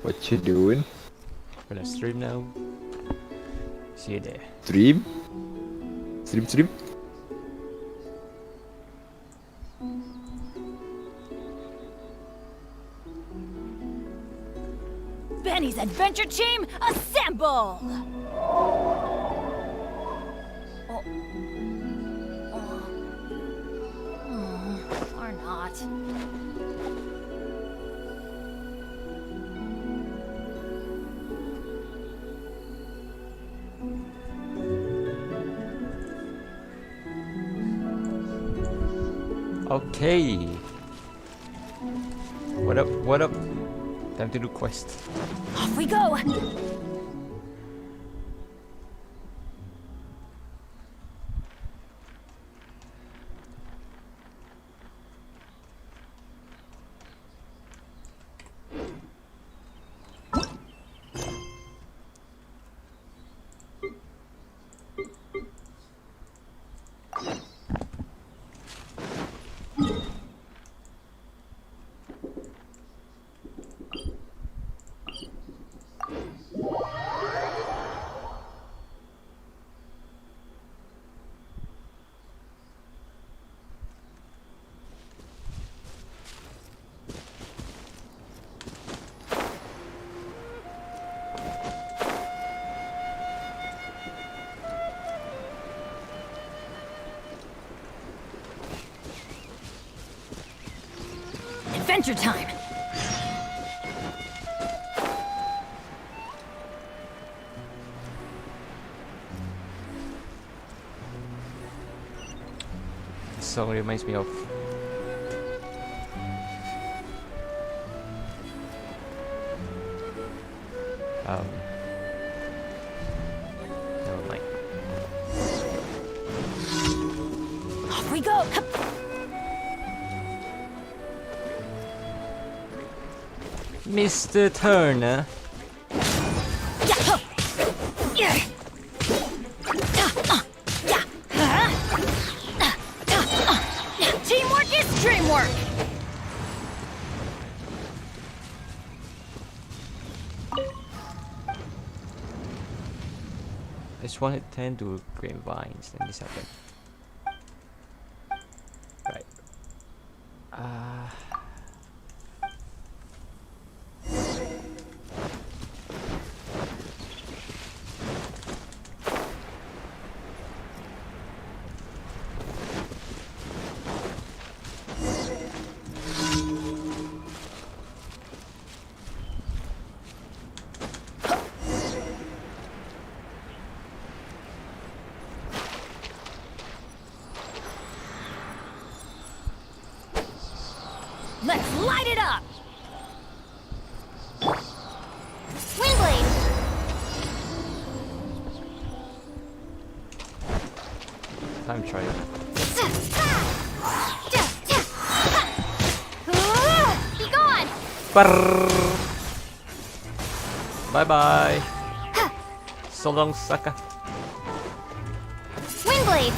What you doing? Gonna stream now. See you there. Stream? Stream? Benny's adventure team, assemble! Or not. Okay. What up? What up? Time to do quest. Off we go! Adventure time! This song reminds me of never mind. Off we go! Mr. Turner. Teamwork is dreamwork! I just wanted 10 to grapevines, then this happened. Right. Let's light it up! Wingblade! Time trial. Be gone! Bye bye. So long, sucker. Wingblade!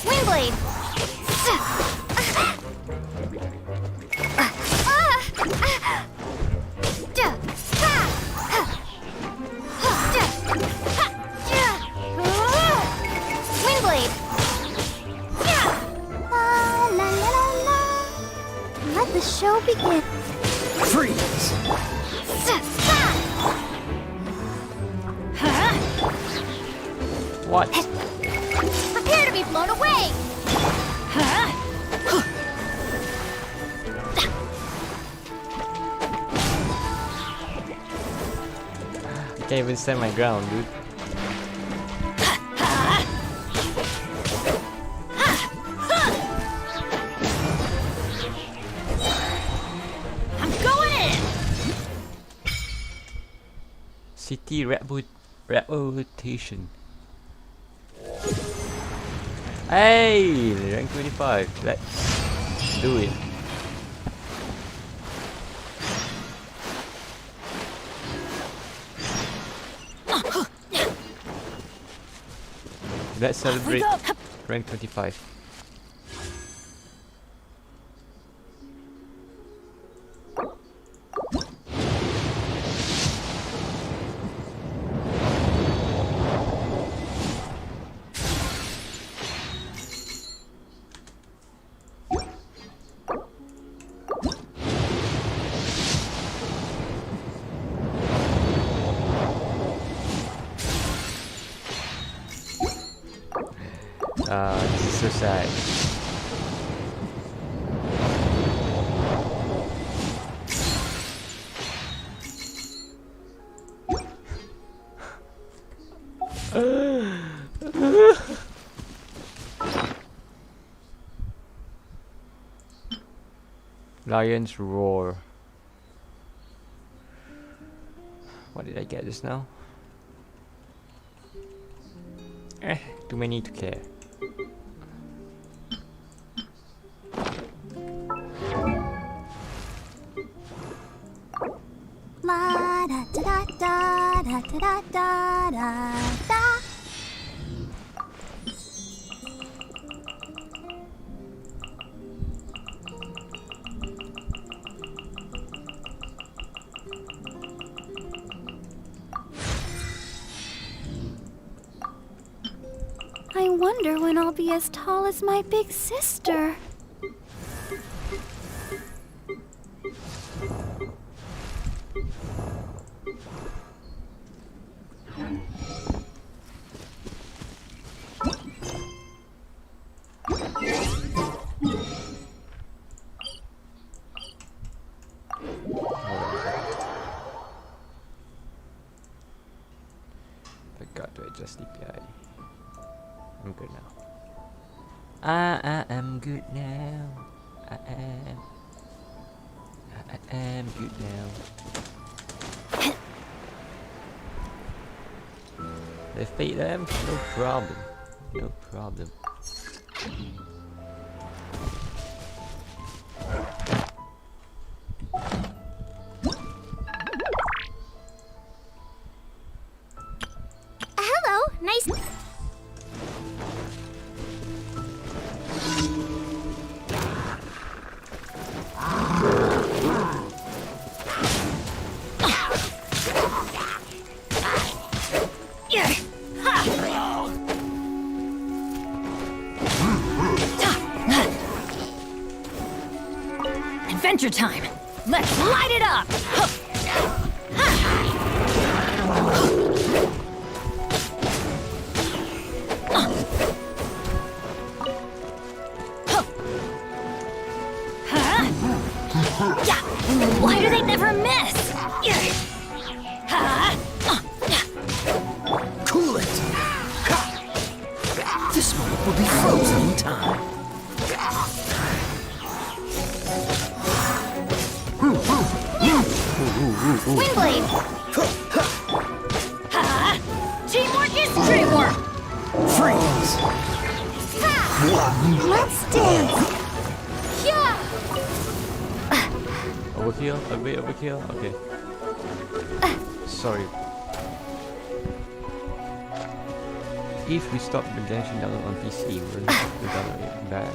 Wingblade! Wingblade! La la la la. Let the show begin. Freeze! What? Prepare to be blown away! I can't even stand my ground, dude. I'm going in! City reputation. Hey, rank 25. Let's do it. Let's celebrate go. rank 25. This is so sad. Lion's roar. What did I get just now? Too many to care. La da da da da da da da da. I wonder when I'll be as tall as my big sister. Forgot to adjust DPI. I'm good now. I am good now. I am good now. Defeat them? No problem. No problem. Hello, nice. Adventure time! Let's light it up! Why do they never miss? Cool it! This moment will be frozen in time. Windblade. Teamwork is dreamwork! Freeze! Let's dance. Yeah! Overkill? A bit overkill? Okay. Sorry. If we stop the Genshin download on PC, we'll download it back.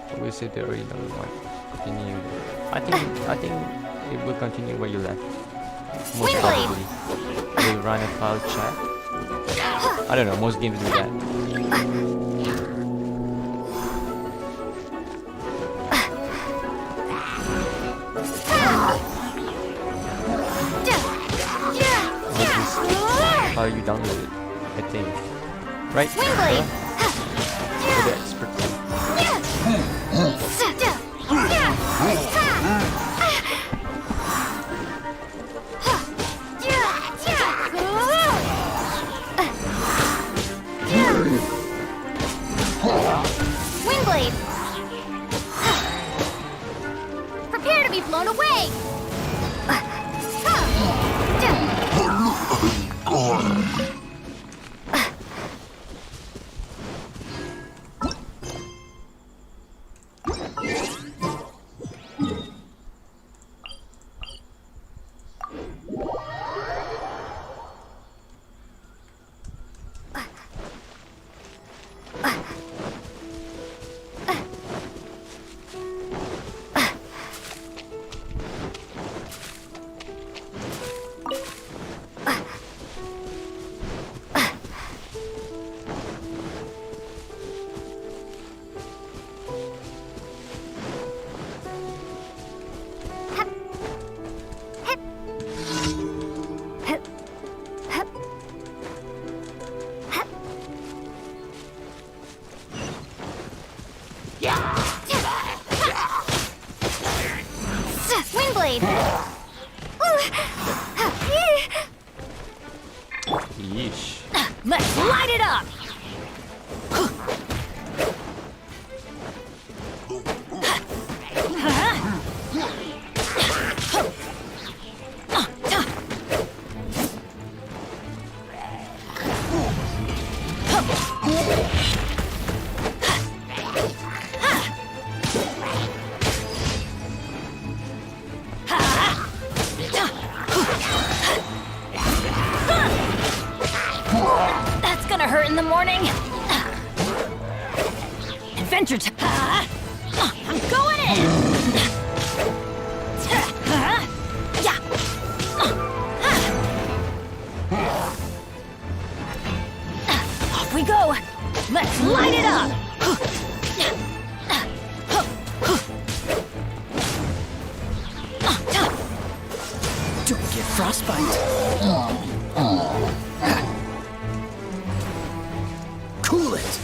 But we'll save the original one. Continue. I think it will continue where you left. Most Windblade. probably. We'll run a file chat. I don't know, most games do that. How you download it, I think. Right? Windblade. For the expert. Windblade. Prepare to be blown away. Windblade! Yeesh. Let's light it up! That's gonna hurt in the morning. Adventure time. I'm going in. Yeah. Off we go. Let's light it up. Don't get frostbite. Cool it.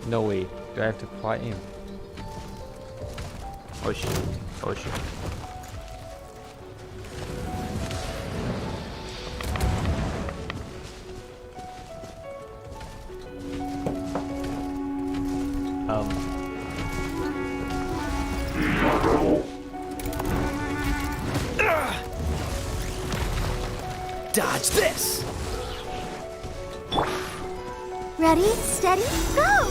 No way. Do I have to fight him? Oh shit. Oh shit. Dodge this. Ready, steady, go!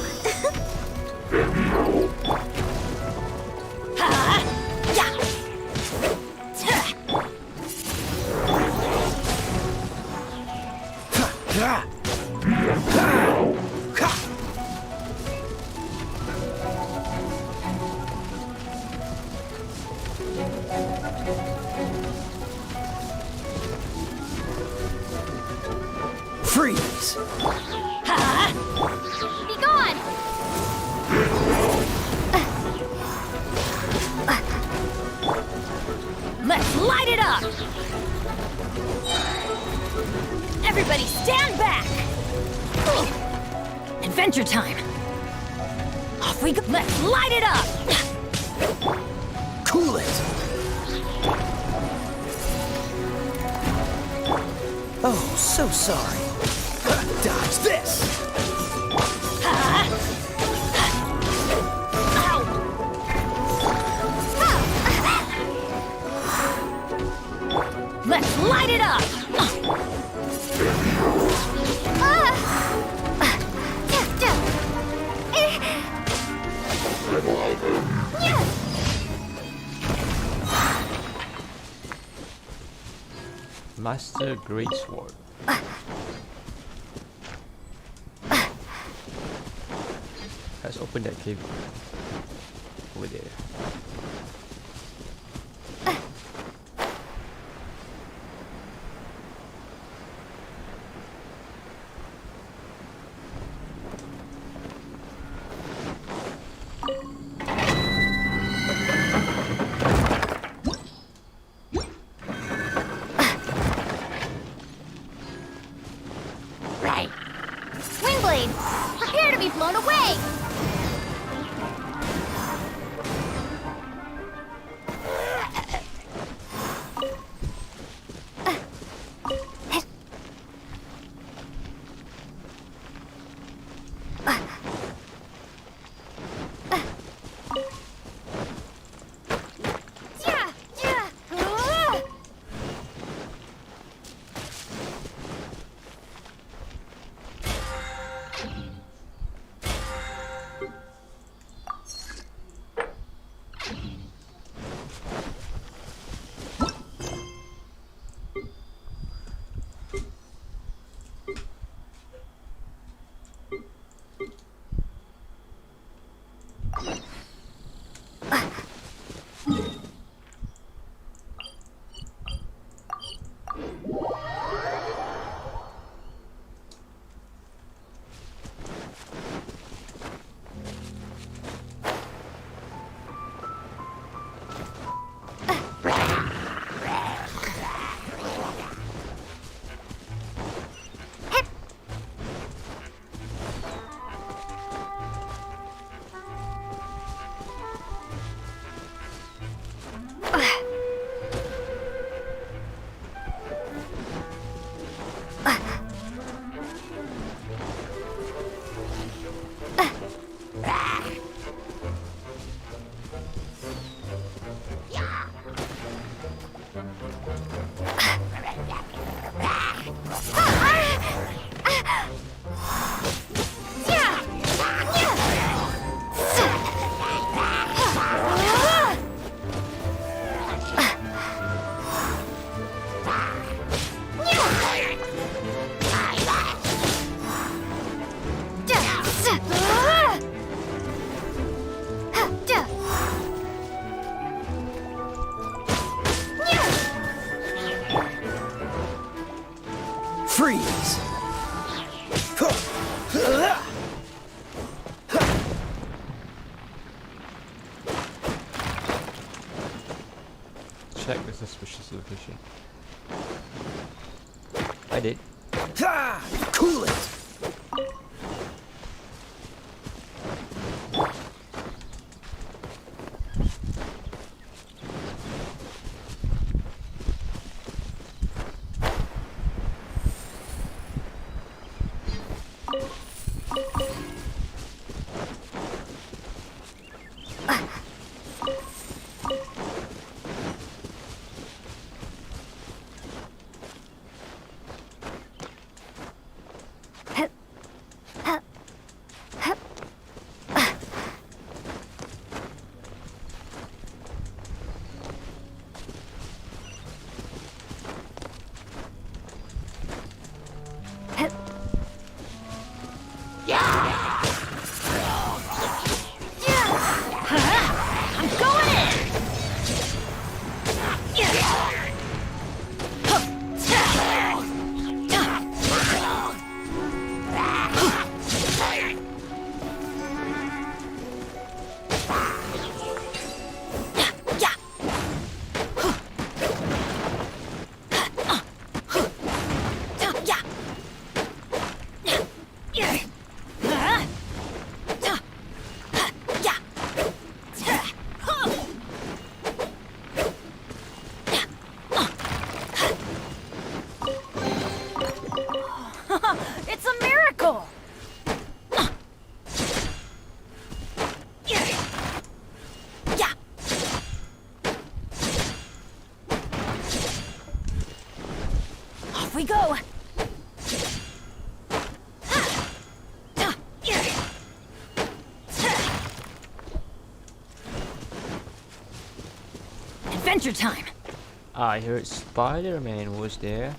Freeze. Be gone! Let's light it up! Everybody stand back! Adventure time! Off we go! Let's light it up! Cool it. Oh, so sorry. Dodge this. Let's light it up! Master Greatsword. Let's open that cave over there. Windblade, prepare to be blown away! Freeze! Check the suspicious location. I did. Cool it! It's a miracle! Off we go! Adventure time! I heard Spider-Man was there.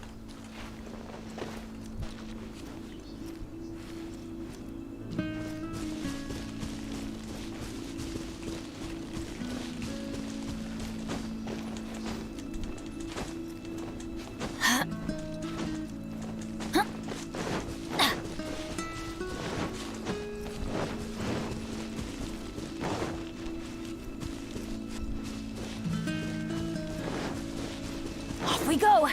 Off we go!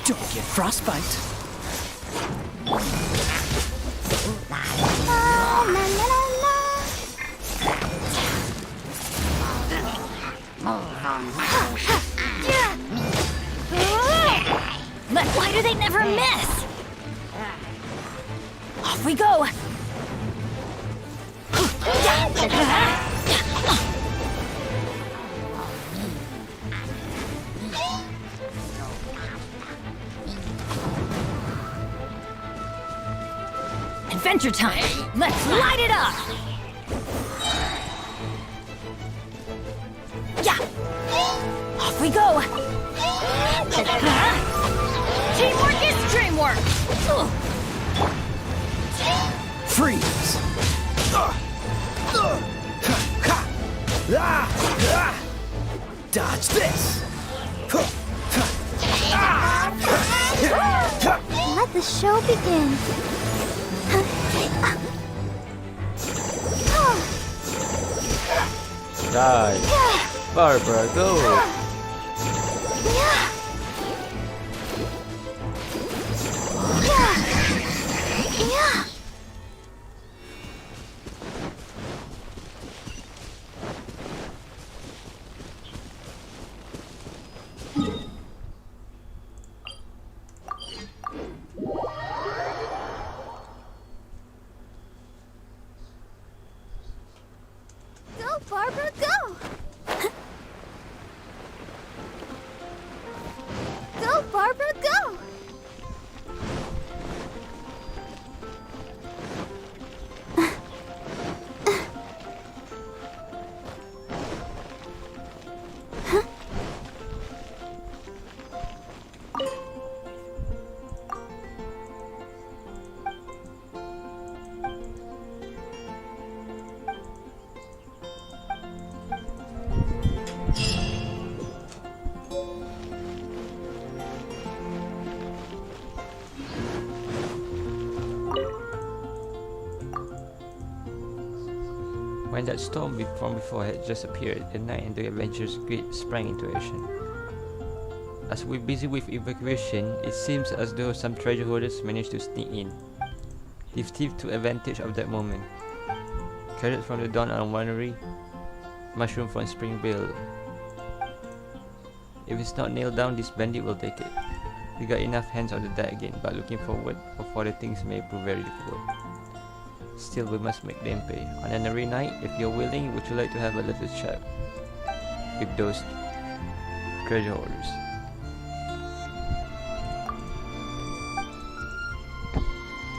Don't get frostbite. La la la la. Why do they never miss? Off we go! Adventure time! Let's light it up! Yeah! Off we go! Teamwork is dreamwork! Freeze! Dodge this! Let the show begin. Die! Barbara, go! Go, Barbara, go! When that storm from before had just appeared, the night and the adventurer's greed sprang into action. As we're busy with evacuation, it seems as though some treasure holders managed to sneak in. The thief took advantage of that moment. Carrots from the dawn are winery, mushroom from Springvale. If it's not nailed down, this bandit will take it. We got enough hands on the deck again, but looking forward for further things may prove very difficult. Still, we must make them pay. On another night, if you're willing, would you like to have a little chat with those treasure holders?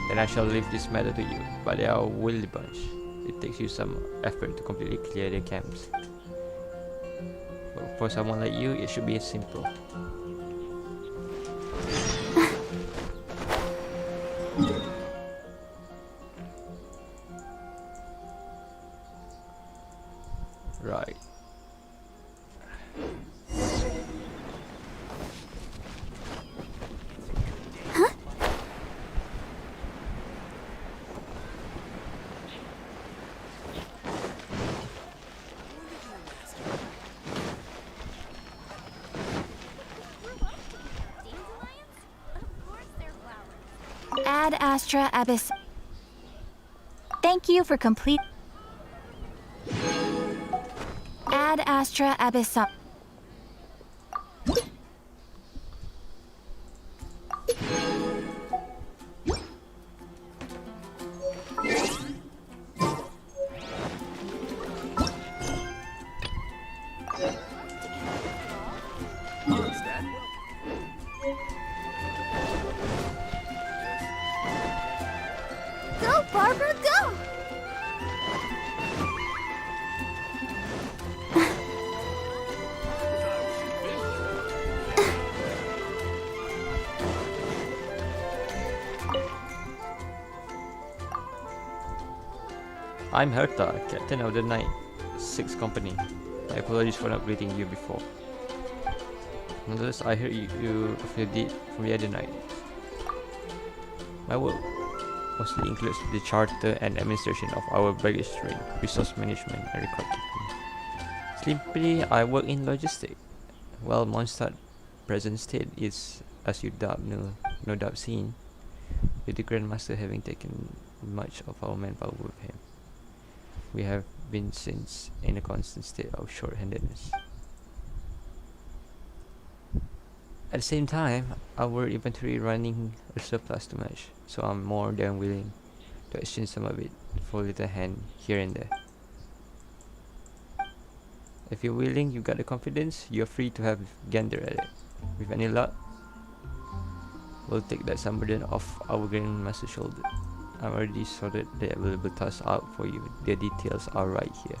Then I shall leave this matter to you, but they are a willy bunch. It takes you some effort to completely clear their camps. But for someone like you, it should be simple. Right. Ad Astra Abyss. Thank you for complete. Ad Astra Abyss. Go, Barbara, go! I'm Herta, Captain of the Night 6 Company. My apologies for not greeting you before. Nonetheless, I heard you of your deed from the other night. My work mostly includes the charter and administration of our baggage train, resource management, and record keeping. Simply, I work in logistics. While Mondstadt's present state is, as you no doubt seen, with the Grandmaster having taken much of our manpower with him. We have been since in a constant state of short-handedness. At the same time, our inventory running a surplus too much, so I'm more than willing to exchange some of it for a little hand here and there. If you're willing, you got the confidence, you're free to have gander at it. With any luck, we'll take that some burden off our Grandmaster's shoulder. I'm already sorted the available tasks out for you. The details are right here.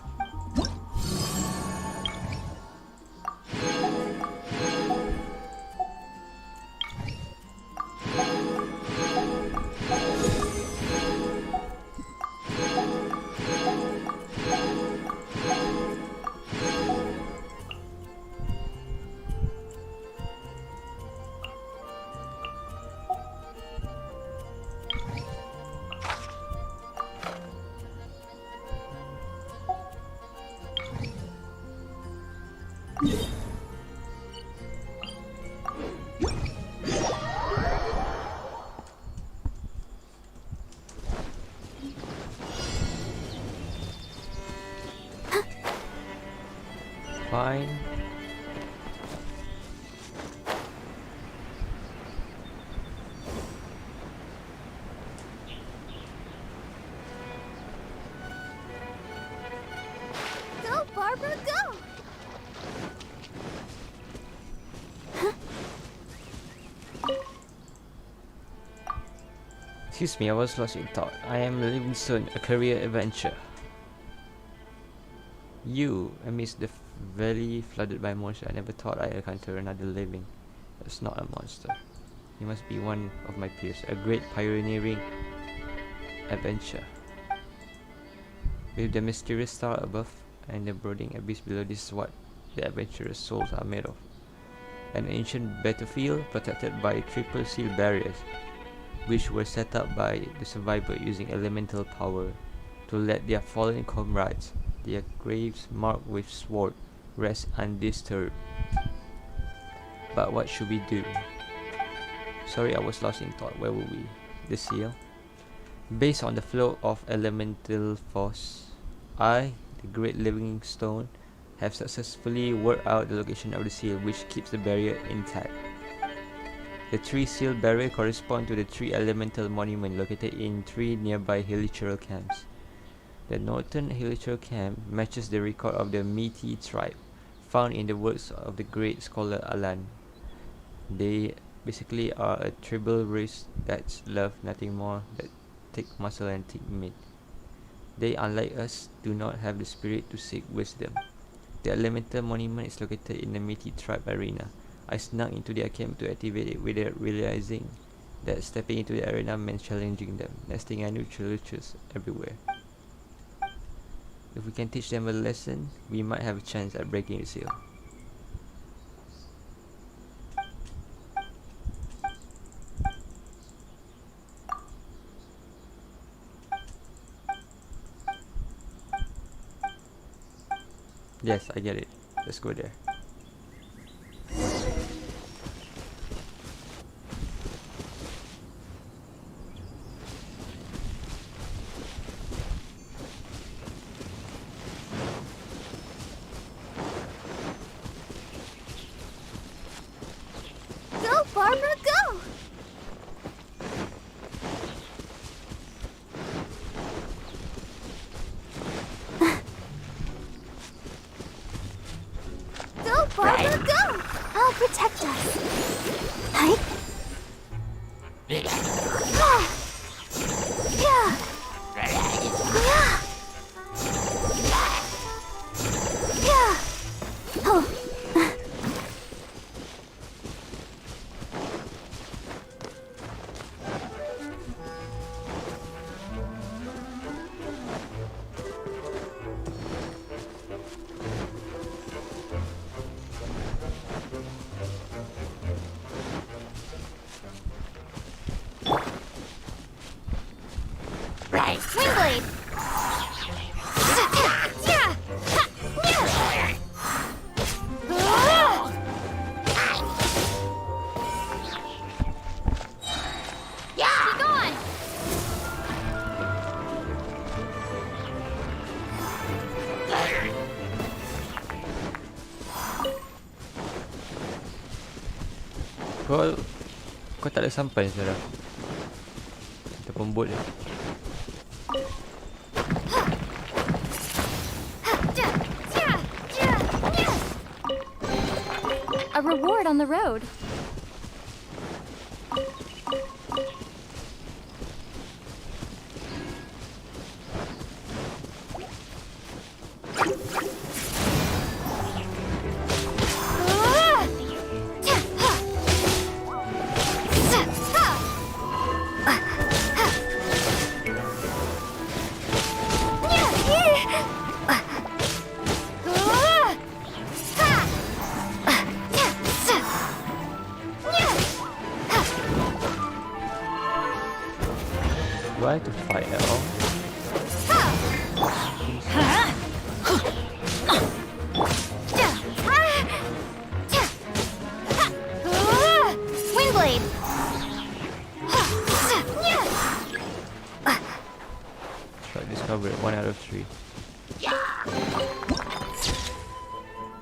Fine. Go, Barbara, go! Excuse me, I was lost in thought. I am living soon, a career adventure. You, amidst the valley flooded by monsters, I never thought I'd encounter another living that's not a monster. You must be one of my peers, a great pioneering adventure. With the mysterious star above and the brooding abyss below, this is what the adventurous souls are made of. An ancient battlefield protected by triple seal barriers, which were set up by the survivor using elemental power to let their fallen comrades Their graves marked with sword rest undisturbed. But what should we do? Sorry, I was lost in thought. Where were we? The seal. Based on the flow of elemental force, I, the great living stone, have successfully worked out the location of the seal, which keeps the barrier intact. The 3 seal barrier correspond to the 3 elemental monument located in 3 nearby Hilichurl camps. The northern Hilichurl camp matches the record of the Metis tribe, found in the works of the great scholar Alan. They basically are a tribal race that's love nothing more than thick muscle and thick meat. They, unlike us, do not have the spirit to seek wisdom. The elemental monument is located in the Metis tribe arena. I snuck into their camp to activate it without realizing that stepping into the arena meant challenging them. Next thing I knew, churches everywhere. If we can teach them a lesson, we might have a chance at breaking the seal. Yes, I get it. Let's go there. Go, Barbara, go! Go, Barbara, go! I'll protect us. Hi. Ah. Yeah. Yeah. Yeah. Oh. Windblade! Be gone! Kau tak ada sampai sekarang. Kita pembot je. A reward on the road. Do I have to fight at all? Windblade! So I discovered 1 out of 3.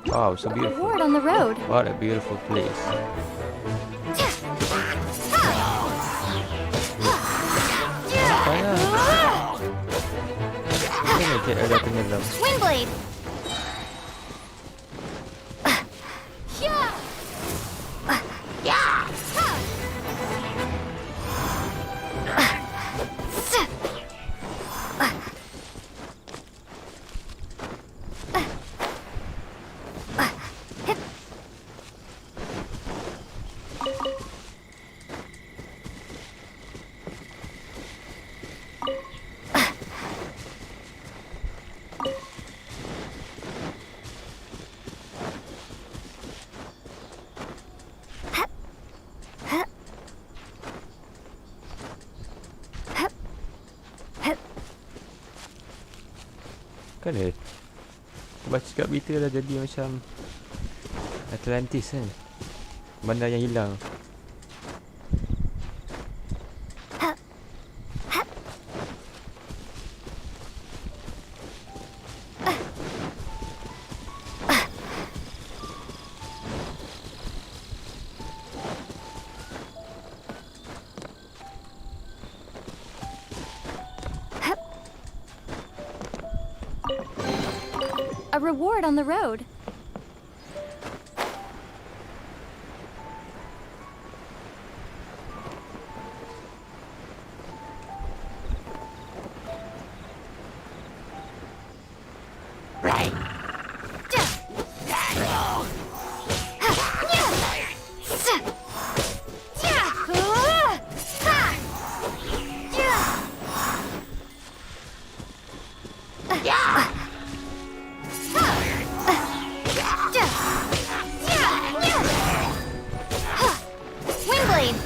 Wow, so beautiful. Reward on the road. What a beautiful place. Saya get ada tenggelam. Windblade! Kan ada baca kat berita dah jadi macam Atlantis kan. Bandar yang hilang. A reward on the road. Wingblade.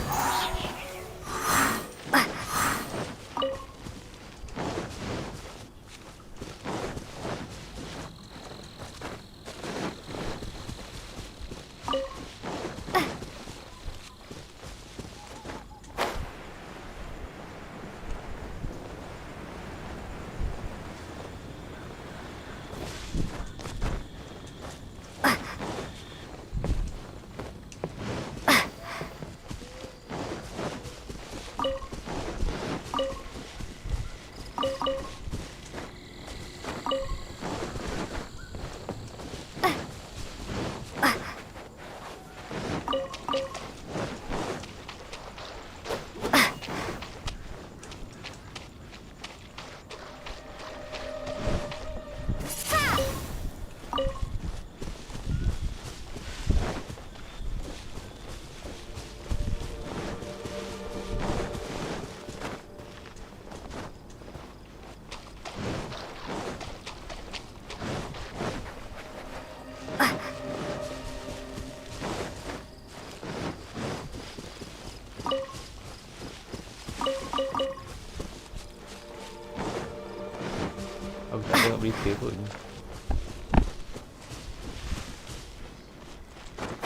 Aku tak tengok berita pun.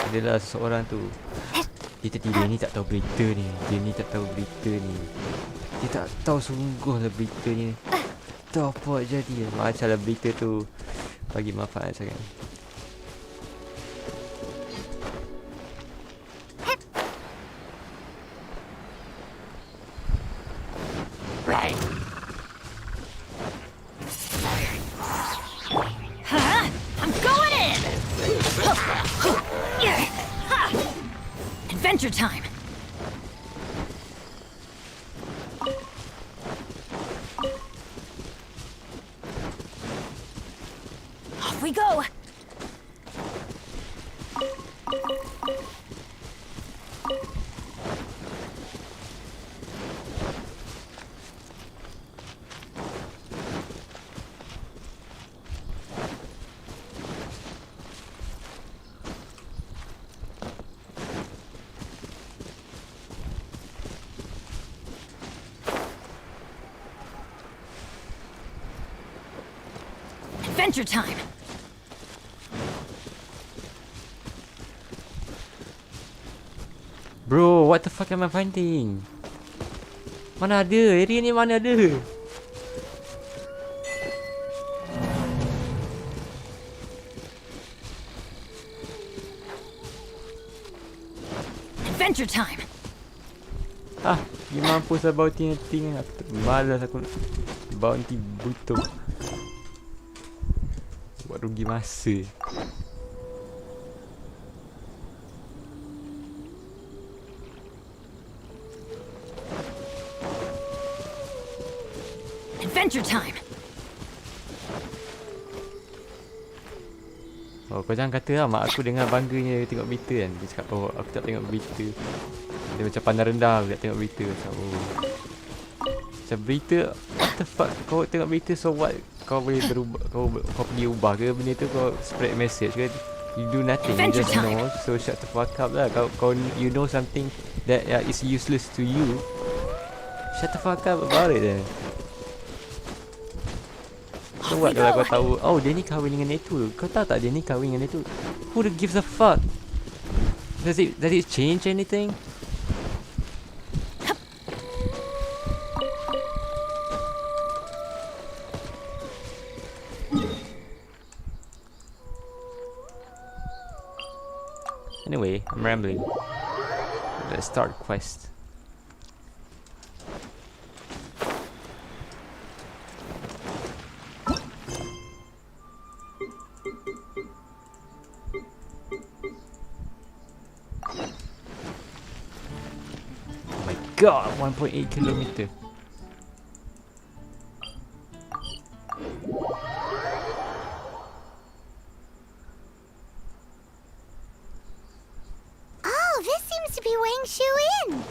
Adalah seseorang tu. Dia ni tak tahu berita ni. Dia ni tak tahu berita ni. Dia tak tahu sungguh lah berita ni. Tahu apa jadi. Macam lah berita tu bagi manfaat sangat. I'm going in! Adventure time! Off we go! Adventure time! Bro, what the fuck am I finding? Mana ada? Area ni mana ada? Adventure time! Ah, pergi mampus lah bounty nanti. Aku tak malas aku nak bounty butuh. Buat rugi masa. Adventure time! Oh, kau jangan kata lah mak aku dengar bangganya tengok berita kan. Dia cakap, oh aku tak tengok berita. Dia macam pandang rendah aku tak tengok berita. Macam, oh. Macam berita, what the fuck? Kau tengok berita so what? Kau boleh berubah, kau pergi ubah ke benda tu? Kau spread message ke? You do nothing, you just know. So shut the fuck up lah. Kau you know something that is useless to you. Shut the fuck up about it then. So what kalau kau tahu, oh dia ni kahwin dengan itu. Kau tahu tak dia ni kahwin dengan itu? Who the gives a fuck? Does it change anything? Anyway, I'm rambling. Let's start quest. Oh my god, 1.8 kilometer. Oh, this seems to be Wang Shu Inn.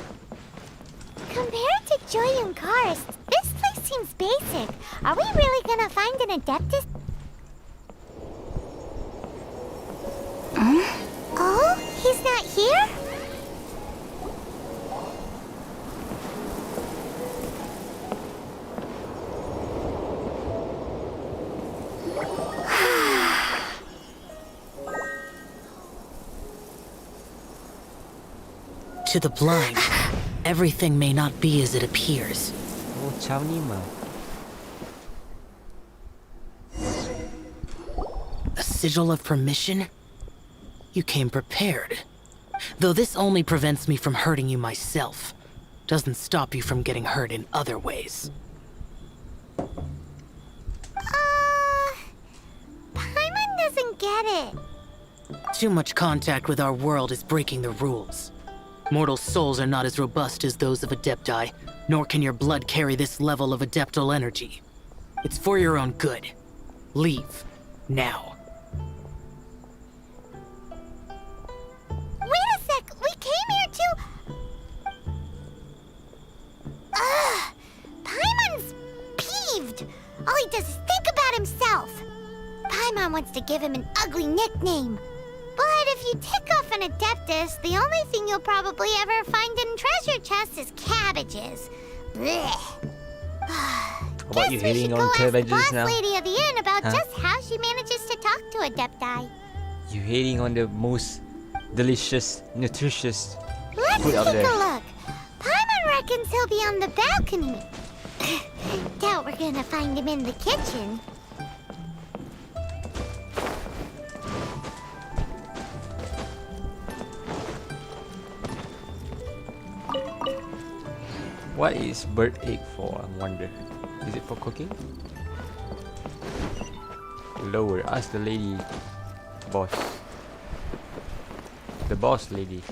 Compared to Joy and Karst, this place seems basic. Are we really gonna find an Adeptus? Oh, he's not here? To the blind, everything may not be as it appears. Oh, Chow Nima. A sigil of permission? You came prepared. Though this only prevents me from hurting you myself, doesn't stop you from getting hurt in other ways. Paimon doesn't get it. Too much contact with our world is breaking the rules. Mortal souls are not as robust as those of Adepti, nor can your blood carry this level of adeptal energy. It's for your own good. Leave. Now. Wait a sec, we came here to... Paimon's peeved. All he does is think about himself. Paimon wants to give him an ugly nickname. But if you tick off an Adeptus, the only thing you'll probably ever find in treasure chests is cabbages. Blech. About Guess you we should hating go on ask cabbages Boss now? Lady of the Inn about Huh? just how she manages to talk to Adepti. You hating on the most delicious, nutritious Let's food out take there. a look. Paimon reckons he'll be on the balcony. Doubt we're gonna find him in the kitchen. What is bird egg for? I wonder. Is it for cooking? Lower. Ask the lady boss. The boss lady.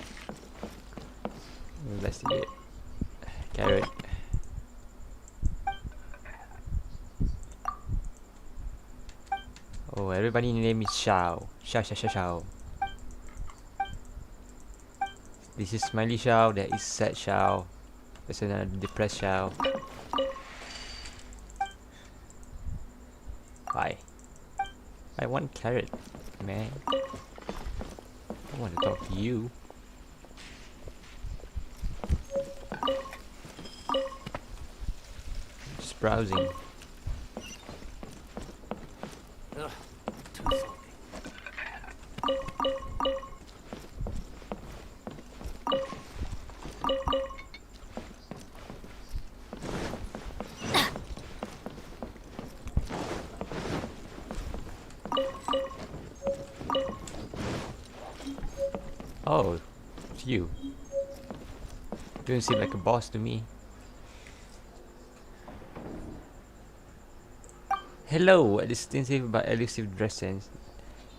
Investigate. Carrot. Oh, everybody name is Xiao. Xiao. This is Smiley Xiao. That is Sad Xiao. There's another depressed Xiao. Bye. I want carrot, man. I want to talk to you. Just browsing. Oh, it's you. Doesn't seem like a boss to me. Hello, a distinctive but elusive dress sense.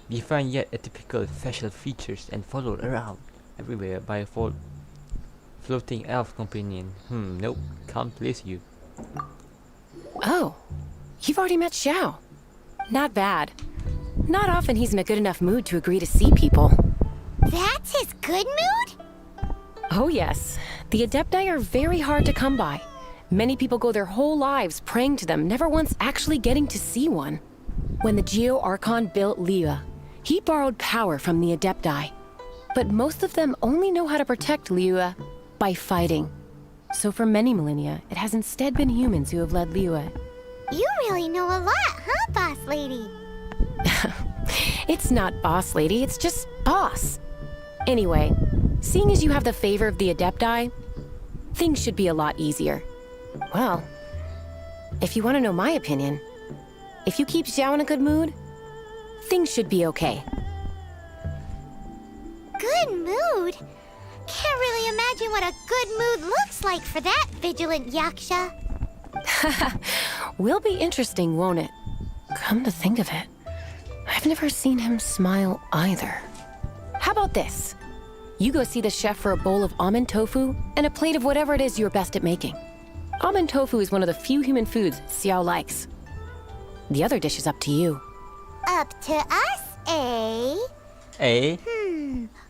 Defined yet atypical facial features and followed around everywhere by a floating elf companion. Nope, can't place you. Oh, you've already met Xiao. Not bad. Not often he's in a good enough mood to agree to see people. That's his good mood? Oh yes, the Adepti are very hard to come by. Many people go their whole lives praying to them, never once actually getting to see one. When the Geo Archon built Liyue, he borrowed power from the Adepti. But most of them only know how to protect Liyue by fighting. So for many millennia, it has instead been humans who have led Liyue. You really know a lot, huh, boss lady? It's not boss lady, it's just boss. Anyway, seeing as you have the favor of the Adepti, things should be a lot easier. Well, if you want to know my opinion, if you keep Xiao in a good mood, things should be okay. Good mood? Can't really imagine what a good mood looks like for that vigilant yaksha. Will be interesting, won't it? Come to think of it, I've never seen him smile either. How about this? You go see the chef for a bowl of almond tofu and a plate of whatever it is you're best at making. Almond tofu is one of the few human foods Xiao likes. The other dish is up to you. Up to us, eh? Eh?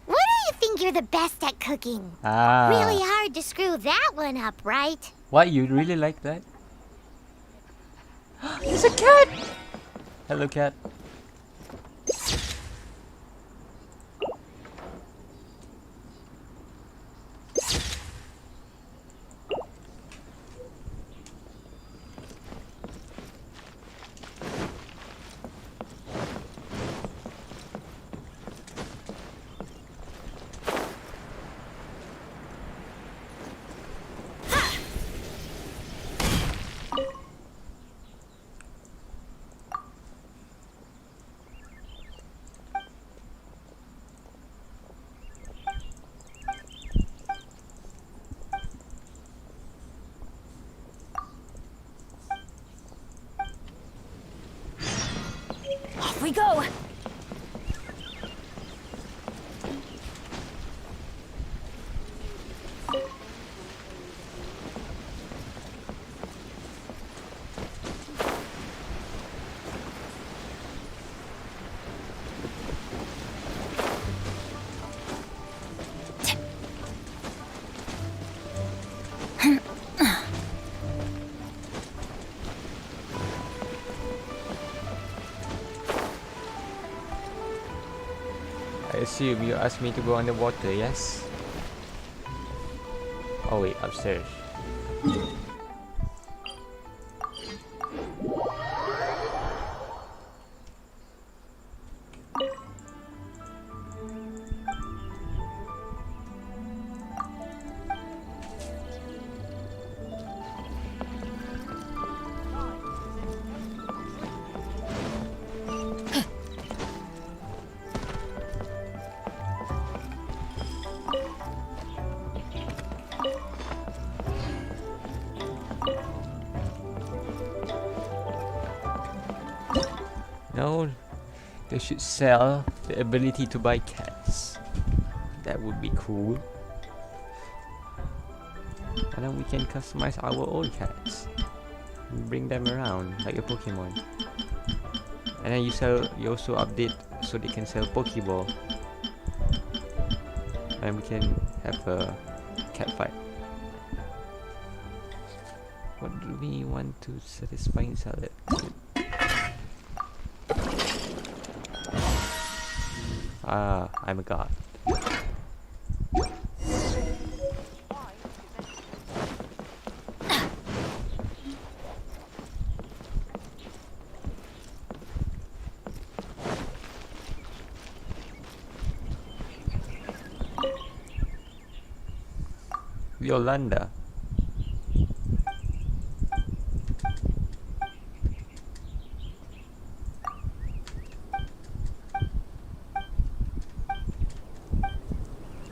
What do you think you're the best at cooking? Ah. Really hard to screw that one up, right? What, you really like that? It's a cat! Hello, cat. Off we go! I assume you asked me to go underwater, yes? Oh wait, upstairs. No, they should sell the ability to buy cats. That would be cool. And then we can customize our own cats. And bring them around like a Pokemon. And then you also update so they can sell Pokeball. And we can have a cat fight. What do we want to satisfy and sell it? Ah, I'm a god. Yolanda.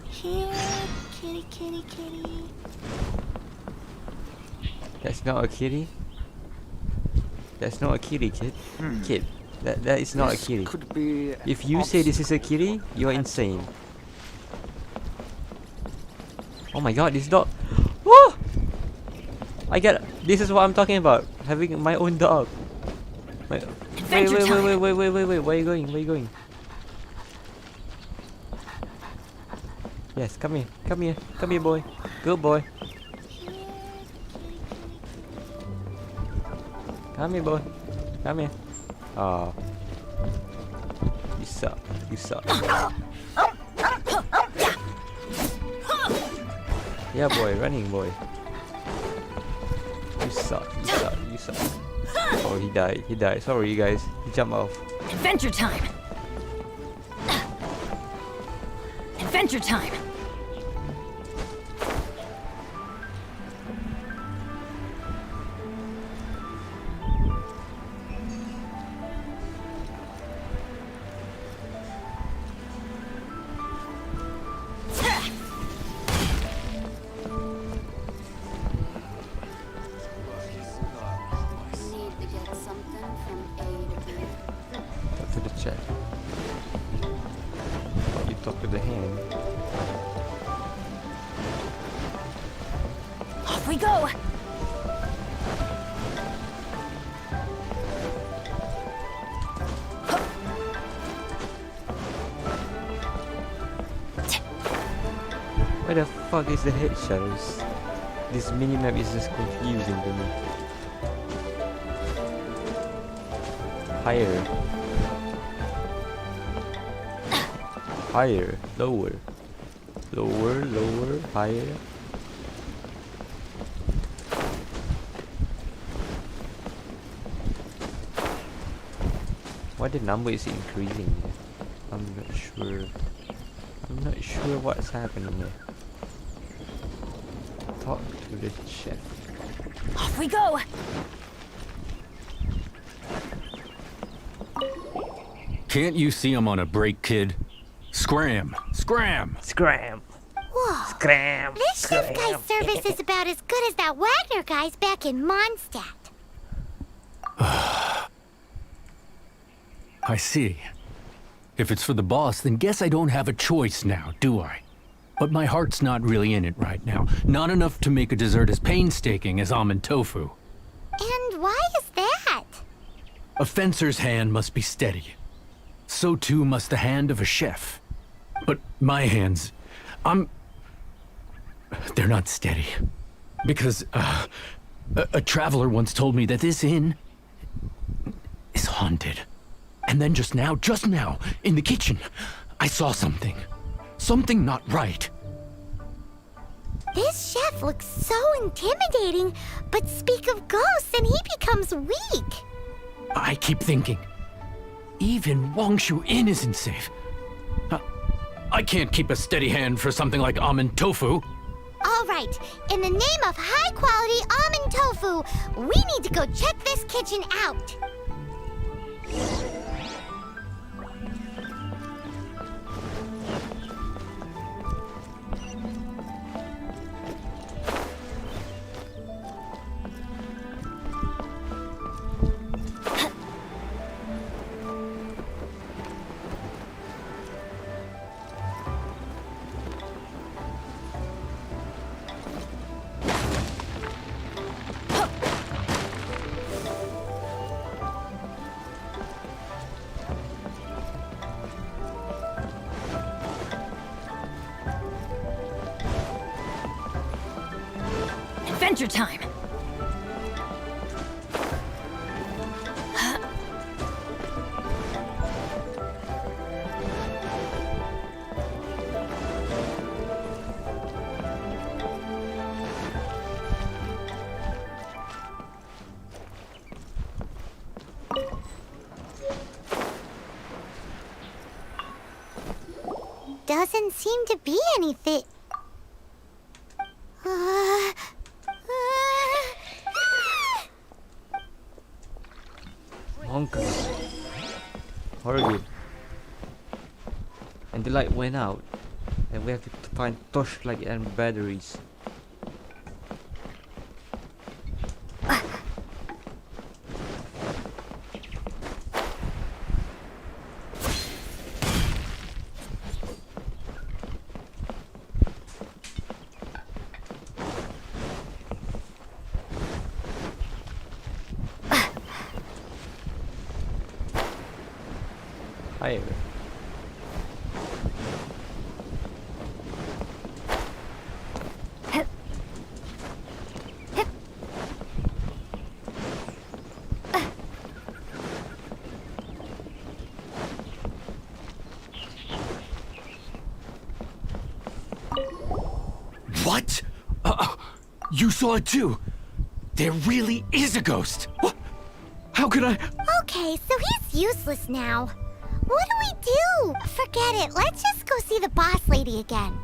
Here, kitty, kitty, kitty. That's not a kitty. That's not a kitty, kid. Kid. That is not a kitty. Could be. If you say this is a kitty, you're insane. Oh my god, this dog. Oh! I get. This is what I'm talking about. Having my own dog. Wait, wait. Where are you going? Where are you going? Yes, come here. Come here. Come here, boy. Good boy. Come here, boy. Come here. Oh. You suck. You suck. Yeah, boy. Running, boy. You suck. You suck. You suck. Oh, he died. He died. Sorry, you guys. He jumped off. Adventure time! Adventure time! Need to get something from A to B. Talk to the chat. Oh, you talk to the hand. Off we go! Where the fuck is the head shadows? This minimap is just confusing to me. Higher. Higher. Lower. Lower, lower, higher. Why the number is increasing here? I'm not sure. I'm not sure what's happening here. Talk to the chef. Off we go! Can't you see I'm on a break, kid? Scram! Scram! Scram! Whoa. Scram! This chef guy's service is about as good as that Wagner guy's back in Mondstadt. I see. If it's for the boss, then guess I don't have a choice now, do I? But my heart's not really in it right now. Not enough to make a dessert as painstaking as almond tofu. And why is that? A fencer's hand must be steady. So too must the hand of a chef. But my hands, they're not steady. Because, a traveler once told me that this inn is haunted. And then just now, in the kitchen, I saw something. Something not right. This chef looks so intimidating, but speak of ghosts and he becomes weak. I keep thinking, even Wangshu Inn isn't safe. I can't keep a steady hand for something like almond tofu. All right, in the name of high-quality almond tofu, we need to go check this kitchen out. Adventure time! Doesn't seem to be anything. Honkers. Horrible. And the light went out. And we have to find torchlight and batteries. Higher. What? You saw it too? There really is a ghost. What? How could I? Okay, so he's useless now. What do we do? Forget it. Let's just go see the boss lady again.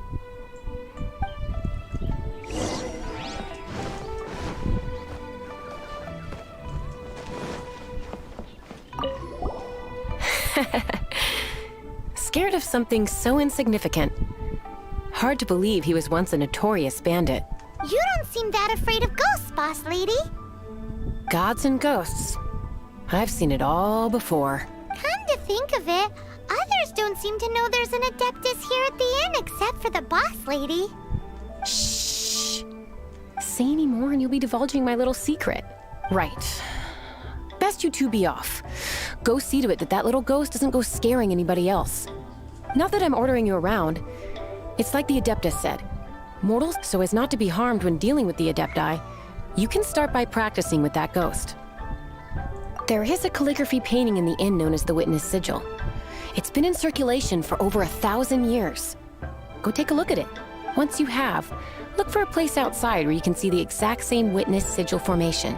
Scared of something so insignificant. Hard to believe he was once a notorious bandit. You don't seem that afraid of ghosts, boss lady. Gods and ghosts. I've seen it all before. Come to think of it, others don't seem to know there's an Adeptus here at the inn except for the boss lady. Shh. Say any more and you'll be divulging my little secret. Right. Best you two be off. Go see to it that that little ghost doesn't go scaring anybody else. Not that I'm ordering you around. It's like the Adeptus said. Mortals, so as not to be harmed when dealing with the Adepti, you can start by practicing with that ghost. There is a calligraphy painting in the inn known as the Witness Sigil. It's been in circulation for over 1,000 years. Go take a look at it. Once you have, look for a place outside where you can see the exact same Witness Sigil formation.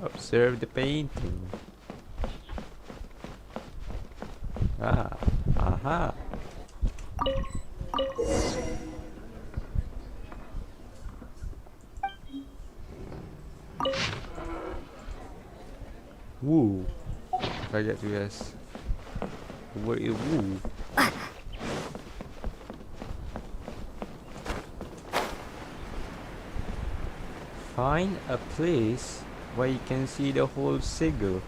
Observe the painting. Ah, aha. Woo. If I get to guess. What is woo? Find a place where you can see the whole sigil.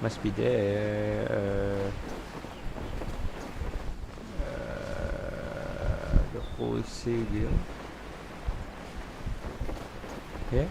Must be there. The whole sigil. Yeah.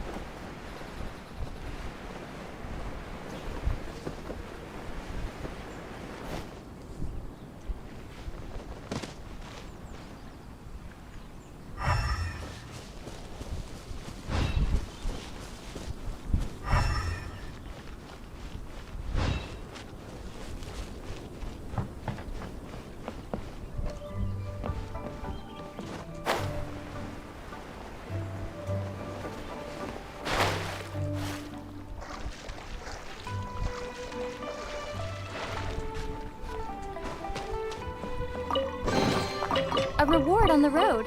A reward on the road.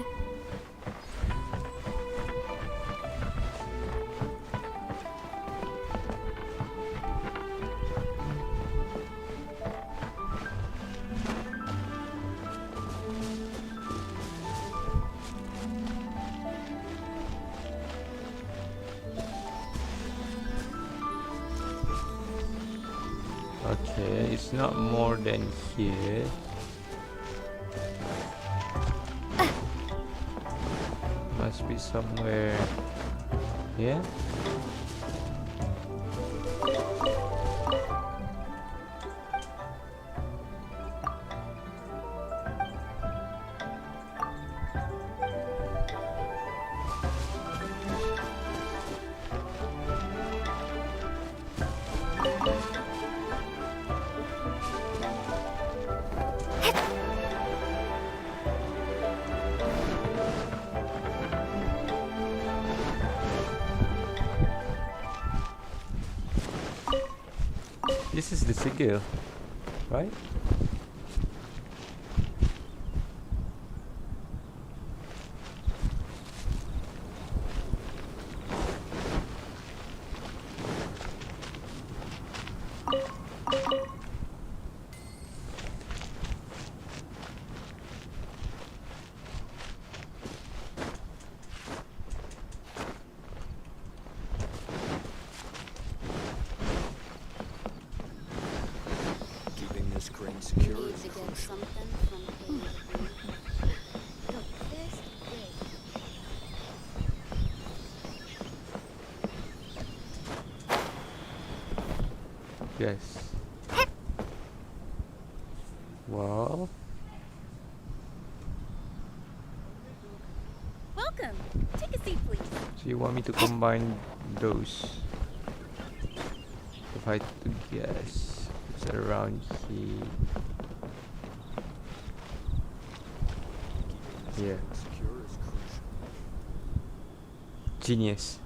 Okay, it's not more than here. Must be somewhere here. This is the sigil, right? Need to get something from A to B. This big. Yes. Well, Welcome. Take a seat, please. so you want me to combine those? If I had to guess, it's around here. Yeah. Genius.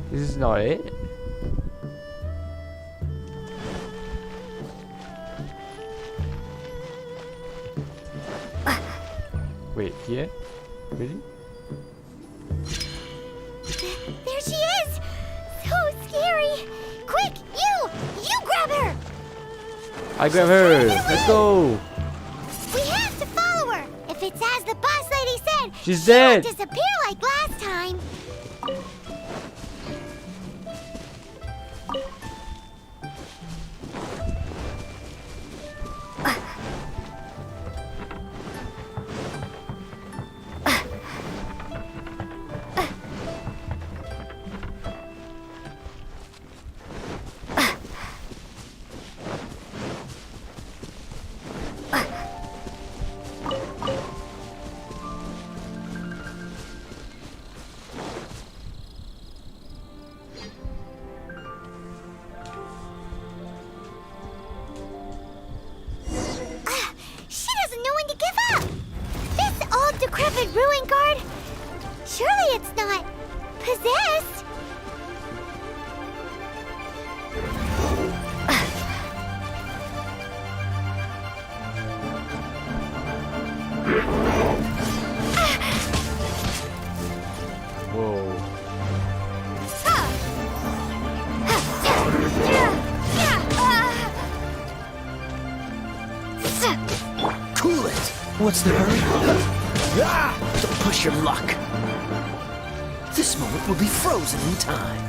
This is not it. Wait, here? Really? There she is! So scary! Quick, you! You grab her! I grab her! Let's go! We have to follow her! If it's as the boss lady said, She's she won't dead! disappear like last time! She doesn't know when to give up! This old decrepit ruin guard? Surely it's not possessed? Whoa. Cool it! What's the hurry? Don't push your luck. This moment will be frozen in time.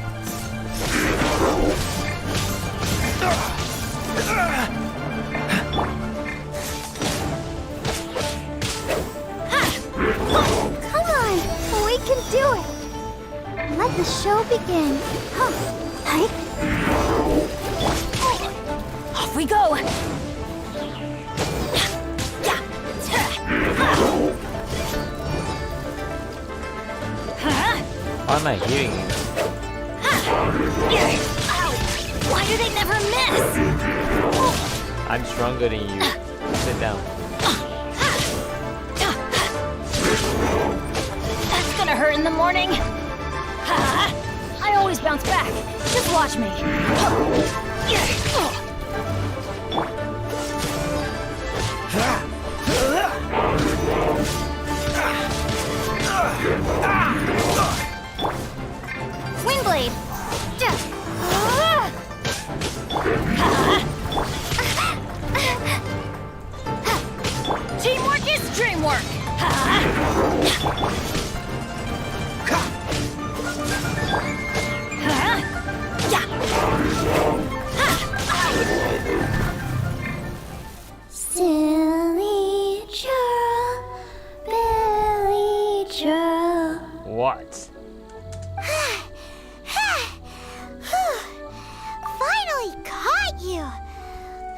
Come on, we can do it. Let the show begin. Hi. Off we go! Why am I hearing you? Why do they never miss? I'm stronger than you. Sit down. That's gonna hurt in the morning. I always bounce back. Just watch me. Windblade. Teamwork is dreamwork. Silly churl, Billy churl. What? Finally caught you.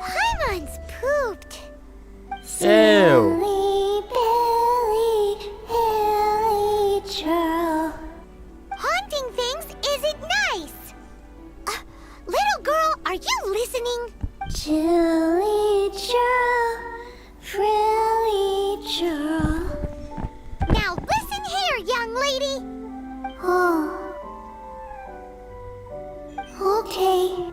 Paimon's pooped. Ew. Silly Billy, Billy churl. Haunting things isn't nice. Little girl, are you listening? Chilly churl, frilly churl. Now listen here, young lady. Oh. Okay.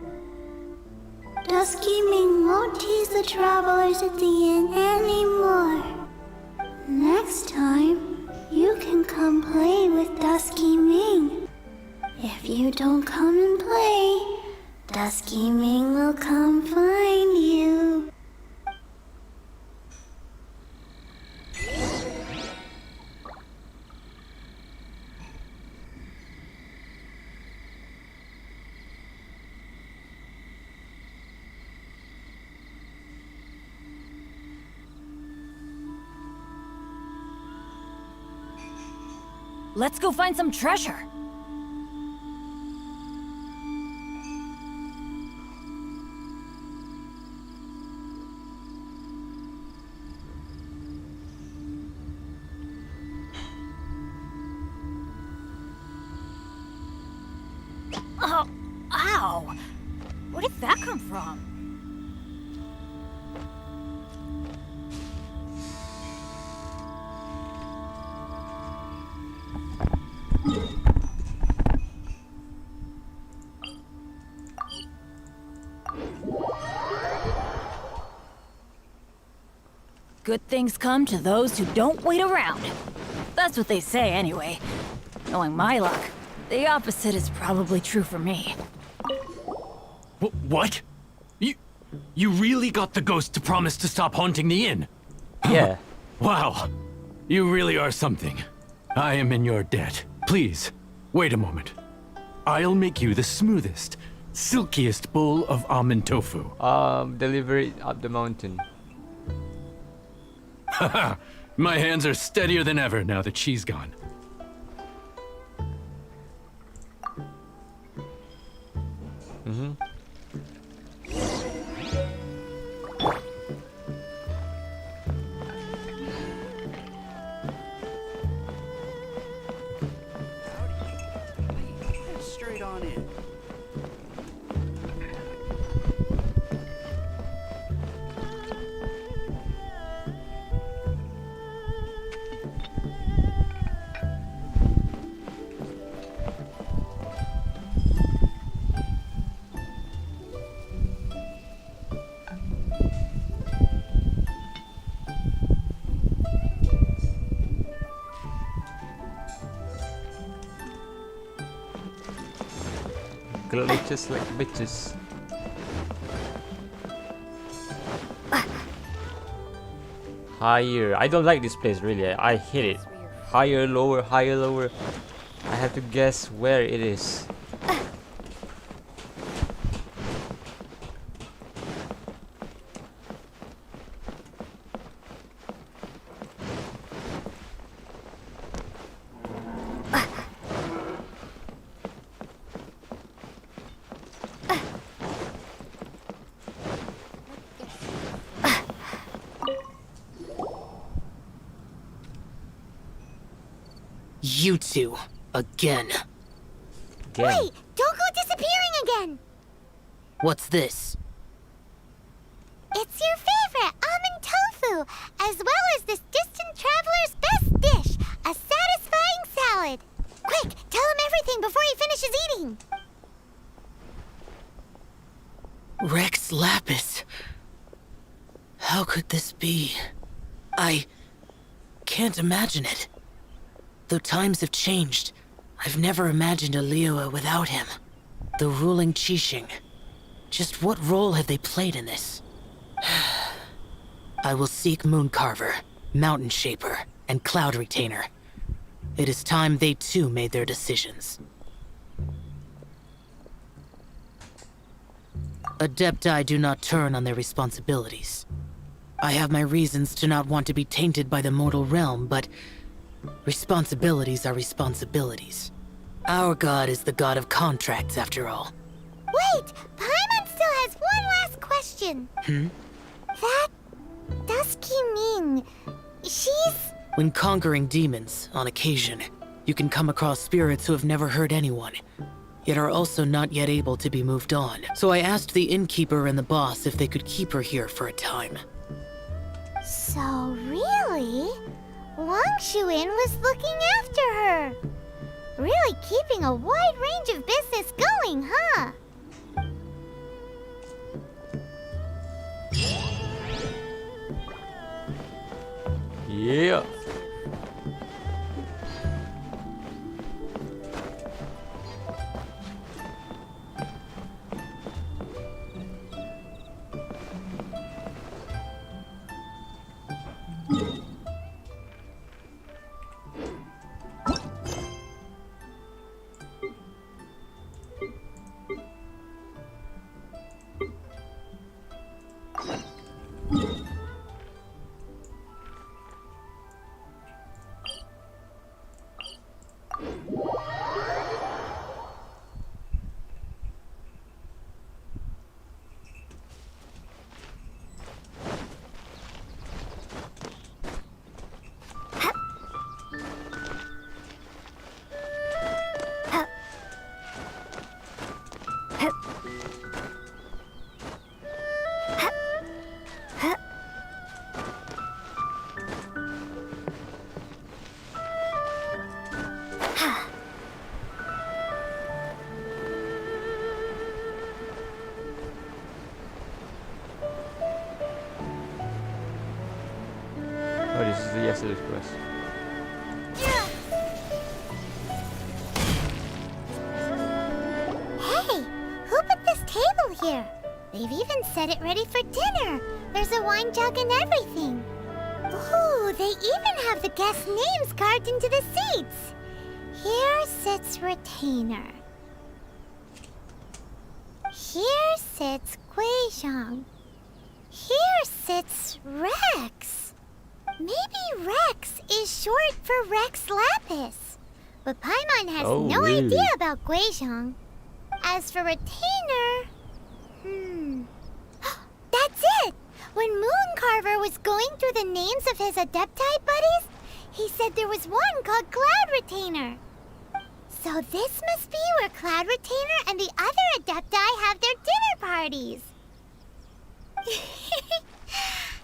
Dusky Ming won't tease the travelers at the inn anymore. Next time, you can come play with Dusky Ming. If you don't come and play, Dusky Ming will come find you. Let's go find some treasure. Oh, ow! Where did that come from? Good things come to those who don't wait around. That's what they say anyway. Knowing my luck, the opposite is probably true for me. What? You really got the ghost to promise to stop haunting the inn? Yeah. Wow. You really are something. I am in your debt. Please, wait a moment. I'll make you the smoothest, silkiest bowl of almond tofu. Deliver it up the mountain. Haha, my hands are steadier than ever now that she's gone. Straight on in. Glitches like bitches. Higher. I don't like this place really. I hate it. Higher, lower, higher, lower. I have to guess where it is. You two, again. Wait! Don't go disappearing again! What's this? It's your favorite, almond tofu, as well as this distant traveler's best dish, a satisfying salad. Quick, tell him everything before he finishes eating. Rex Lapis. How could this be? I can't imagine it. Though times have changed, I've never imagined a Liyue without him. The ruling Qixing. Just what role have they played in this? I will seek Mooncarver, Mountain Shaper, and Cloud Retainer. It is time they too made their decisions. Adepti do not turn on their responsibilities. I have my reasons to not want to be tainted by the mortal realm, but responsibilities are responsibilities. Our god is the god of contracts, after all. Wait! Paimon still has one last question. That Dusky Ming, she's... When conquering demons, on occasion, you can come across spirits who have never hurt anyone, yet are also not yet able to be moved on. So I asked the innkeeper and the boss if they could keep her here for a time. So really, Wangshuin was looking after her. Really keeping a wide range of business going, huh? Yeah. this is the yesterday's quest. Hey, who put this table here? They've even set it ready for dinner. There's a wine jug and everything. Ooh, they even have the guest names carved into the seats. Here sits Retainer. Here sits Guizhong. Here sits Rex. Maybe Rex is short for Rex Lapis. But Paimon has Oh, no really? idea about Guizhong. As for Retainer... That's it! When Mooncarver was going through the names of his Adepti buddies, he said there was one called Cloud Retainer. So this must be where Cloud Retainer and the other Adepti have their dinner parties.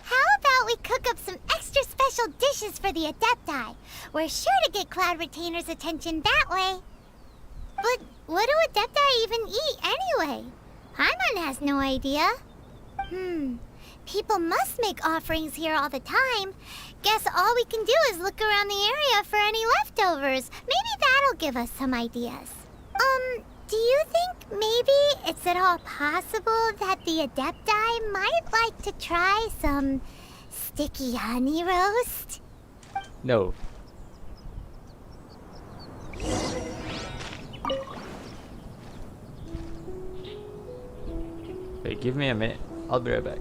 How about we cook up some extra special dishes for the Adepti? We're sure to get Cloud Retainer's attention that way. But what do Adepti even eat anyway? Paimon has no idea. People must make offerings here all the time. Guess all we can do is look around the area for any leftovers. Maybe that'll give us some ideas. Do you think maybe it's at all possible that the Adepti might like to try some sticky honey roast? No. Wait, give me a minute. I'll be right back.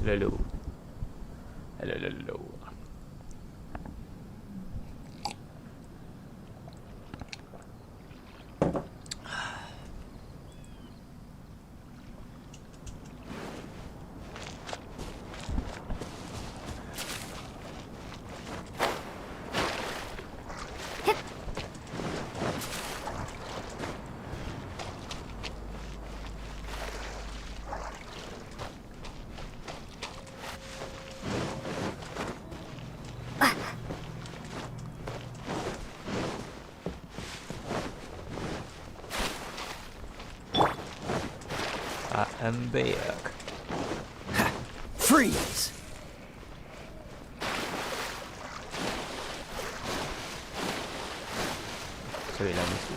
Hello. Hello. I am back. Freeze! Sorry lah, mesti.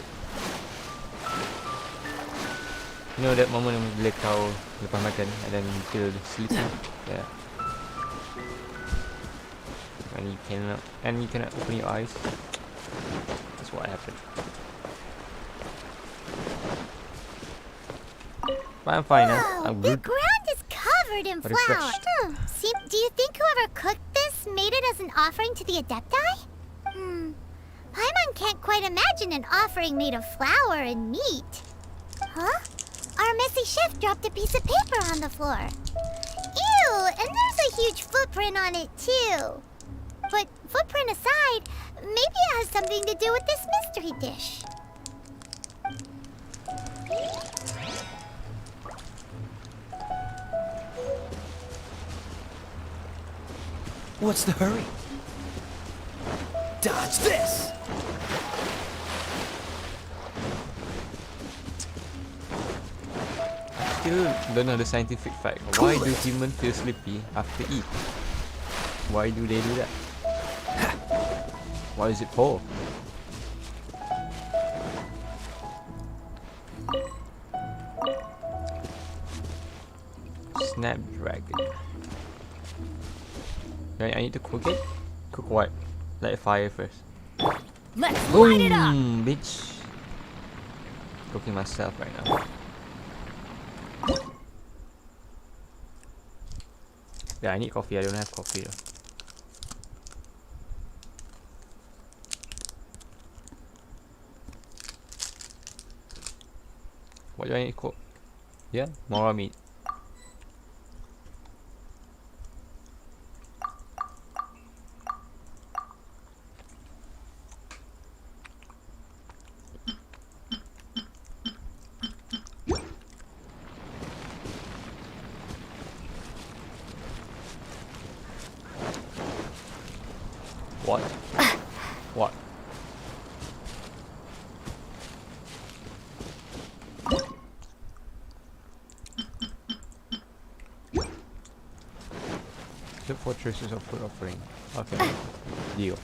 You know that moment bila kau lepas makan and then you feel sleepy? Yeah. And you cannot open your eyes. That's what happened. But I'm fine now. I'm The good. ground is covered in flour. Refreshed. Do you think whoever cooked this made it as an offering to the Adepti? Paimon can't quite imagine an offering made of flour and meat. Huh? Our messy chef dropped a piece of paper on the floor. Ew, and there's a huge footprint on it too. But footprint aside, maybe it has something to do with this mystery dish. What's the hurry? Dodge this! Still don't know the scientific fact. Why do humans feel sleepy after eat? Why do they do that? What is it for? Snapdragon. Right, I need to cook it? Cook what? Light a fire first. Let's light it up! Boom, bitch. Cooking myself right now. Yeah, I need coffee. I don't have coffee though. What do I need to cook? Yeah, more meat. What? What? Look for traces of food offering. Okay. Deal.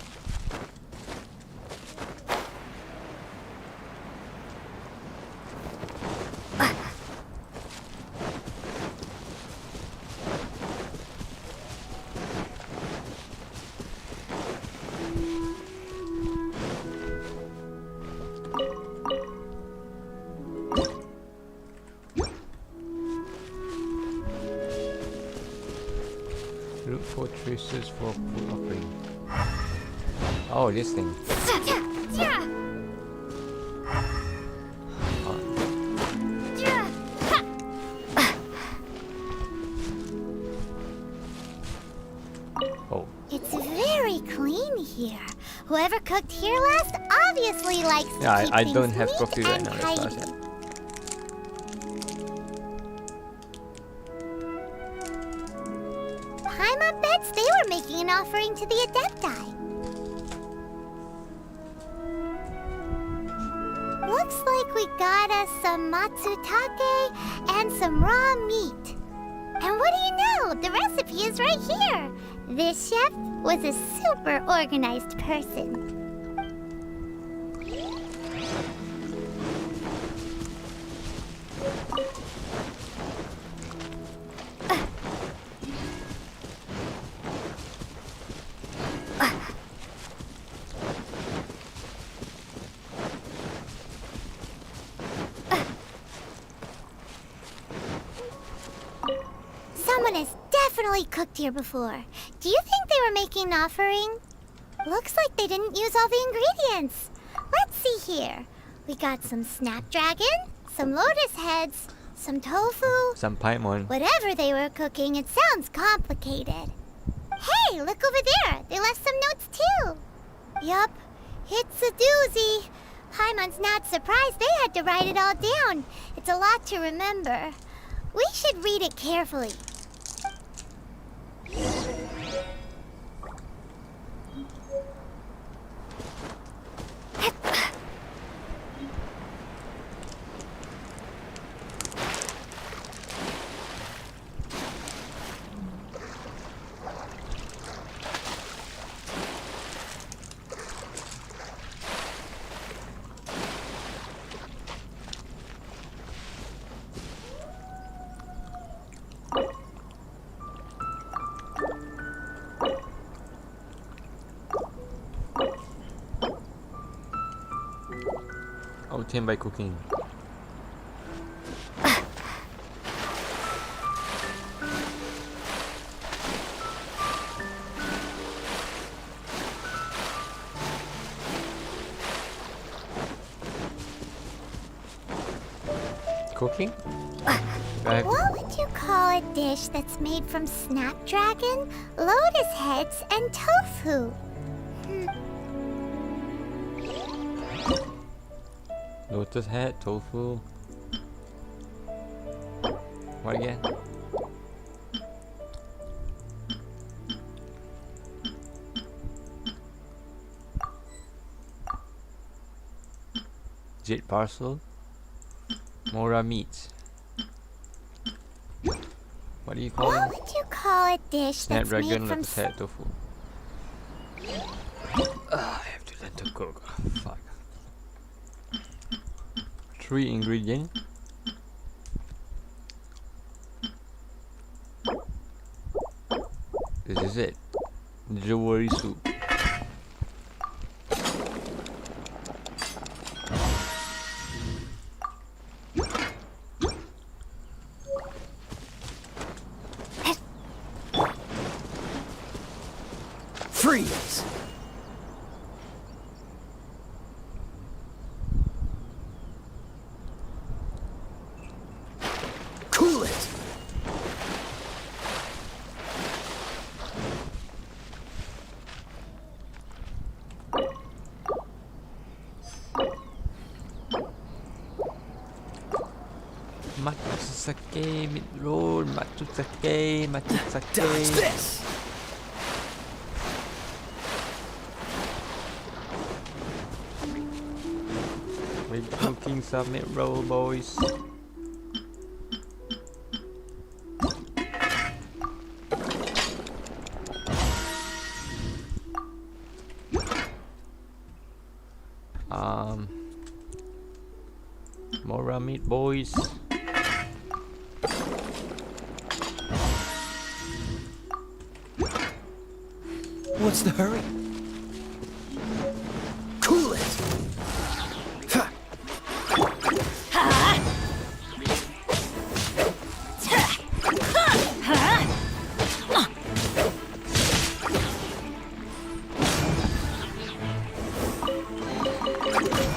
Look for traces for food offering. Oh, this thing. Oh. It's very clean here. Whoever cooked here last obviously likes to Yeah, keep I things don't have neat coffee right and now. That's what I tidy. said. Paimon bets they were making an offering to the Adepti. Looks like we got us some matsutake and some raw meat. And what do you know? The recipe is right here. This chef was a super organized person. Someone is definitely cooked here before. Do you think they were making an offering? Looks like they didn't use all the ingredients. Let's see here. We got some snapdragon, some lotus heads, some tofu. Some Paimon. Whatever they were cooking, it sounds complicated. Hey, look over there. They left some notes too. Yup, it's a doozy. Paimon's not surprised they had to write it all down. It's a lot to remember. We should read it carefully. Obtain by cooking. Cooking? What would you call a dish that's made from snapdragon, lotus heads, and tofu? Lotus head, tofu. What again? Jade parcel. Mora meat. What do you call What it? would you call a dish that's made Snapdragon, from lotus head, tofu. I have to learn to cook. Fuck. 3 ingredients. This is it. Jewelry soup. Freeze! Cool it! Matsusake, mid roll, Matsusake, Dodge Matsusake. this! We're cooking some mid roll, boys. More meat, boys. What's the hurry? Cool it! Ha!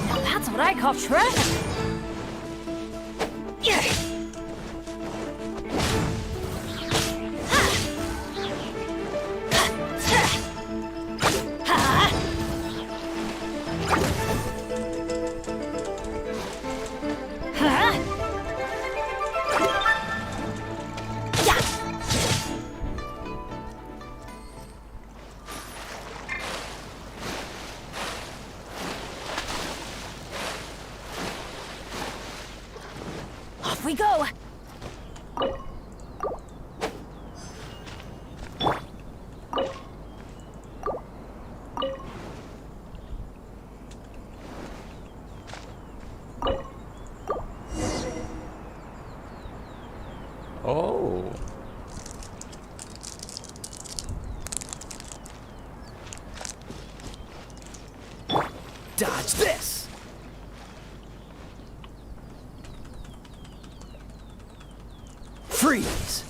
Now that's what I call treasure. Off we go. Oh. Dodge this! Freeze!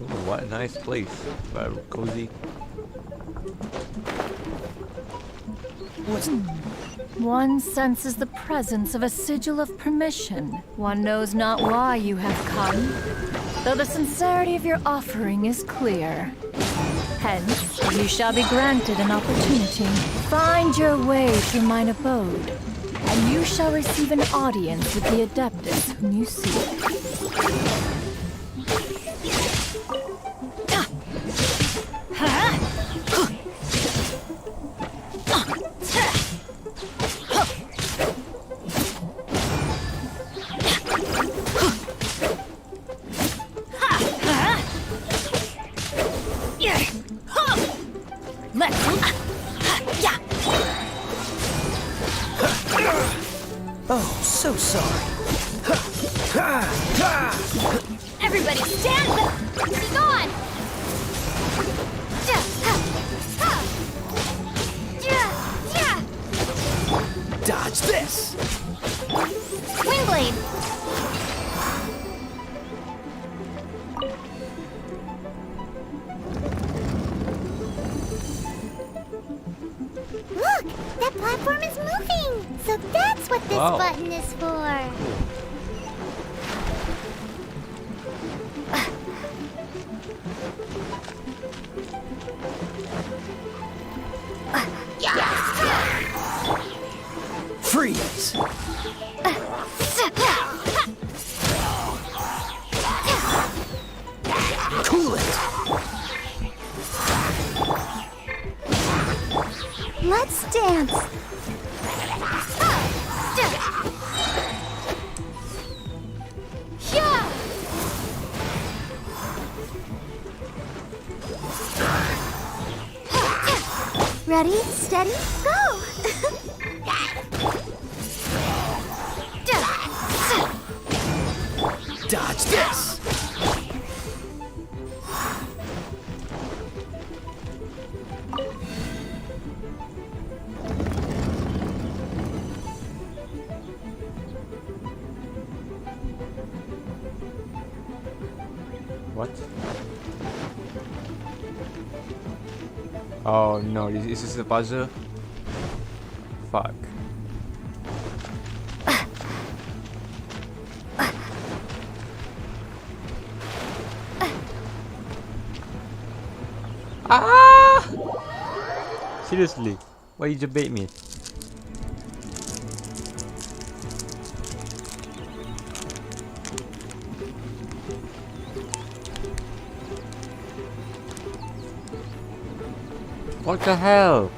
Oh, what a nice place. Very cozy. One senses the presence of a sigil of permission. One knows not why you have come, though the sincerity of your offering is clear. Hence, you shall be granted an opportunity. Find your way to mine abode, and you shall receive an audience with the Adeptus whom you seek. Oh, so sorry. Everybody stand! Be gone! Dodge this! Windblade! Look! That platform is moving! So that's what this Wow. button is for! Freeze! Cool it! Let's dance! Ready, steady, go! Dodge this! What? Oh no, is this a puzzle? Fuck. Ah! Seriously, why you just bait me? What the hell?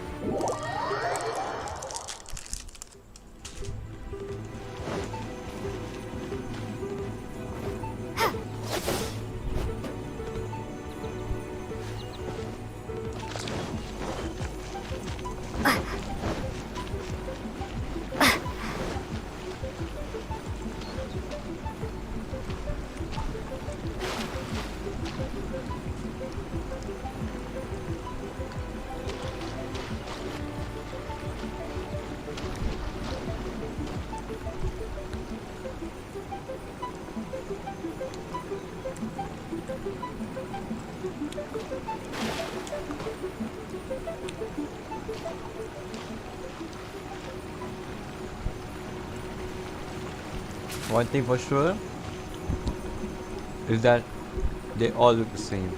One thing for sure is that they all look the same.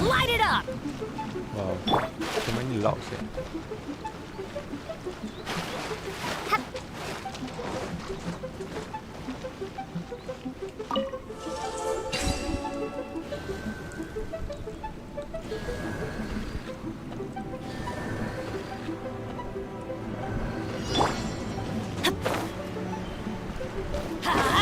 light it up! Wow, so many locks here.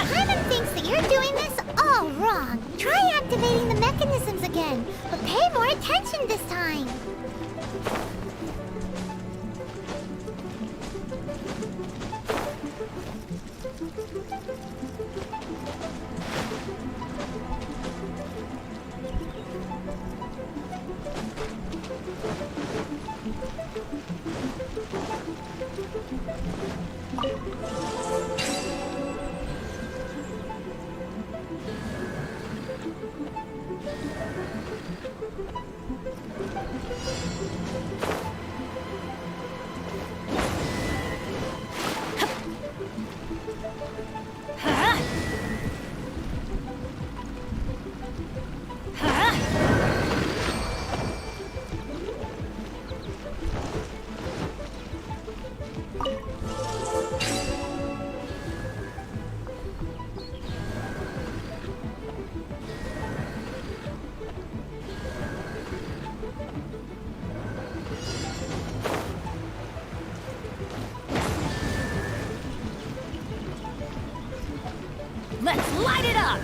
Paimon thinks that you're doing this all wrong. Try activating the mechanisms again, but pay more attention this time. Let's light it up!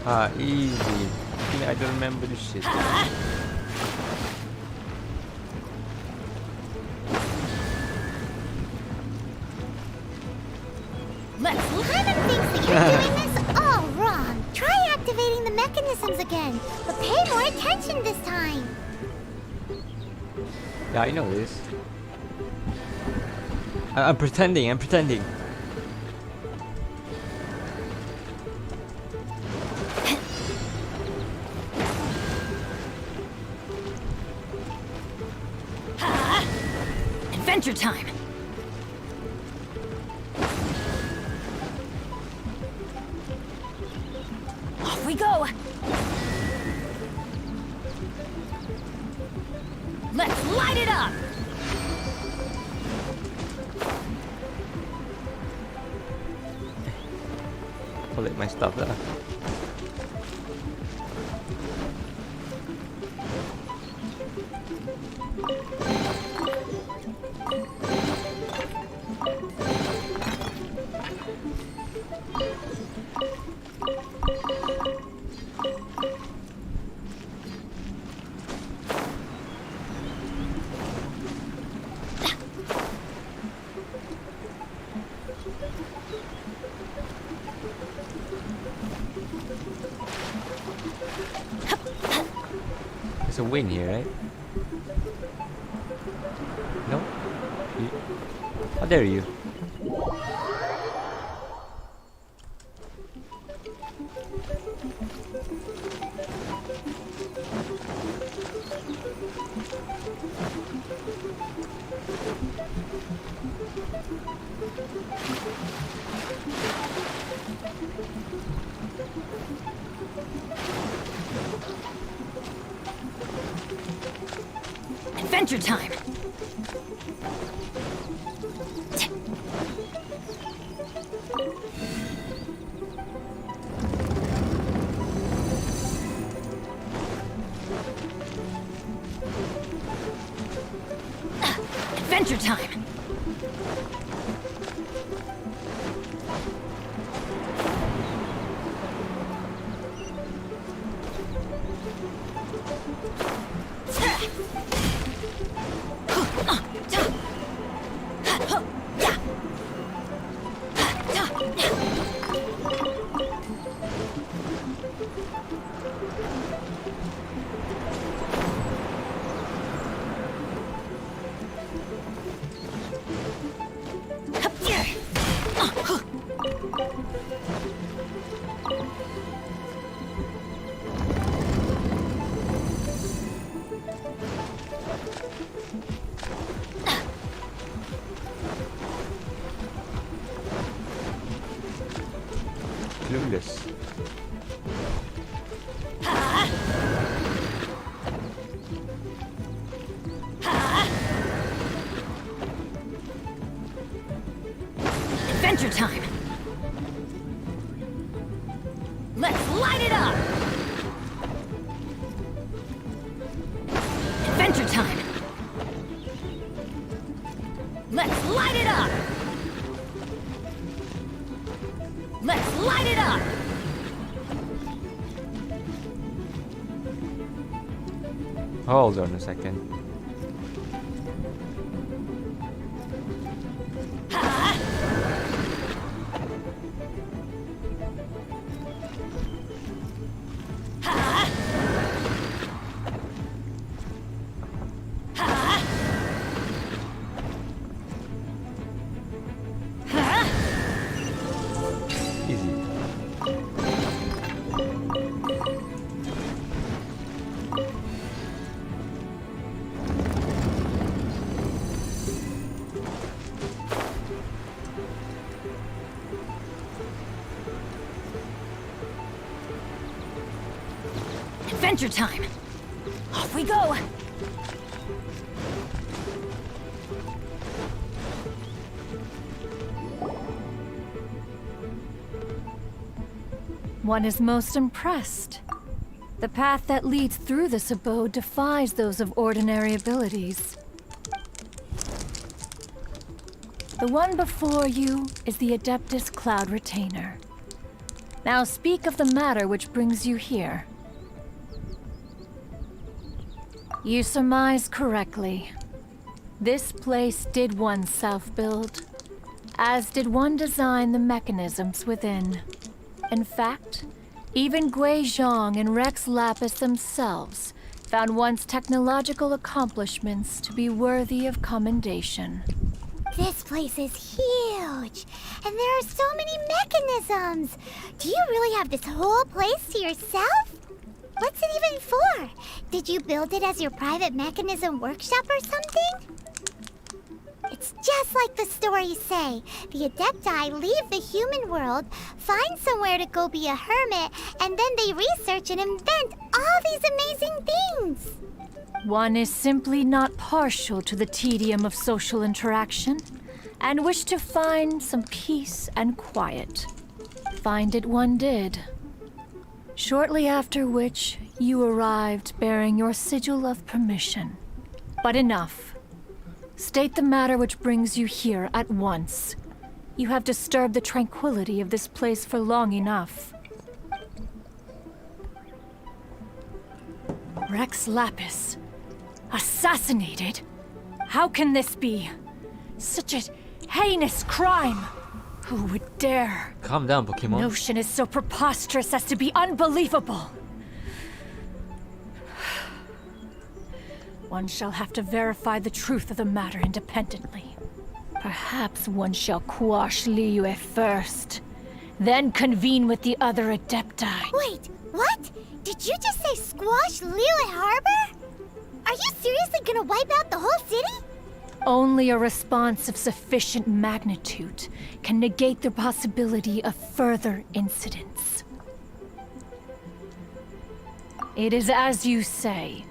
Ah, easy. I don't remember this shit. Paimon thinks that you're doing this all wrong. Try activating the mechanisms again, but pay more attention this time. Yeah, I know this. I'm pretending, I'm pretending. Adventure time! Off we go! Let's light it up! Collect my stuff there. There's a win here, right? No? How dare you? Adventure time! Adventure time! clueless. Adventure time! Let's light it up! Adventure time! Let's light it up! Let's light it up! Hold on a second. Easy. Adventure time! Off we go! One is most impressed. The path that leads through this abode defies those of ordinary abilities. The one before you is the Adeptus Cloud Retainer. Now speak of the matter which brings you here. You surmise correctly. This place did one self-build, as did one design the mechanisms within. In fact, even Gui Zhang and Rex Lapis themselves found one's technological accomplishments to be worthy of commendation. This place is huge, and there are so many mechanisms. Do you really have this whole place to yourself? What's it even for? Did you build it as your private mechanism workshop or something? It's just like the stories say. The Adepti leave the human world, find somewhere to go be a hermit, and then they research and invent all these amazing things. One is simply not partial to the tedium of social interaction, and wished to find some peace and quiet. Find it one did. Shortly after which, you arrived bearing your sigil of permission. But enough. State the matter which brings you here at once. You have disturbed the tranquility of this place for long enough. Rex Lapis. Assassinated? How can this be? Such a heinous crime! Who would dare? Calm down, Pokemon. Notion is so preposterous as to be unbelievable. One shall have to verify the truth of the matter independently. Perhaps one shall quash Liyue first, then convene with the other Adepti. Wait, what? Did you just say squash Liyue Harbor? Are you seriously gonna wipe out the whole city? Only a response of sufficient magnitude can negate the possibility of further incidents. It is as you say,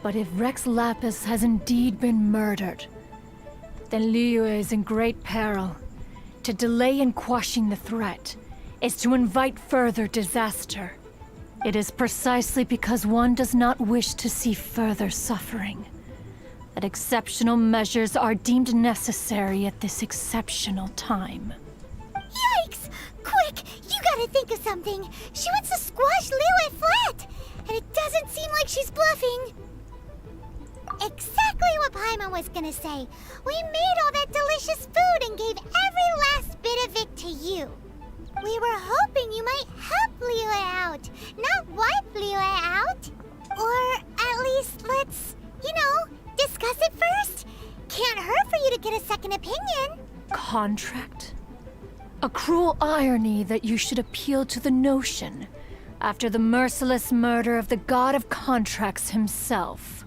but if Rex Lapis has indeed been murdered, then Liyue is in great peril. To delay in quashing the threat is to invite further disaster. It is precisely because one does not wish to see further suffering that exceptional measures are deemed necessary at this exceptional time. Yikes! Quick, you gotta think of something. She wants to squash Liyue flat, and it doesn't seem like she's bluffing. Exactly what Paimon was gonna say. We made all that delicious food and gave every last bit of it to you. We were hoping you might help Liyue out, not wipe Liyue out. Or at least let's, discuss it first. Can't hurt for you to get a second opinion. Contract? A cruel irony that you should appeal to the notion after the merciless murder of the god of contracts himself.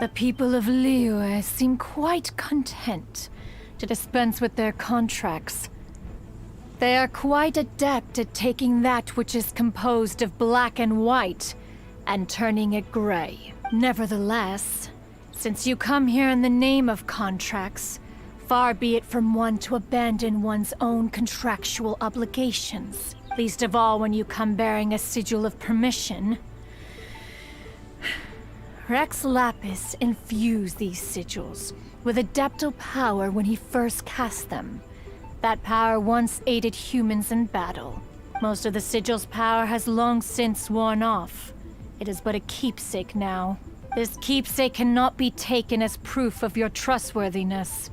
The people of Liyue seem quite content to dispense with their contracts They are quite adept at taking that which is composed of black and white and turning it gray. Nevertheless, since you come here in the name of contracts, far be it from one to abandon one's own contractual obligations, least of all when you come bearing a sigil of permission. Rex Lapis infused these sigils with adeptal power when he first cast them. That power once aided humans in battle. Most of the sigil's power has long since worn off. It is but a keepsake now. This keepsake cannot be taken as proof of your trustworthiness.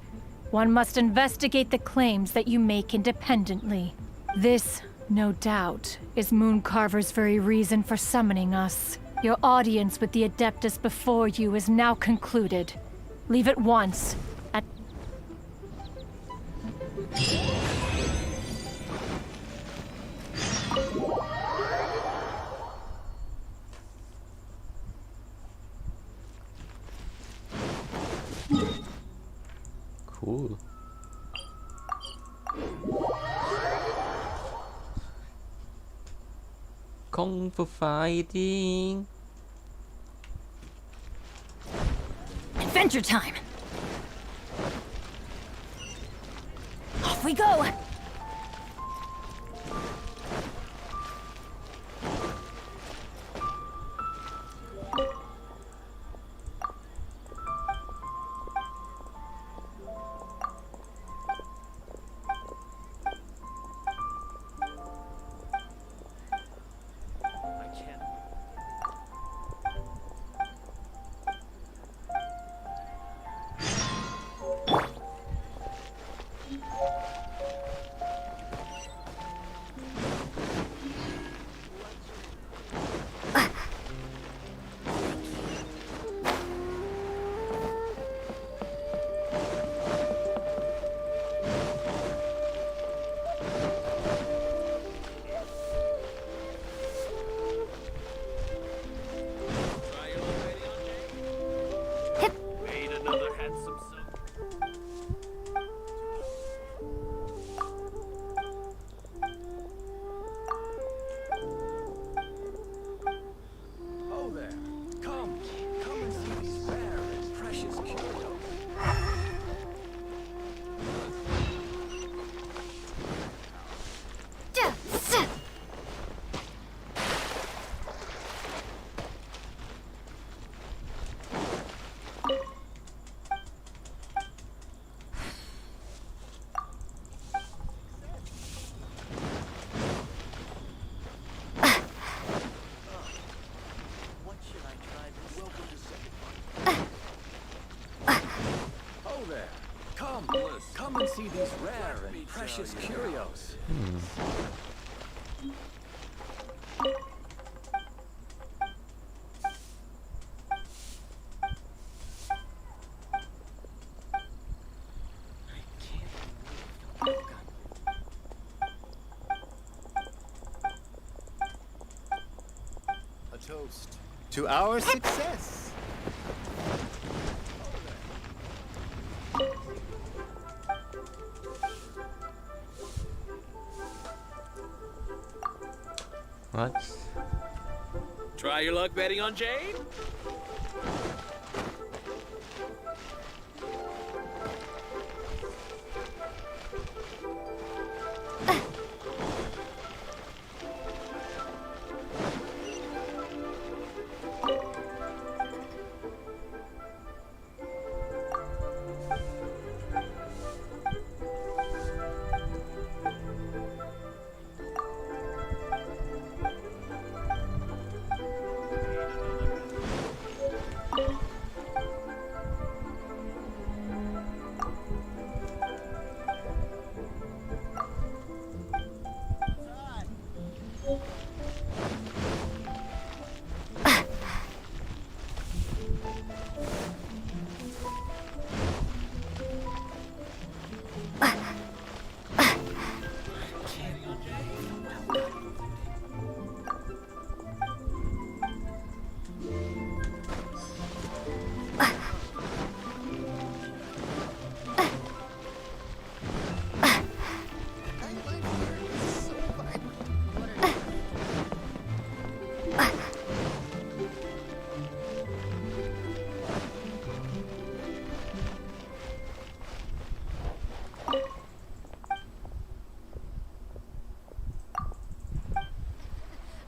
One must investigate the claims that you make independently. This, no doubt, is Mooncarver's very reason for summoning us. Your audience with the Adeptus before you is now concluded. Leave at once. Cool. Kung Fu fighting. Adventure time! Off we go! Come and see these rare and precious curios. A toast to our success. What? Try your luck betting on Jade?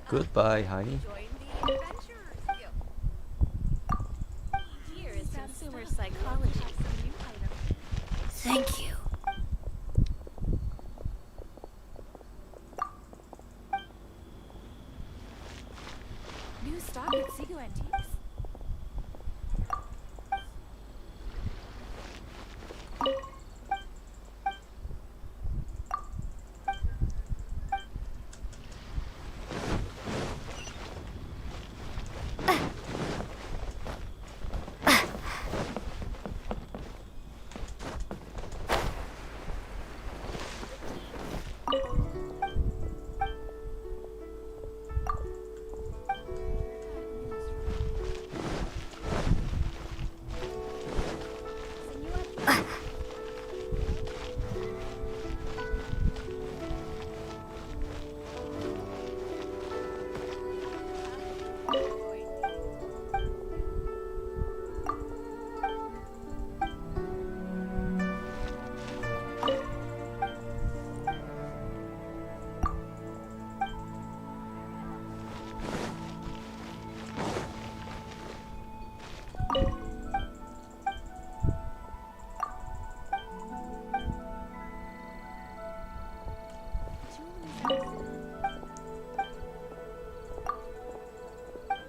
Goodbye, honey. Join the adventurers guild. Here is consumer psychology. Thank you. New stock at Sigo Antiques.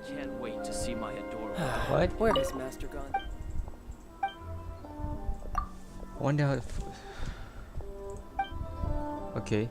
Can't wait to see my adorable. What? Where is Master gone? Wonder how. Okay.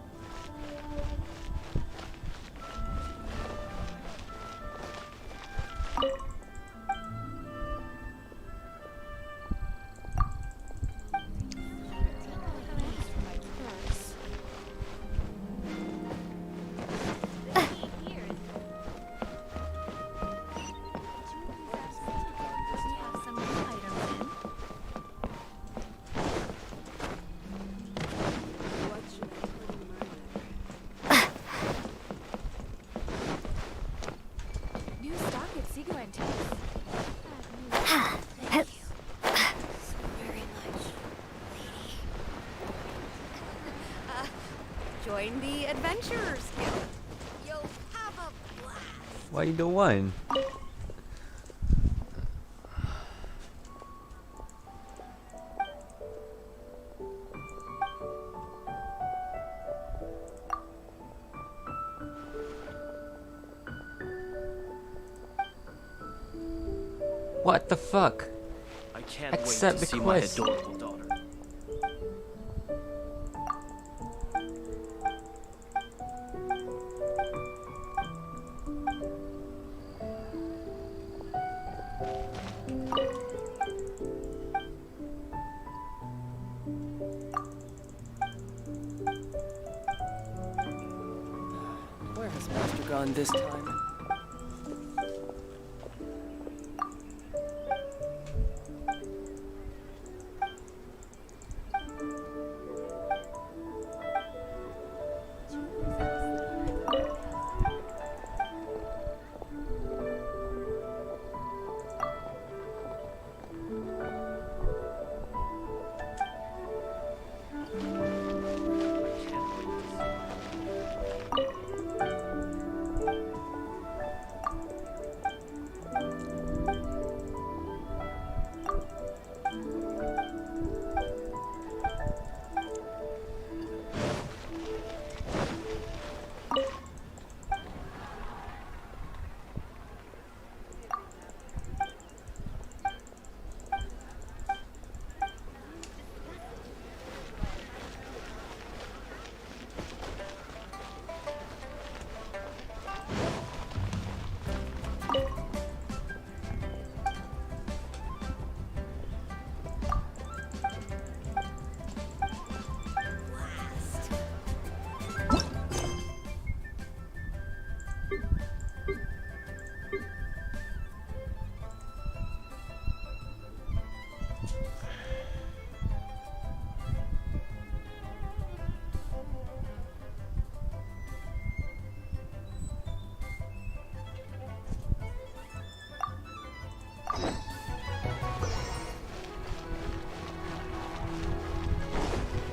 New stock at Sigo Antiques. Very much, lady. Join the adventurers guild. You'll have a blast. Why you don't want? What the fuck? I can't Accept wait the to see quest. my adorable daughter. Where has Master gone this time?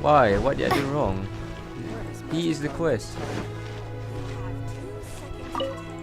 Why? What did I do wrong? He is the quest. You have 2 seconds to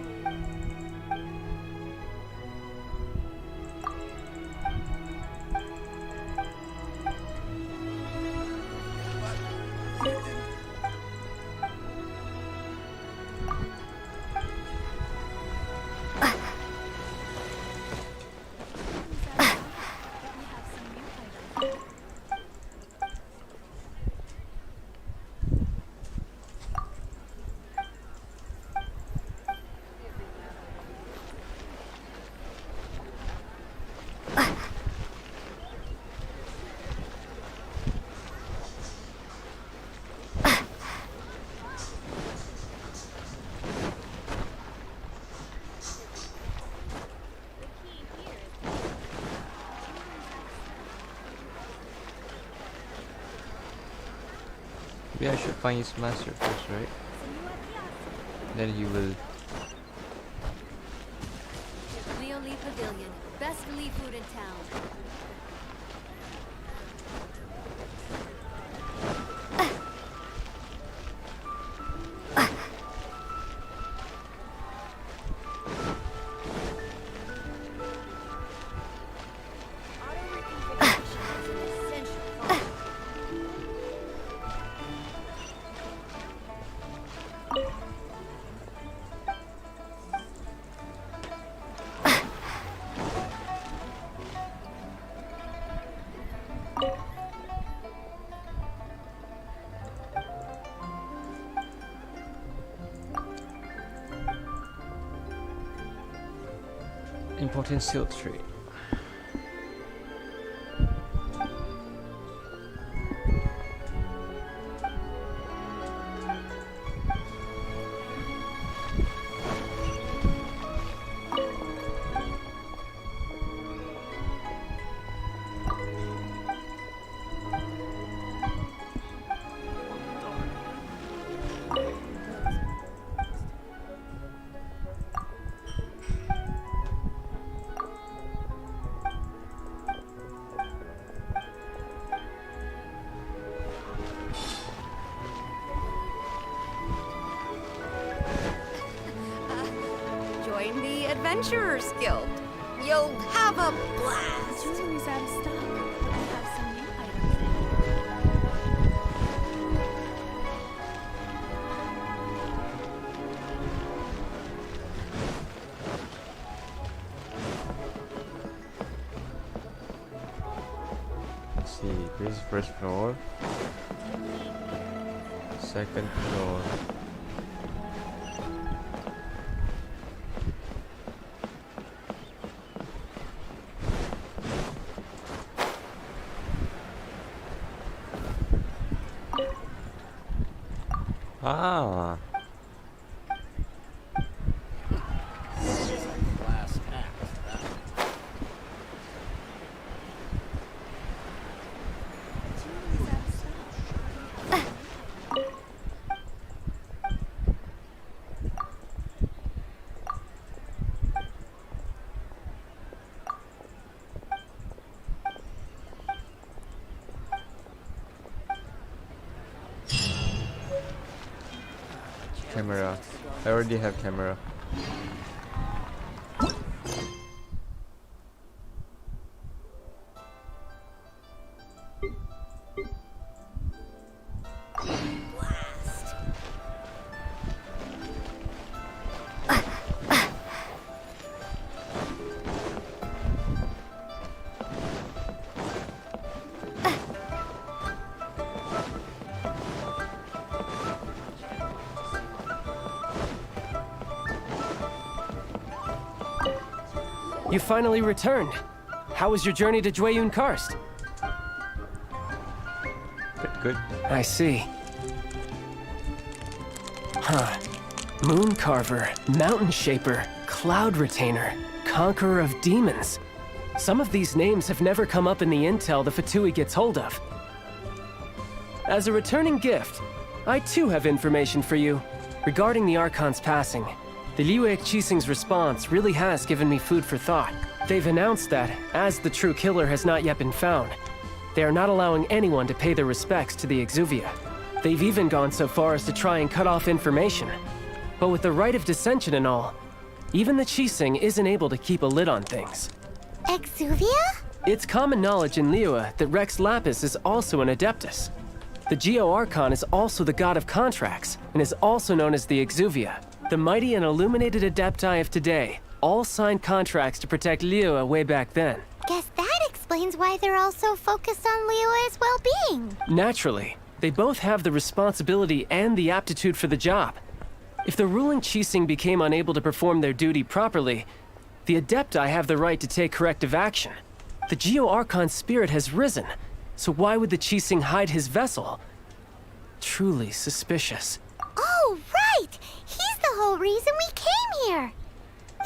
Maybe I should find his master first, right? Then you will. Leo Lee Pavilion. Best Lee food in town. Important silk trade. Join the Adventurers Guild. You'll have a blast. Jewelry's out of stock. I have some new items in. Let's see. This is first floor. Second floor. Ah. Last act. Camera. I already have camera. You finally returned. How was your journey to Jueyun Karst? Good. I see. Huh. Moon Carver, Mountain Shaper, Cloud Retainer, Conqueror of Demons. Some of these names have never come up in the intel the Fatui gets hold of. As a returning gift, I too have information for you regarding the Archon's passing. The Liu Qixing's response really has given me food for thought. They've announced that, as the true killer has not yet been found, they are not allowing anyone to pay their respects to the Exuvia. They've even gone so far as to try and cut off information. But with the right of dissension and all, even the Qixing isn't able to keep a lid on things. Exuvia? It's common knowledge in Liyue that Rex Lapis is also an Adeptus. The Geo-Archon is also the god of contracts, and is also known as the Exuvia. The mighty and illuminated Adepti of today all signed contracts to protect Liyue way back then. Guess that explains why they're all so focused on Liyue's well-being. Naturally, they both have the responsibility and the aptitude for the job. If the ruling Qixing became unable to perform their duty properly, the Adepti have the right to take corrective action. The Geo-Archon's spirit has risen, so why would the Qixing hide his vessel? Truly suspicious. Oh, right! He's the whole reason we came here!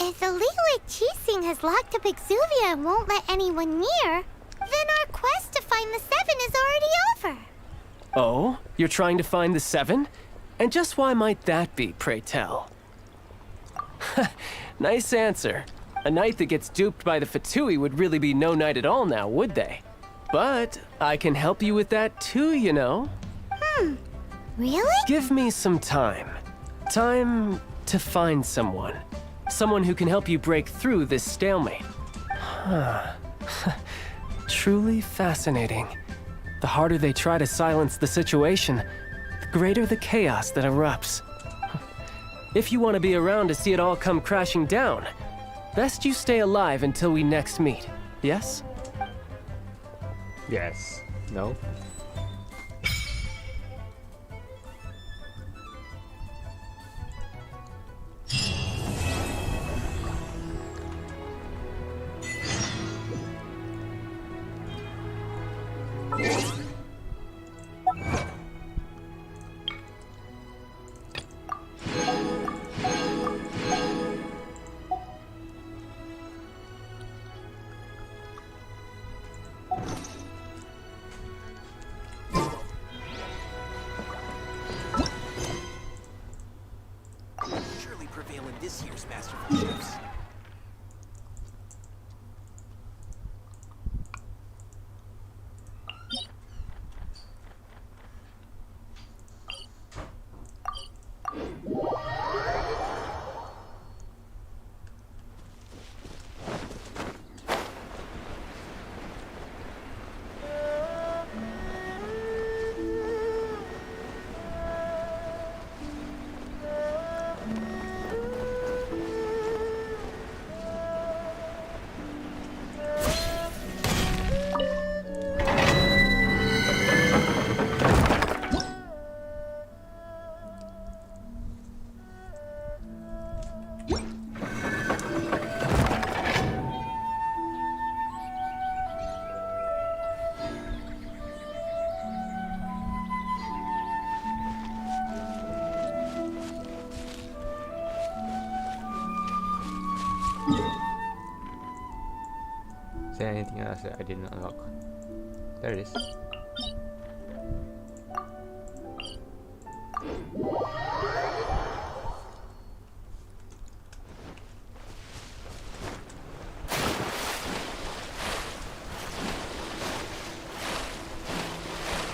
If the Liyue Qixing has locked up Exuvia and won't let anyone near, then our quest to find the Seven is already over. Oh? You're trying to find the seven? And just why might that be, pray tell? Nice answer. A knight that gets duped by the Fatui would really be no knight at all now, would they? But I can help you with that too, you know? Really? Give me some time. Time to find someone. Someone who can help you break through this stalemate. Truly fascinating. The harder they try to silence the situation, the greater the chaos that erupts. If you want to be around to see it all come crashing down, best you stay alive until we next meet, yes? Yes. No. Surely prevail in this year's Masterful Shifts. Is there anything else that I didn't unlock? There it is.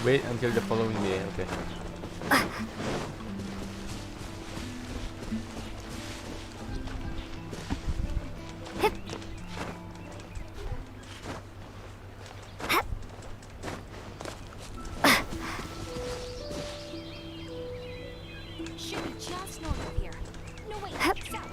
Wait until the following day, okay. Should be just north of here. No, wait, south.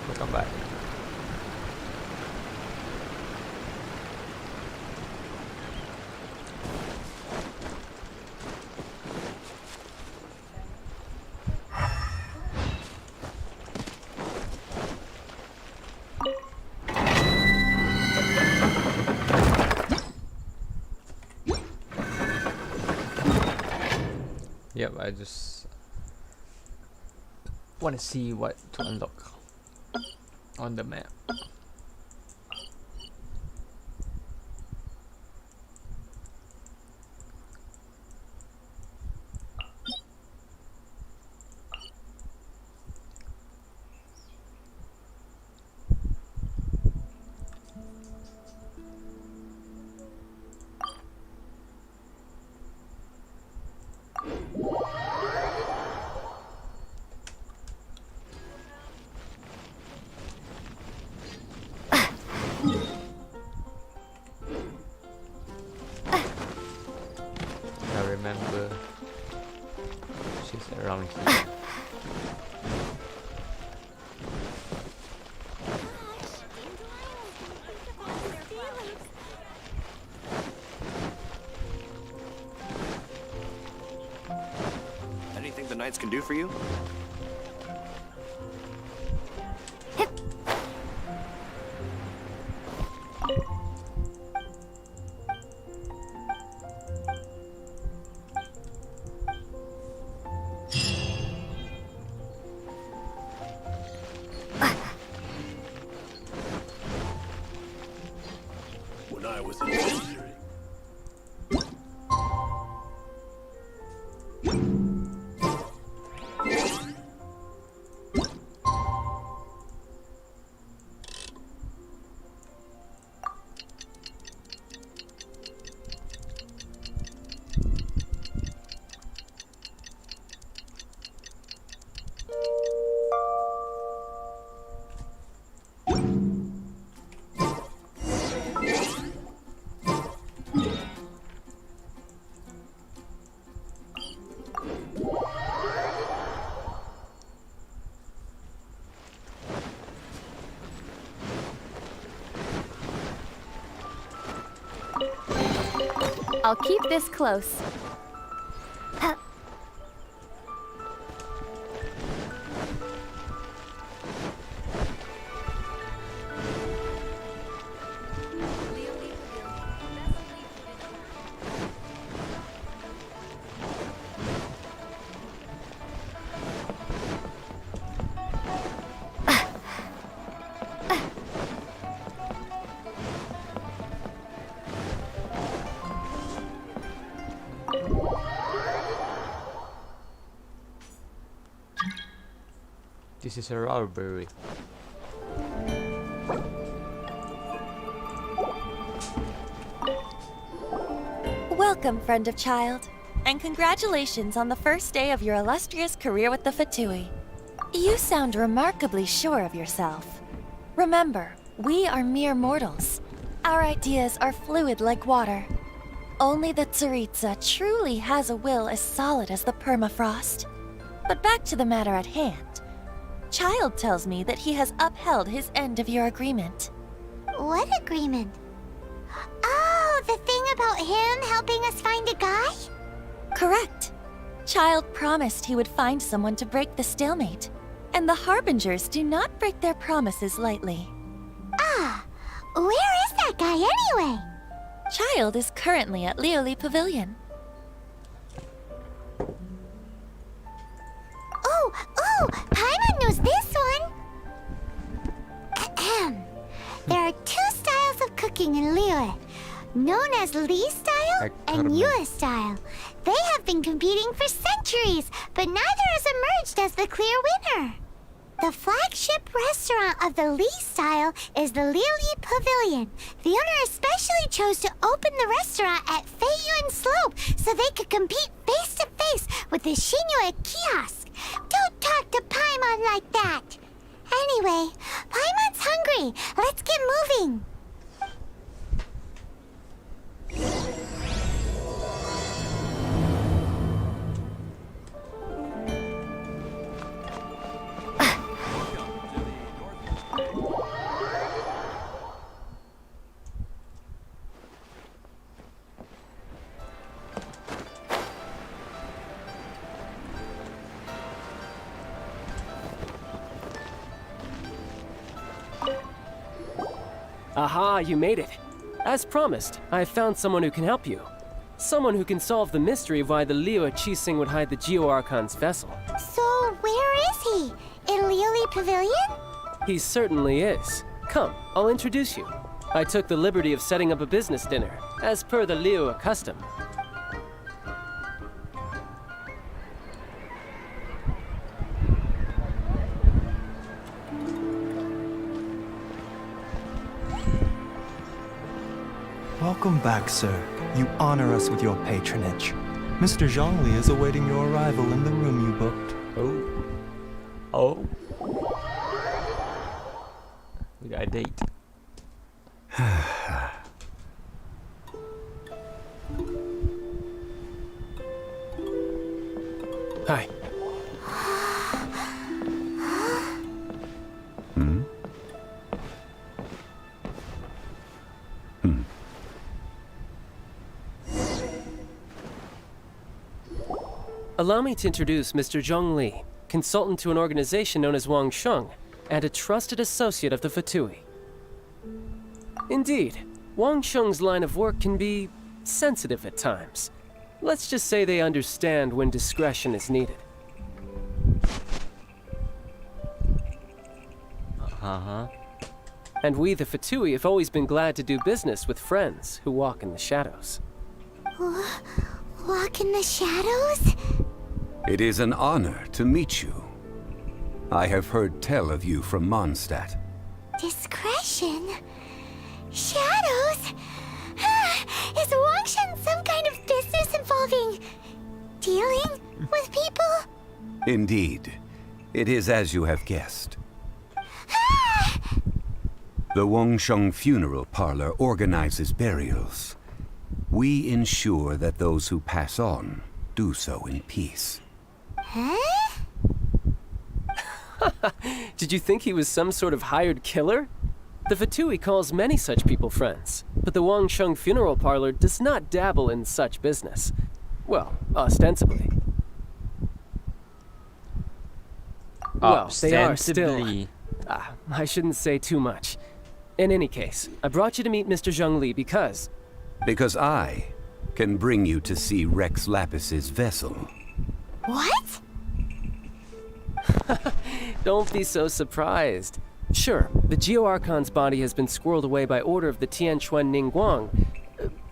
Welcome back. Yep, I just want to see what to unlock on the map. Knights can do for you? When I was in Genshin. I'll keep this close. This is a raspberry. Welcome, friend of child, and congratulations on the first day of your illustrious career with the Fatui. You sound remarkably sure of yourself. Remember, we are mere mortals. Our ideas are fluid like water. Only the Tsaritsa truly has a will as solid as the permafrost. But back to the matter at hand. Child tells me that he has upheld his end of your agreement. What agreement? Oh, the thing about him helping us find a guy? Correct. Child promised he would find someone to break the stalemate. And the Harbingers do not break their promises lightly. Ah, where is that guy anyway? Child is currently at Lioli Pavilion. Oh, Paimon knows this one! Ahem. There are two styles of cooking in Liyue, known as Li style and Yue style. They have been competing for centuries, but neither has emerged as the clear winner. The flagship restaurant of the Li style is the Lioli Pavilion. The owner especially chose to open the restaurant at Feiyuan Slope so they could compete face to face with the Shinue kiosk. Don't talk to Paimon like that. Anyway, Paimon's hungry. Let's get moving. Aha, you made it. As promised, I found someone who can help you. Someone who can solve the mystery of why the Liyue Qixing would hide the Geo Archon's vessel. So, where is he? In Lioli Pavilion? He certainly is. Come, I'll introduce you. I took the liberty of setting up a business dinner, as per the Liyue custom. Welcome back, sir. You honor us with your patronage. Mr. Zhongli is awaiting your arrival in the room you booked. Oh. We got a date. Hi. A Allow me to introduce Mr. Zhongli, consultant to an organization known as Wang Sheng, and a trusted associate of the Fatui. Indeed, Wang Sheng's line of work can be sensitive at times. Let's just say they understand when discretion is needed. Uh-huh. And we, the Fatui, have always been glad to do business with friends who walk in the shadows. Walk in the shadows? It is an honor to meet you. I have heard tell of you from Mondstadt. Discretion? Shadows? Is Wangshan some kind of business involving dealing with people? Indeed. It is as you have guessed. The Wangsheng Funeral Parlor organizes burials. We ensure that those who pass on do so in peace. Huh? Did you think he was some sort of hired killer? The Fatui calls many such people friends, but the Wangsheng Funeral Parlor does not dabble in such business. Well, ostensibly. Well, they are still... I shouldn't say too much. In any case, I brought you to meet Mr. Zhongli because... Because I can bring you to see Rex Lapis's vessel. What? Don't be so surprised. Sure, the Geo-Archon's body has been squirreled away by order of the Tianquan Ningguang.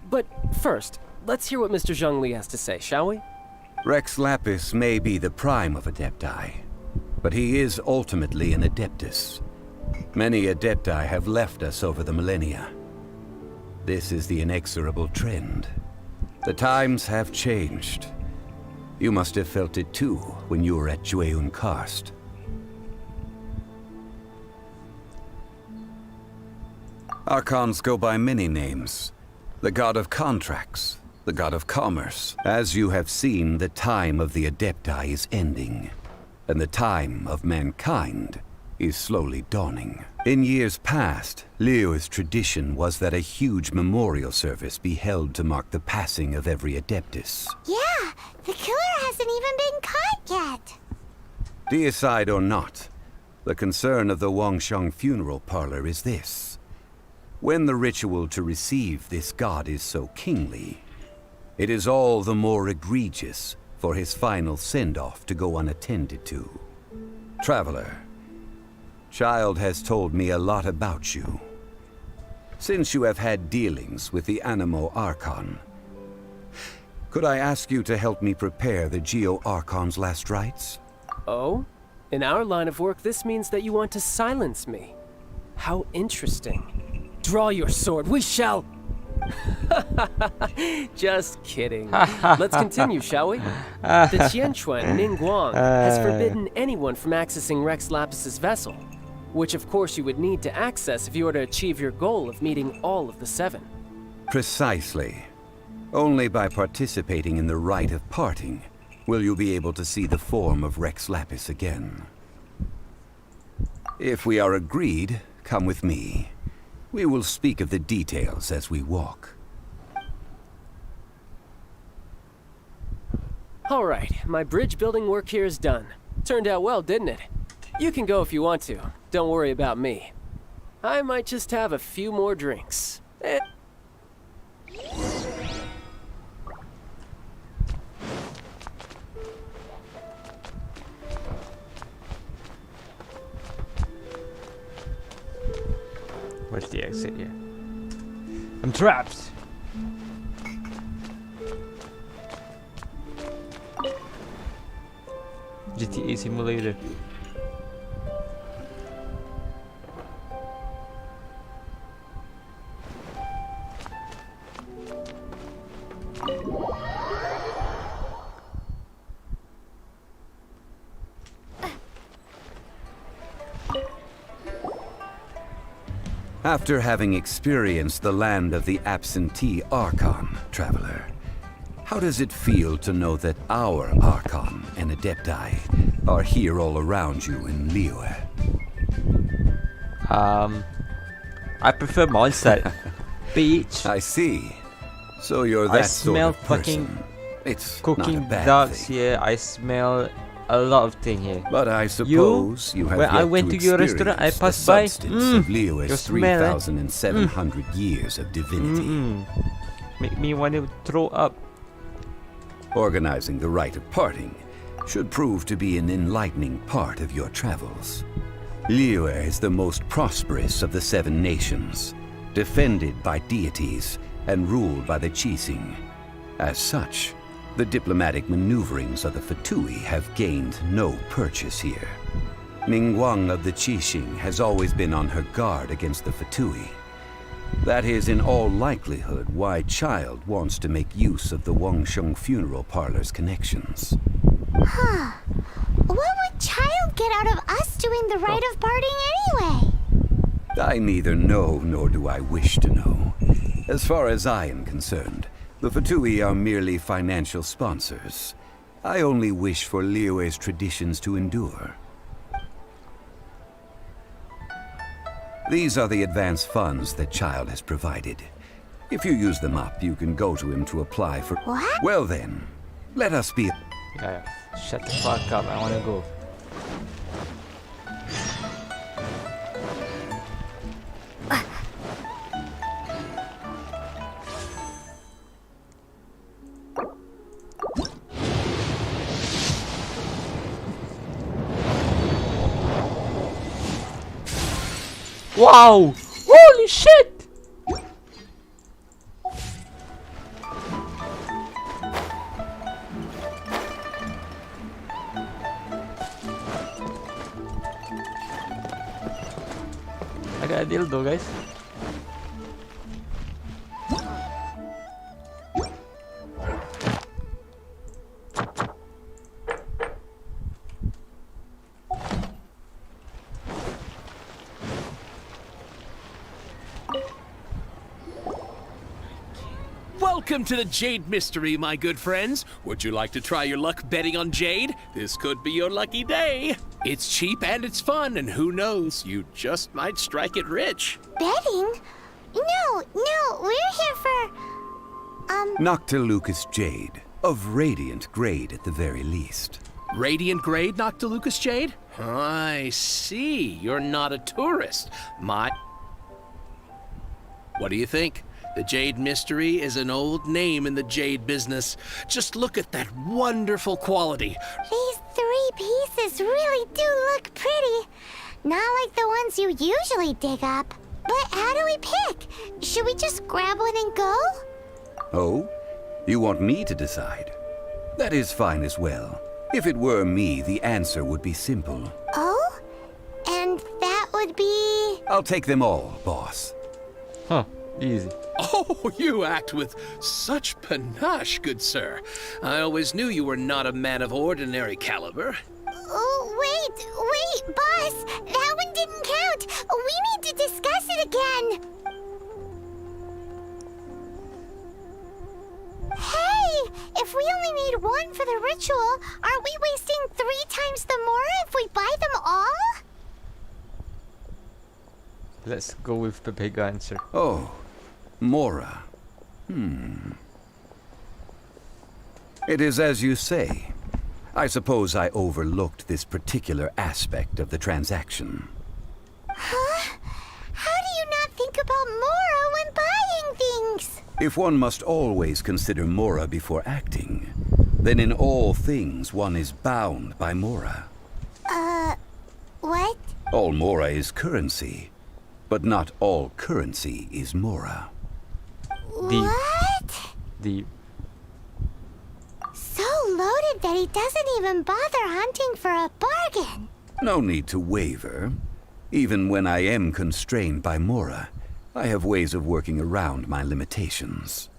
But first, let's hear what Mr. Zhongli has to say, shall we? Rex Lapis may be the prime of Adepti, but he is ultimately an Adeptus. Many Adepti have left us over the millennia. This is the inexorable trend. The times have changed. You must have felt it too when you were at Jueyun Karst. Archons go by many names. The god of contracts, the god of commerce. As you have seen, the time of the Adepti is ending, and the time of mankind is slowly dawning. In years past, Liyue's tradition was that a huge memorial service be held to mark the passing of every Adeptus. Yeah, the killer hasn't even been caught yet. Deicide or not, the concern of the Wangsheng Funeral Parlor is this. When the ritual to receive this god is so kingly, it is all the more egregious for his final send-off to go unattended to. Traveler, Child has told me a lot about you. Since you have had dealings with the Animo Archon, could I ask you to help me prepare the Geo-Archon's last rites? Oh? In our line of work, this means that you want to silence me. How interesting. Draw your sword, we shall... Just kidding. Let's continue, shall we? The Tianquan Ningguang has forbidden anyone from accessing Rex Lapis's vessel, which of course you would need to access if you were to achieve your goal of meeting all of the 7. Precisely. Only by participating in the rite of parting will you be able to see the form of Rex Lapis again. If we are agreed, come with me. We will speak of the details as we walk. All right, my bridge building work here is done. Turned out well, didn't it? You can go if you want to. Don't worry about me. I might just have a few more drinks. Where's the exit here? I'm trapped! GTA Simulator. After having experienced the land of the absentee Archon, Traveler, how does it feel to know that our Archon and Adepti are here all around you in Liyue? I prefer Mondstadt. Beach. I see. So you're that I smell sort of person. It's cooking not a bad ducks thing. here. I smell a lot of things here. But I suppose you have when yet I went to your restaurant, I experience passed the by. substance of Your Liyue's smell, 3,700 years of divinity. Make me want to throw up. Organizing the rite of parting should prove to be an enlightening part of your travels. Liyue is the most prosperous of the 7 nations, defended by deities and ruled by the Qixing. As such, the diplomatic maneuverings of the Fatui have gained no purchase here. Ningguang of the Qixing has always been on her guard against the Fatui. That is in all likelihood why Child wants to make use of the Wangsheng funeral parlor's connections. Huh. What would Child get out of us doing the rite of parting anyway? I neither know nor do I wish to know. As far as I am concerned, the Fatui are merely financial sponsors. I only wish for Liyue's traditions to endure. These are the advance funds that Child has provided. If you use them up, you can go to him to apply for... What? Well then, let us be... Yeah, shut the fuck up. I want to go. Wow! Holy shit! I got a dildo, guys. Welcome to the Jade Mystery, my good friends. Would you like to try your luck betting on Jade? This could be your lucky day. It's cheap and it's fun, and who knows, you just might strike it rich. Betting? No, we're here for... Noctilucous Jade, of radiant grade at the very least. Radiant grade, Noctilucous Jade? I see. You're not a tourist. What do you think? The Jade Mystery is an old name in the jade business. Just look at that wonderful quality. These 3 pieces really do look pretty. Not like the ones you usually dig up. But how do we pick? Should we just grab one and go? Oh? You want me to decide? That is fine as well. If it were me, the answer would be simple. Oh? And that would be... I'll take them all, boss. Huh. Easy. Oh, you act with such panache, good sir. I always knew you were not a man of ordinary caliber. Oh, wait, boss. That one didn't count. We need to discuss it again. Hey, if we only need 1 for the ritual, aren't we wasting 3 times the Mora if we buy them all? Let's go with the big answer. Oh, Mora. It is as you say. I suppose I overlooked this particular aspect of the transaction. Huh? How do you not think about Mora when buying things? If one must always consider Mora before acting, then in all things one is bound by Mora. What? All Mora is currency, but not all currency is Mora. What? Deep. So loaded that he doesn't even bother hunting for a bargain. No need to waver. Even when I am constrained by Mora, I have ways of working around my limitations.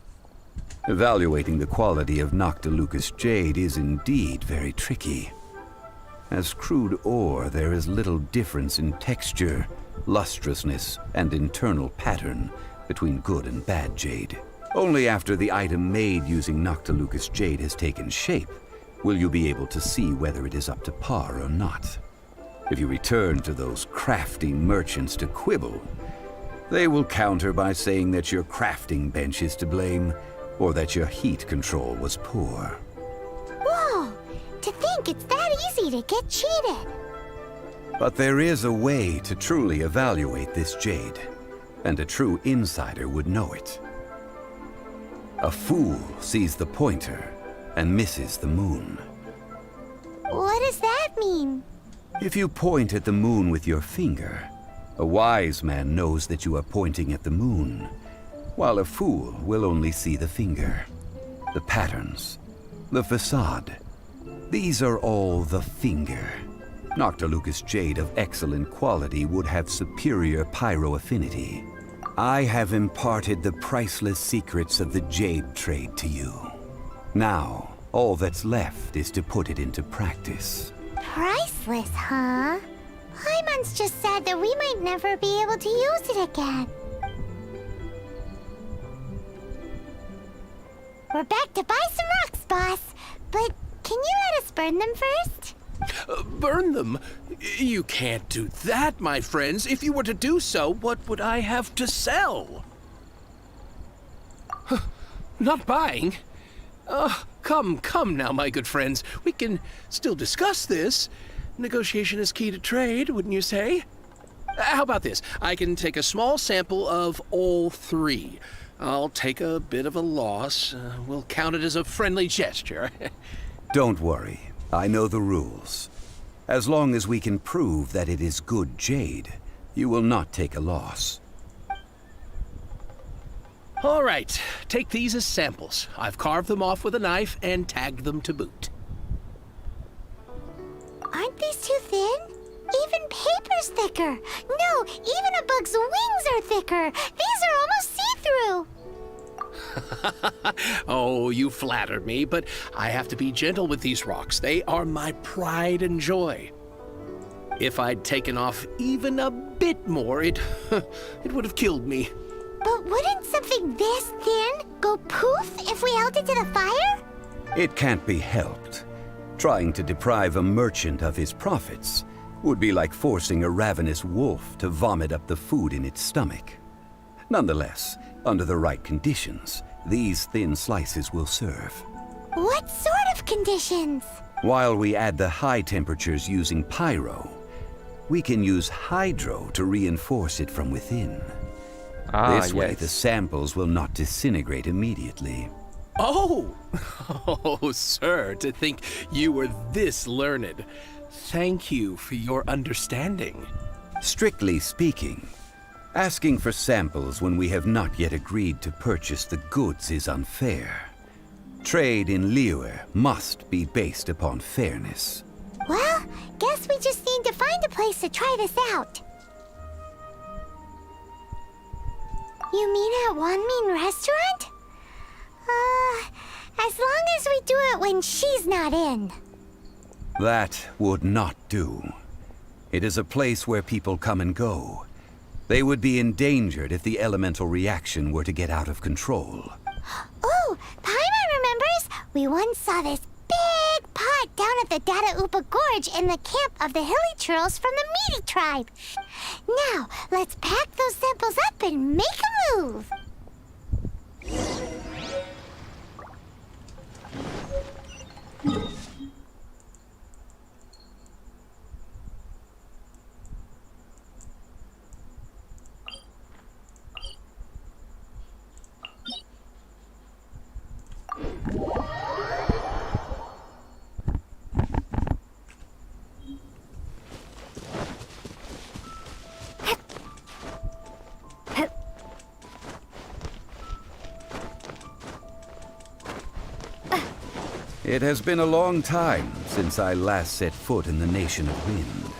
Evaluating the quality of Noctilucous Jade is indeed very tricky. As crude ore, there is little difference in texture, lustrousness, and internal pattern between good and bad jade. Only after the item made using Noctilucous Jade has taken shape will you be able to see whether it is up to par or not. If you return to those crafty merchants to quibble, they will counter by saying that your crafting bench is to blame, or that your heat control was poor. Whoa! To think it's that easy to get cheated. But there is a way to truly evaluate this jade, and a true insider would know it. A fool sees the pointer and misses the moon. What does that mean? If you point at the moon with your finger, a wise man knows that you are pointing at the moon, while a fool will only see the finger, the patterns, the facade. These are all the finger. Noctilucous jade of excellent quality would have superior pyro affinity. I have imparted the priceless secrets of the jade trade to you. Now, all that's left is to put it into practice. Priceless, huh? Paimon's just said that we might never be able to use it again. We're back to buy some rocks, boss. But can you let us burn them first? Burn them? You can't do that, my friends. If you were to do so, what would I have to sell? Not buying? Come now, my good friends. We can still discuss this. Negotiation is key to trade, wouldn't you say? How about this? I can take a small sample of all three. I'll take a bit of a loss. We'll count it as a friendly gesture. Don't worry. I know the rules. As long as we can prove that it is good jade, you will not take a loss. All right, take these as samples. I've carved them off with a knife and tagged them to boot. Aren't these too thin? Even paper's thicker. No, even a bug's wings are thicker. These are almost see-through. Oh, you flatter me, but I have to be gentle with these rocks. They are my pride and joy. If I'd taken off even a bit more, it would have killed me. But wouldn't something this thin go poof if we held it to the fire? It can't be helped. Trying to deprive a merchant of his profits would be like forcing a ravenous wolf to vomit up the food in its stomach. Nonetheless, under the right conditions, these thin slices will serve. What sort of conditions? While we add the high temperatures using pyro, we can use hydro to reinforce it from within. This way, the samples will not disintegrate immediately. Oh! Oh, sir, to think you were this learned. Thank you for your understanding. Strictly speaking, asking for samples when we have not yet agreed to purchase the goods is unfair. Trade in Liyue must be based upon fairness. Well, guess we just need to find a place to try this out. You mean at Wanmin Restaurant? As long as we do it when she's not in. That would not do. It is a place where people come and go. They would be endangered if the elemental reaction were to get out of control. Oh, Paimon remembers! We once saw this big pot down at the Data Upa Gorge in the camp of the Hilly Churls from the Meaty tribe. Now, let's pack those samples up and make a move! It has been a long time since I last set foot in the Nation of Wind.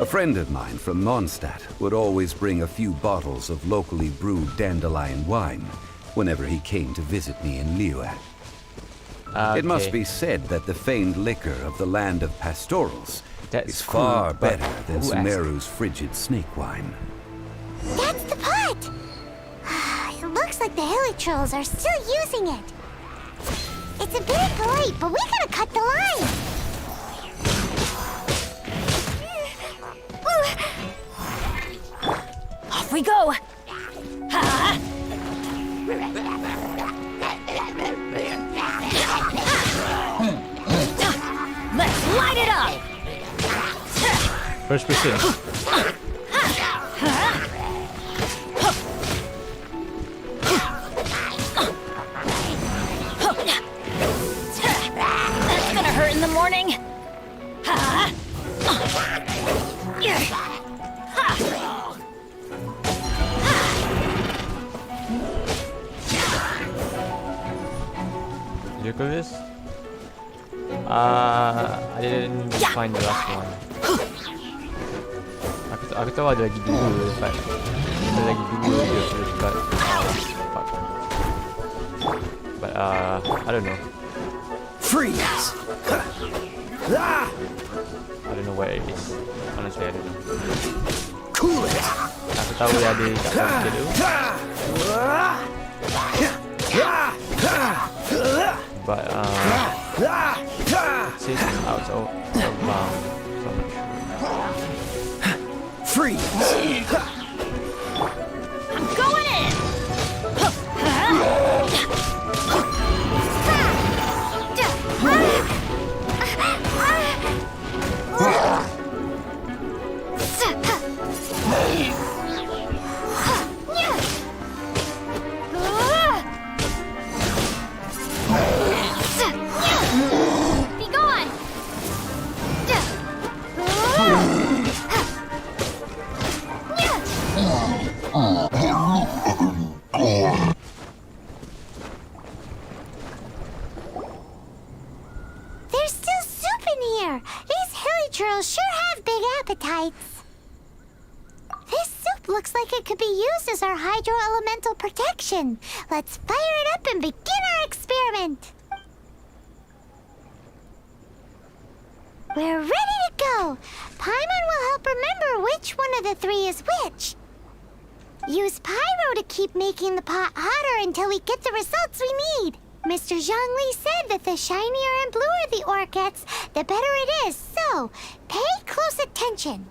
A friend of mine from Mondstadt would always bring a few bottles of locally brewed dandelion wine whenever he came to visit me in Liyue. It must be said that the famed liquor of the land of pastorals is far better than Sumeru's frigid snake wine. That's the pot! It looks like the Hilly Trolls are still using it. It's a bit impolite, but we gotta cut the line. Off we go! Ha! First person. That's gonna hurt in the morning. Did you go this? I didn't find the last one. Aku tahu ada lagi 2 but ada lagi 2 je first but fuck. But I don't know. Freeze! I don't know where it is. Honestly, I don't know. Cool it! Aku tahu dia ada kat sana tu. But since it's out of bound, so I'm not sure. Freeze! I'm going in. Be gone! There's still soup in here! These hilly churls sure have big appetites. This soup looks like it could be used as our hydro-elemental protection. Let's fire it up and begin our experiment. We're ready to go. Paimon will help remember which one of the 3 is which. Use pyro to keep making the pot hotter until we get the results we need. Mr. Zhongli said that the shinier and bluer the ore gets, the better it is. So, pay close attention.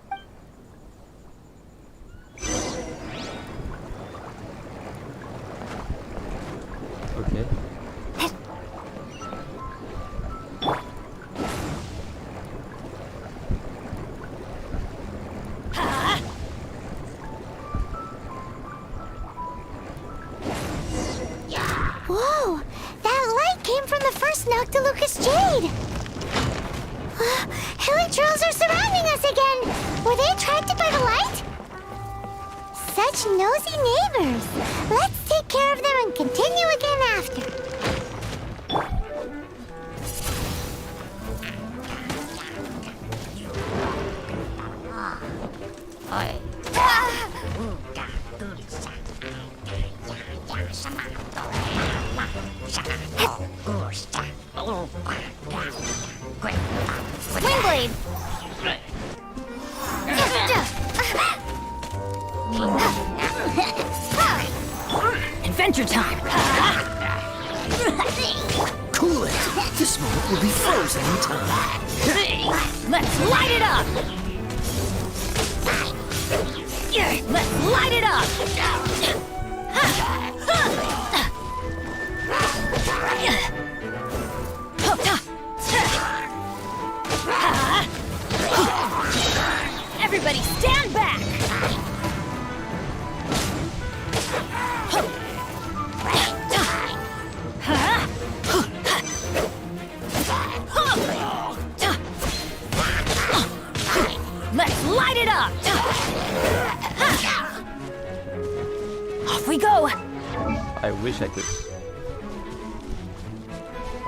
Okay. Whoa! That light came from the first Noctilucous Jade! Hilly trolls are surrounding us again! Were they attracted by the light? Such nosy neighbors! Let's take care of them and continue again after. Windblade! Adventure time. Cool it! This moment will be frozen in time. Let's light it up. Let's light it up. Everybody stand back. Let's light it up. Off we go. I wish I could.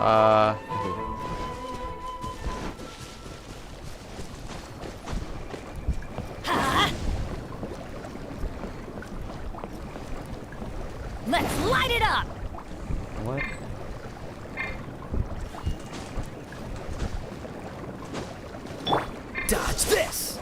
Okay. Let's light it up. What? Dodge this!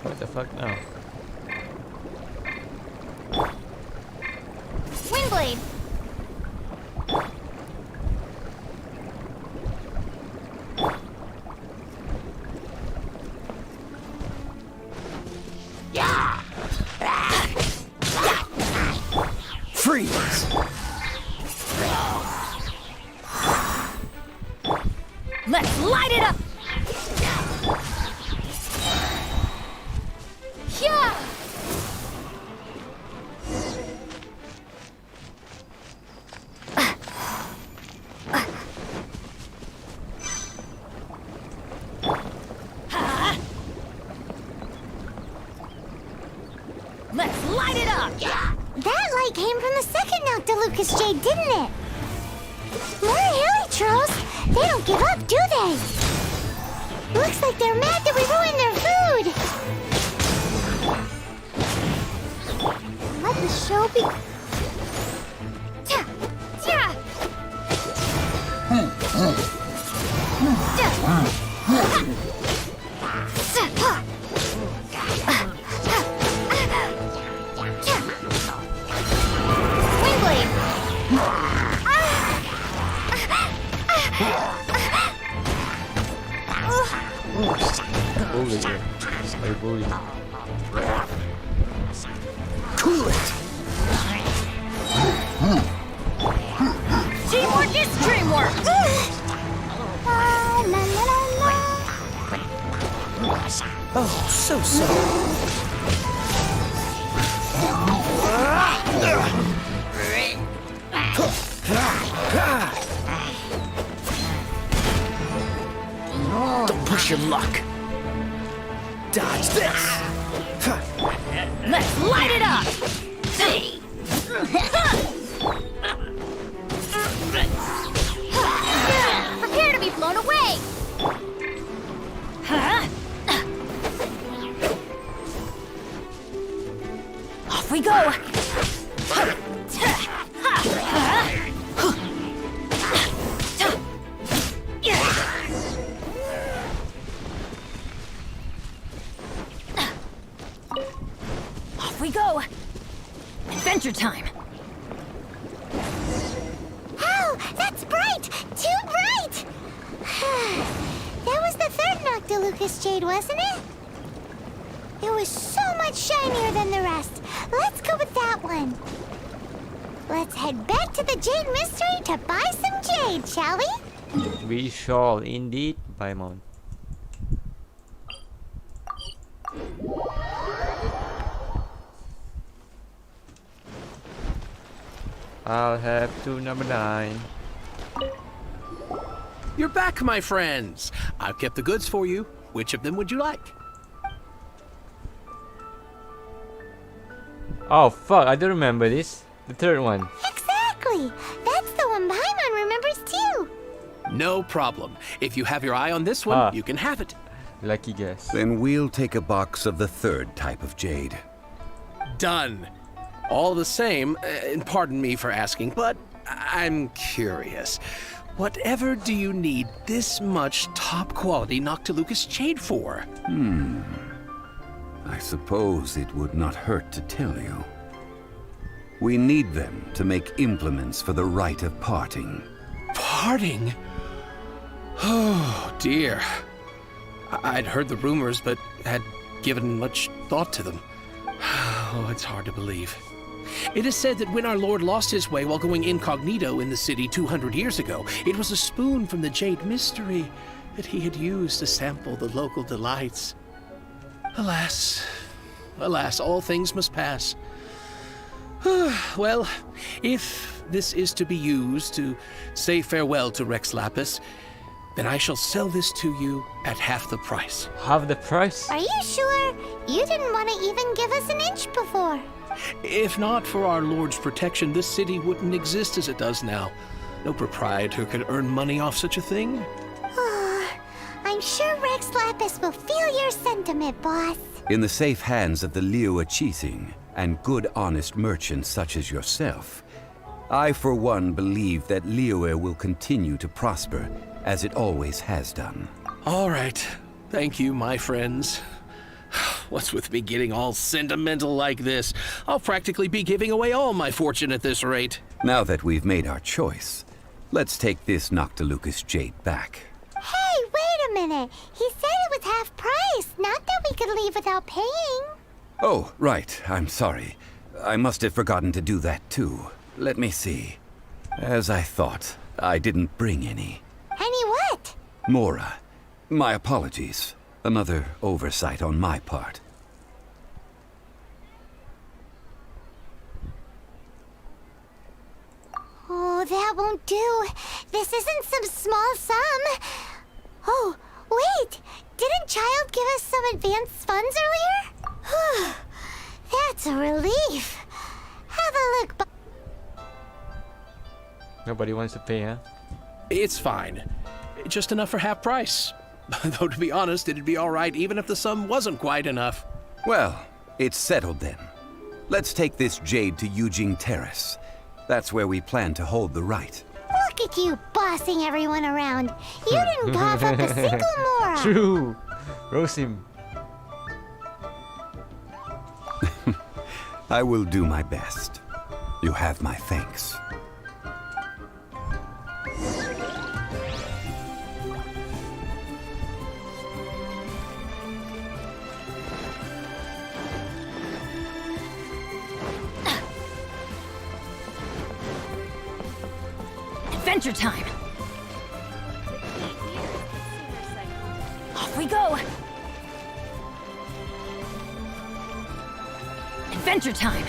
What the fuck? No. Windblade! Freeze! Let's light it up! Yeah! Let's light it up! That light came from the second Noctilucous Jade, didn't it? More hilly trolls. They don't give up, do they? Looks like they're mad that we ruined their food. Let the show be... Cool it! Teamwork is dreamwork! Oh, so sorry. Don't push your luck. Dodge this. Let's light it up! Prepare to be blown away! Off we go! Off we go! Adventure time! Oh, that's bright! Too bright! That was the third Noctilucous Jade, wasn't it? It was so much shinier than the rest. Let's go with that one. Let's head back to the Jade Mystery to buy some jade, shall we? We shall indeed, Paimon. I'll have to number 9. You're back, my friends. I've kept the goods for you. Which of them would you like? Oh fuck, I don't remember this. The third one. Exactly! That's the one Paimon remembers too! No problem. If you have your eye on this one, you can have it. Lucky guess. Then we'll take a box of the third type of jade. Done. All the same, and pardon me for asking, but I'm curious. Whatever do you need this much top-quality Noctilucous Jade for? I suppose it would not hurt to tell you. We need them to make implements for the rite of parting. Parting? Oh, dear. I'd heard the rumors, but had given much thought to them. Oh, it's hard to believe. It is said that when our Lord lost his way while going incognito in the city 200 years ago, it was a spoon from the Jade Mystery that he had used to sample the local delights. Alas, alas, all things must pass. Well, if this is to be used to say farewell to Rex Lapis, then I shall sell this to you at half the price. Half the price? Are you sure? You didn't want to even give us an inch before. If not for our Lord's protection, this city wouldn't exist as it does now. No proprietor could earn money off such a thing. I'm sure Rex Lapis will feel your sentiment, boss. In the safe hands of the Liu Chising and good honest merchants such as yourself, I for one believe that Liu will continue to prosper as it always has done. All right. Thank you, my friends. What's with me getting all sentimental like this? I'll practically be giving away all my fortune at this rate. Now that we've made our choice, let's take this Noctilucous Jade back. Hey, wait a minute. He said it was half price, not that we could leave without paying. Oh, right. I'm sorry. I must have forgotten to do that too. Let me see. As I thought, I didn't bring any. Any what? Mora. My apologies. Another oversight on my part. Oh, that won't do. This isn't some small sum. Oh, wait! Didn't Child give us some advanced funds earlier? That's a relief. Have a look. Nobody wants to pay, huh? It's fine. Just enough for half price. Though to be honest, it'd be alright even if the sum wasn't quite enough. Well, it's settled then. Let's take this jade to Yujing Terrace. That's where we plan to hold the rite. Look at you bossing everyone around. You didn't cough up a single Mora. True. Roast him. I will do my best. You have my thanks. Adventure time! Off we go! Adventure time!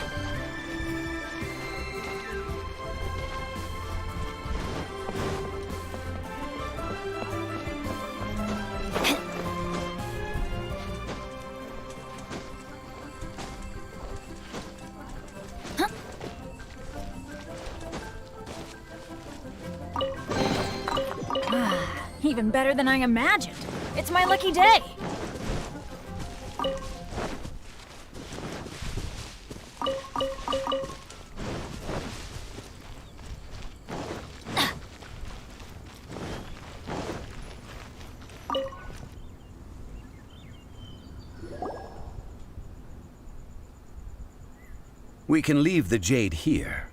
Even better than I imagined. It's my lucky day. We can leave the jade here.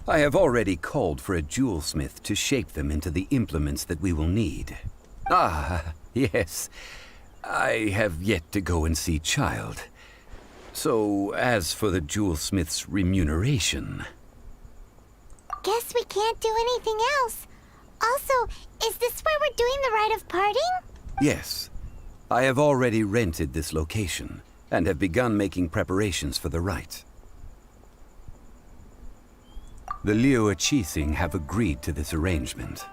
I have already called for a jewelsmith to shape them into the implements that we will need. Ah, yes. I have yet to go and see Child. So, as for the jewelsmith's remuneration... Guess we can't do anything else. Also, is this where we're doing the rite of parting? Yes. I have already rented this location, and have begun making preparations for the rite. The Liu Qixing have agreed to this arrangement.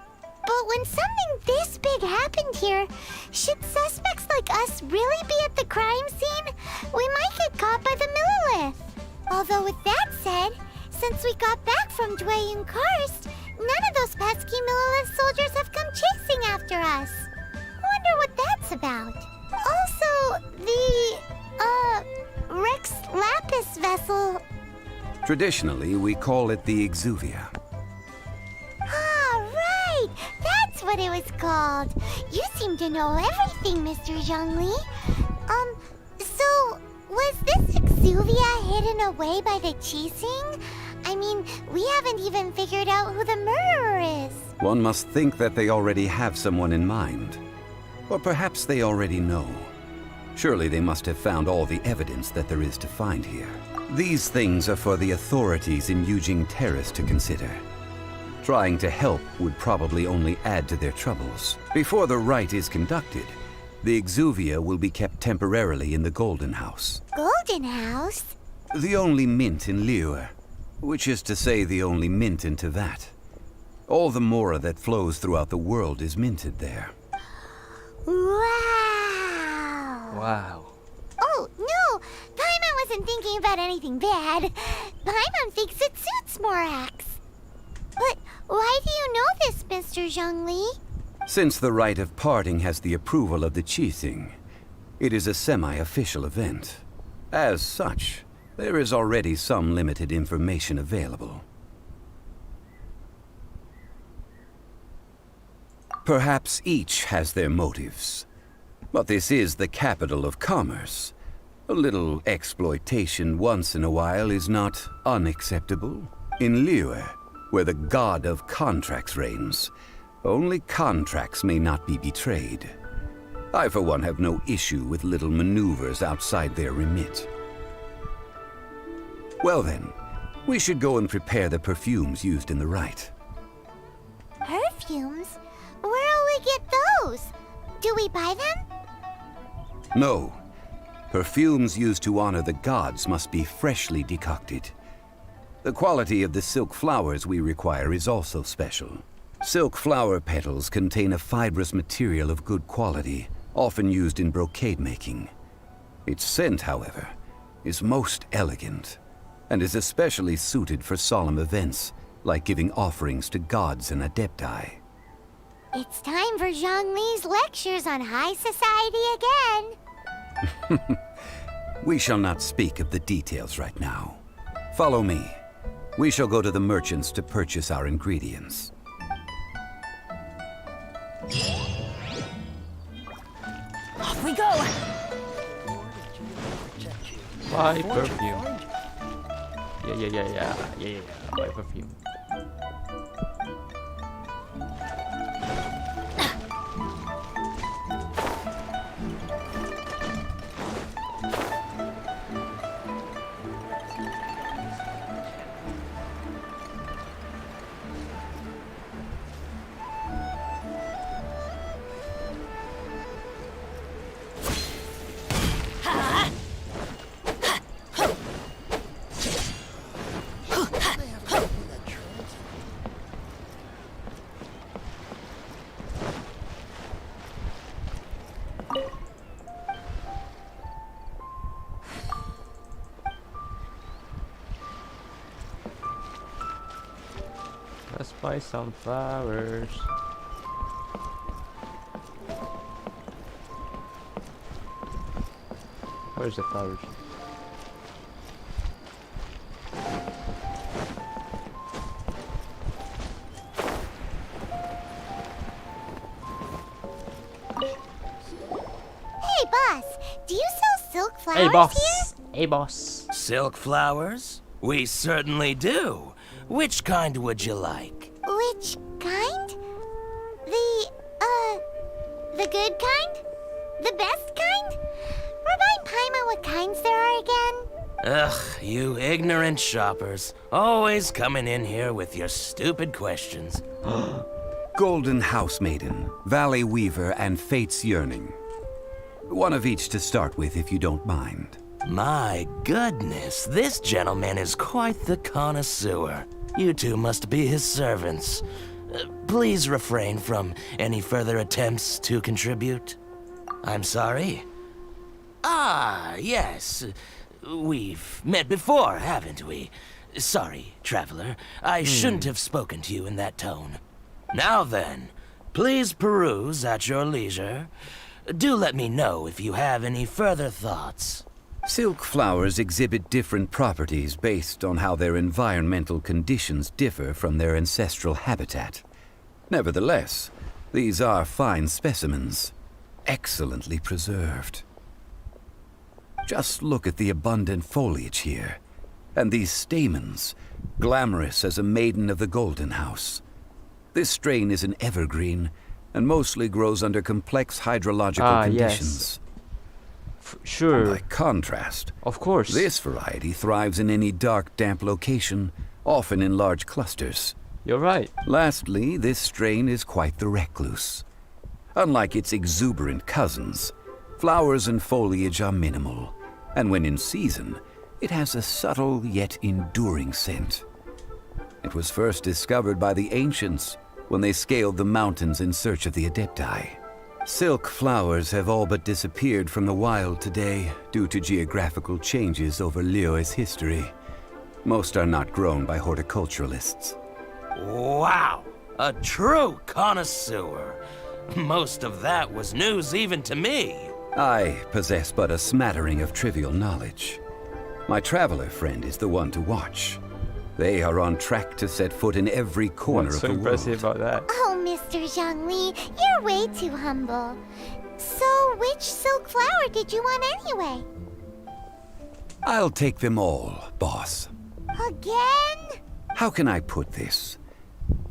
But when something this big happened here, should suspects like us really be at the crime scene? We might get caught by the Millilith. Although with that said, since we got back from Dwayne Karst, none of those pesky Millilith soldiers have come chasing after us. Wonder what that's about. Also, the, Rex Lapis vessel... Traditionally, we call it the Exuvia. Ah, right! That's what it was called. You seem to know everything, Mr. Zhongli. So, was this Exuvia hidden away by the Qixing? I mean, we haven't even figured out who the murderer is. One must think that they already have someone in mind. Or perhaps they already know. Surely they must have found all the evidence that there is to find here. These things are for the authorities in Yujing Terrace to consider. Trying to help would probably only add to their troubles. Before the rite is conducted, the Exuvia will be kept temporarily in the Golden House. Golden House? The only mint in Liyue, which is to say the only mint in Tevat. All the Mora that flows throughout the world is minted there. Wow! Wow. Oh, no! Paimon wasn't thinking about anything bad. Paimon thinks it suits Morax. But why do you know this, Mr. Zhongli? Since the rite of parting has the approval of the Qixing, it is a semi-official event. As such, there is already some limited information available. Perhaps each has their motives. But this is the capital of commerce. A little exploitation once in a while is not unacceptable. In Liyue, where the god of contracts reigns, only contracts may not be betrayed. I, for one, have no issue with little maneuvers outside their remit. Well then, we should go and prepare the perfumes used in the rite. Perfumes? Where'll we get those? Do we buy them? No. Perfumes used to honor the gods must be freshly decocted. The quality of the silk flowers we require is also special. Silk flower petals contain a fibrous material of good quality, often used in brocade making. Its scent, however, is most elegant, and is especially suited for solemn events, like giving offerings to gods and adepti. It's time for Zhongli's lectures on high society again. We shall not speak of the details right now. Follow me. We shall go to the merchants to purchase our ingredients. Off we go! Buy perfume. Yeah. Buy perfume. Let's buy some flowers. Where's the flowers? Hey, boss, do you sell silk flowers Hey, boss. here? Hey, boss. Silk flowers? We certainly do. Which kind would you like? Which kind? The good kind? The best kind? Remind Paimon what kinds there are again? Ugh, you ignorant shoppers. Always coming in here with your stupid questions. Golden House Maiden, Valley Weaver, and Fate's Yearning. One of each to start with, if you don't mind. My goodness, this gentleman is quite the connoisseur. You two must be his servants. Please refrain from any further attempts to contribute. I'm sorry. Ah, yes. We've met before, haven't we? Sorry, traveler. I shouldn't have spoken to you in that tone. Now then, please peruse at your leisure. Do let me know if you have any further thoughts. Silk flowers exhibit different properties based on how their environmental conditions differ from their ancestral habitat. Nevertheless, these are fine specimens, excellently preserved. Just look at the abundant foliage here, and these stamens, glamorous as a maiden of the Golden House. This strain is an evergreen, and mostly grows under complex hydrological conditions. Yes. Sure. By contrast, of course, this variety thrives in any dark, damp location, often in large clusters. You're right. Lastly, this strain is quite the recluse. Unlike its exuberant cousins, flowers and foliage are minimal, and when in season, it has a subtle yet enduring scent. It was first discovered by the ancients when they scaled the mountains in search of the Adepti. Silk flowers have all but disappeared from the wild today due to geographical changes over Liyue's history. Most are not grown by horticulturalists. Wow! A true connoisseur. Most of that was news even to me. I possess but a smattering of trivial knowledge. My traveler friend is the one to watch. They are on track to set foot in every corner of the world. What's so impressive about that? Oh, Mr. Zhongli, you're way too humble. So, which silk flower did you want anyway? I'll take them all, boss. Again? How can I put this?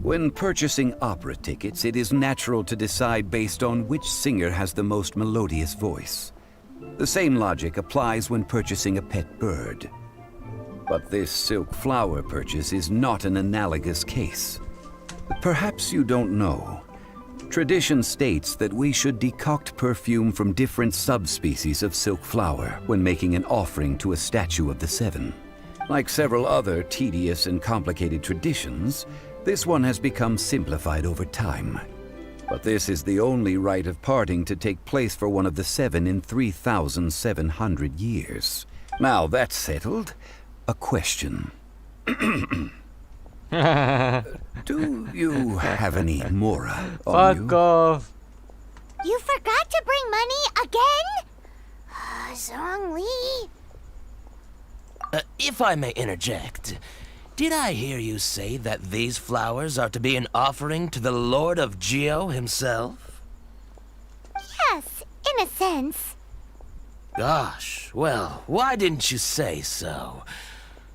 When purchasing opera tickets, it is natural to decide based on which singer has the most melodious voice. The same logic applies when purchasing a pet bird. But this silk flower purchase is not an analogous case. Perhaps you don't know. Tradition states that we should decoct perfume from different subspecies of silk flower when making an offering to a statue of the Seven. Like several other tedious and complicated traditions, this one has become simplified over time. But this is the only rite of parting to take place for one of the Seven in 3,700 years. Now that's settled, a question. Do you have any Mora on you? Fuck off. You forgot to bring money again? Zhongli. If I may interject, did I hear you say that these flowers are to be an offering to the Lord of Geo himself? Yes, in a sense. Gosh, well, why didn't you say so?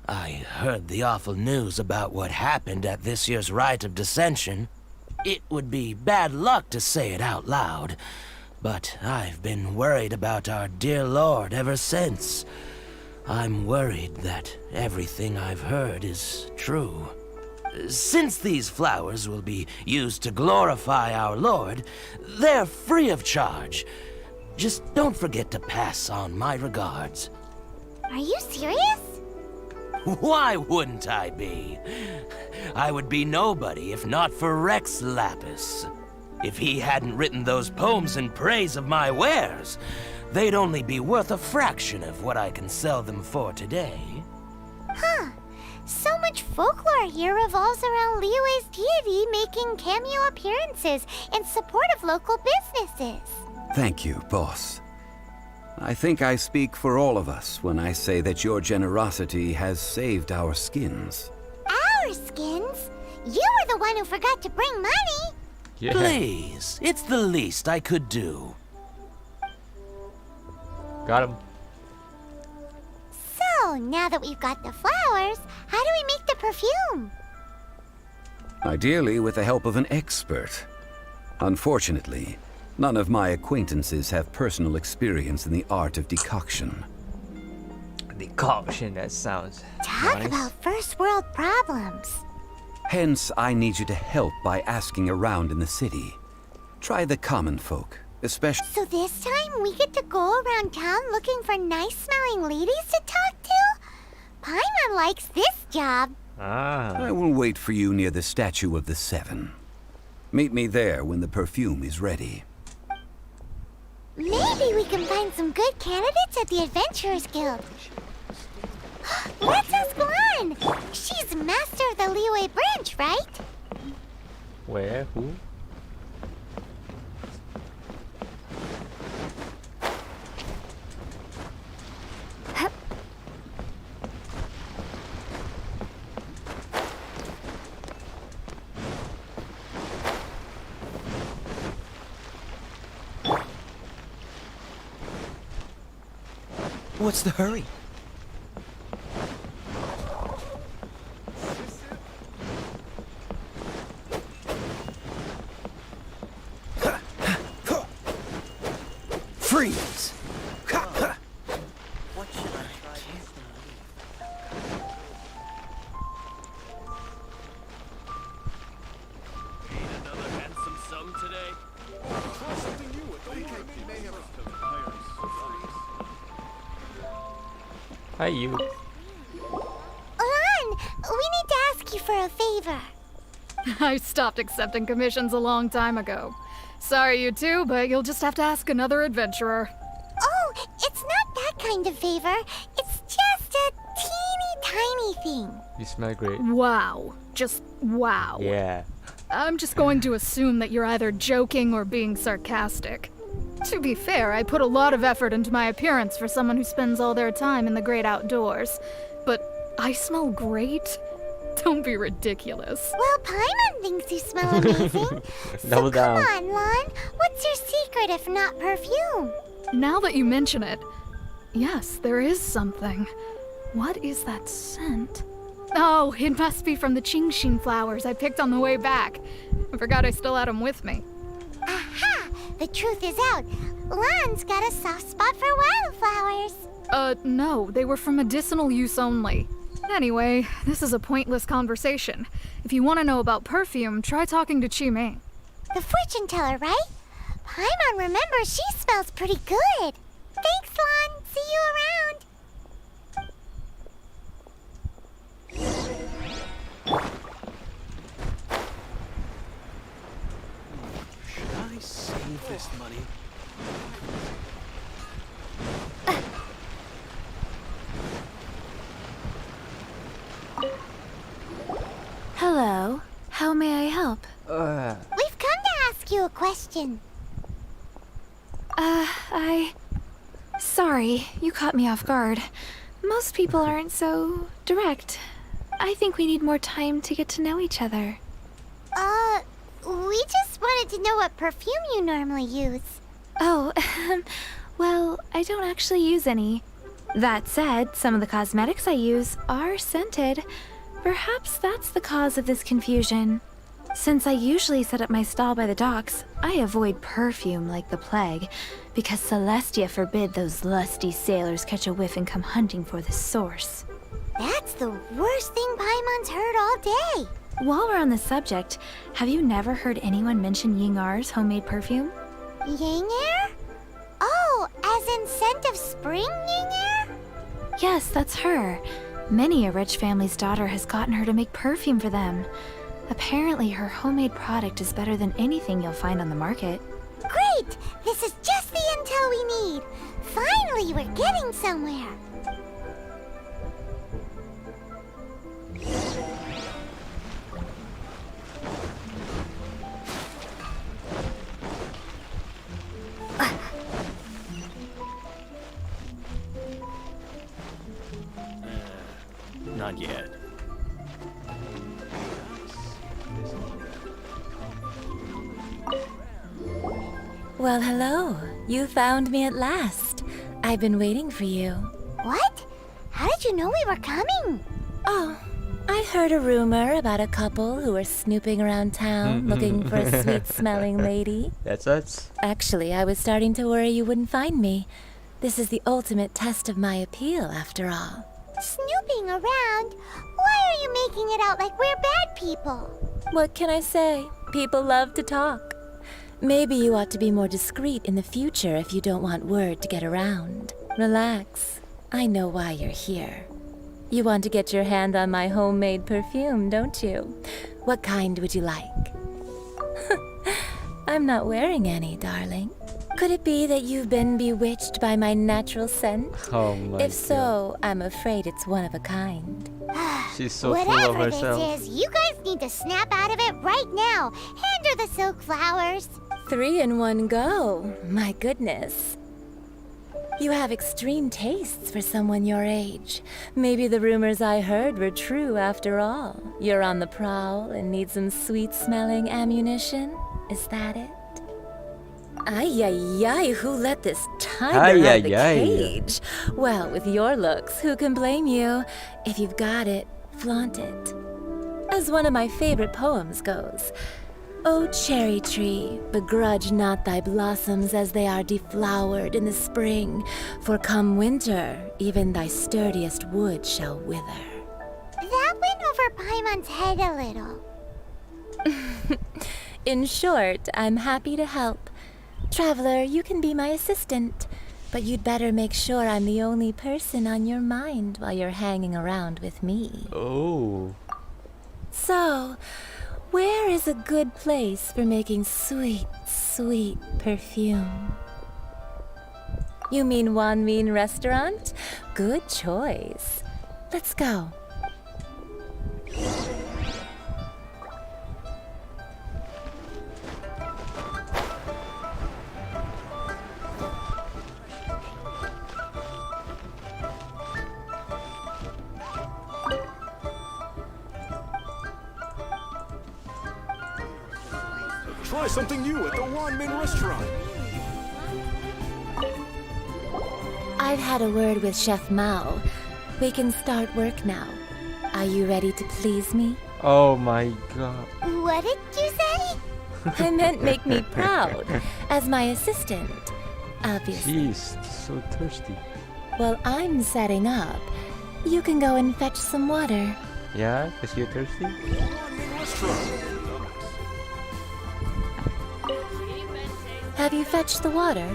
I heard the awful news about what happened at this year's Rite of Dissension. It would be bad luck to say it out loud, but I've been worried about our dear Lord ever since. I'm worried that everything I've heard is true. Since these flowers will be used to glorify our Lord, they're free of charge. Just don't forget to pass on my regards. Are you serious? Why wouldn't I be? I would be nobody if not for Rex Lapis. If he hadn't written those poems in praise of my wares, they'd only be worth a fraction of what I can sell them for today. Huh. So much folklore here revolves around Liyue's deity making cameo appearances in support of local businesses. Thank you, boss. I think I speak for all of us when I say that your generosity has saved our skins. Our skins? You were the one who forgot to bring money. Yeah. Please, it's the least I could do. Got him. So, now that we've got the flowers, how do we make the perfume? Ideally with the help of an expert. Unfortunately, none of my acquaintances have personal experience in the art of decoction. Decoction, that sounds Talk nice. about first world problems. Hence, I need you to help by asking around in the city. Try the common folk, especially... So this time we get to go around town looking for nice-smelling ladies to talk to? Paimon likes this job. I will wait for you near the statue of the Seven. Meet me there when the perfume is ready. Maybe we can find some good candidates at the Adventurers Guild. Let's ask Lan. She's master of the Liyue branch, right? Where? Who? What's the hurry? Freeze! What should I try? Ain't another handsome sum today? Try something new. They may have Hi, you. Lan, we need to ask you for a favor. I stopped accepting commissions a long time ago. Sorry, you two, but you'll just have to ask another adventurer. Oh, it's not that kind of favor. It's just a teeny tiny thing. You smell great. Wow. Just wow. Yeah. I'm just going to assume that you're either joking or being sarcastic. To be fair, I put a lot of effort into my appearance for someone who spends all their time in the great outdoors. But I smell great? Don't be ridiculous. Well, Paimon thinks you smell amazing. Double down. Come on, Lan. What's your secret if not perfume? Now that you mention it, yes, there is something. What is that scent? Oh, it must be from the Genshin flowers I picked on the way back. I forgot I still had them with me. Aha! The truth is out. Lan's got a soft spot for wildflowers. No, they were for medicinal use only. Anyway, this is a pointless conversation. If you want to know about perfume, try talking to Chi Ming. The fortune teller, right? Paimon remembers she smells pretty good. Thanks, Lon. See you around. Should I save this money? Hello. How may I help? We've come to ask you a question. Sorry, you caught me off guard. Most people aren't so direct. I think we need more time to get to know each other. We just wanted to know what perfume you normally use. Oh, well, I don't actually use any. That said, some of the cosmetics I use are scented. Perhaps that's the cause of this confusion. Since I usually set up my stall by the docks, I avoid perfume like the plague, because Celestia forbid those lusty sailors catch a whiff and come hunting for the source. That's the worst thing Paimon's heard all day. While we're on the subject, have you never heard anyone mention Ying-Ar's homemade perfume? Ying-Er? Oh, as in scent of spring Ying-Er? Yes, that's her. Many a rich family's daughter has gotten her to make perfume for them. Apparently, her homemade product is better than anything you'll find on the market. Great! This is just the intel we need. Finally, we're getting somewhere. Not yet. Well, hello. You found me at last. I've been waiting for you. What? How did you know we were coming? Oh, I heard a rumor about a couple who were snooping around town looking for a sweet-smelling lady. That's us. Actually, I was starting to worry you wouldn't find me. This is the ultimate test of my appeal, after all. Snooping around? Why are you making it out like we're bad people? What can I say? People love to talk. Maybe you ought to be more discreet in the future if you don't want word to get around. Relax. I know why you're here. You want to get your hand on my homemade perfume, don't you? What kind would you like? I'm not wearing any, darling. Could it be that you've been bewitched by my natural scent? Oh my If so, I'm afraid it's one of a kind. She's so full of Whatever herself. this is, you guys need to snap out of it right now. Hand her the silk flowers. 3 in one go. My goodness. You have extreme tastes for someone your age. Maybe the rumors I heard were true after all. You're on the prowl and need some sweet-smelling ammunition? Is that it? Ay, ay, ay, who let this tiger out of the cage? Well, with your looks, who can blame you? If you've got it, flaunt it. As one of my favorite poems goes, O cherry tree, begrudge not thy blossoms as they are deflowered in the spring, for come winter, even thy sturdiest wood shall wither. That went over Paimon's head a little. In short, I'm happy to help. Traveler, you can be my assistant, but you'd better make sure I'm the only person on your mind while you're hanging around with me. Oh. So, where is a good place for making sweet, sweet perfume? You mean Wan Min Restaurant? Good choice. Let's go. Try something new at the Wan Min restaurant. I've had a word with Chef Mao. We can start work now. Are you ready to please me? Oh my god. What did you say? I meant make me proud, as my assistant, obviously. She's so thirsty. Well, I'm setting up. You can go and fetch some water. Yeah, because you're thirsty? Have you fetched the water?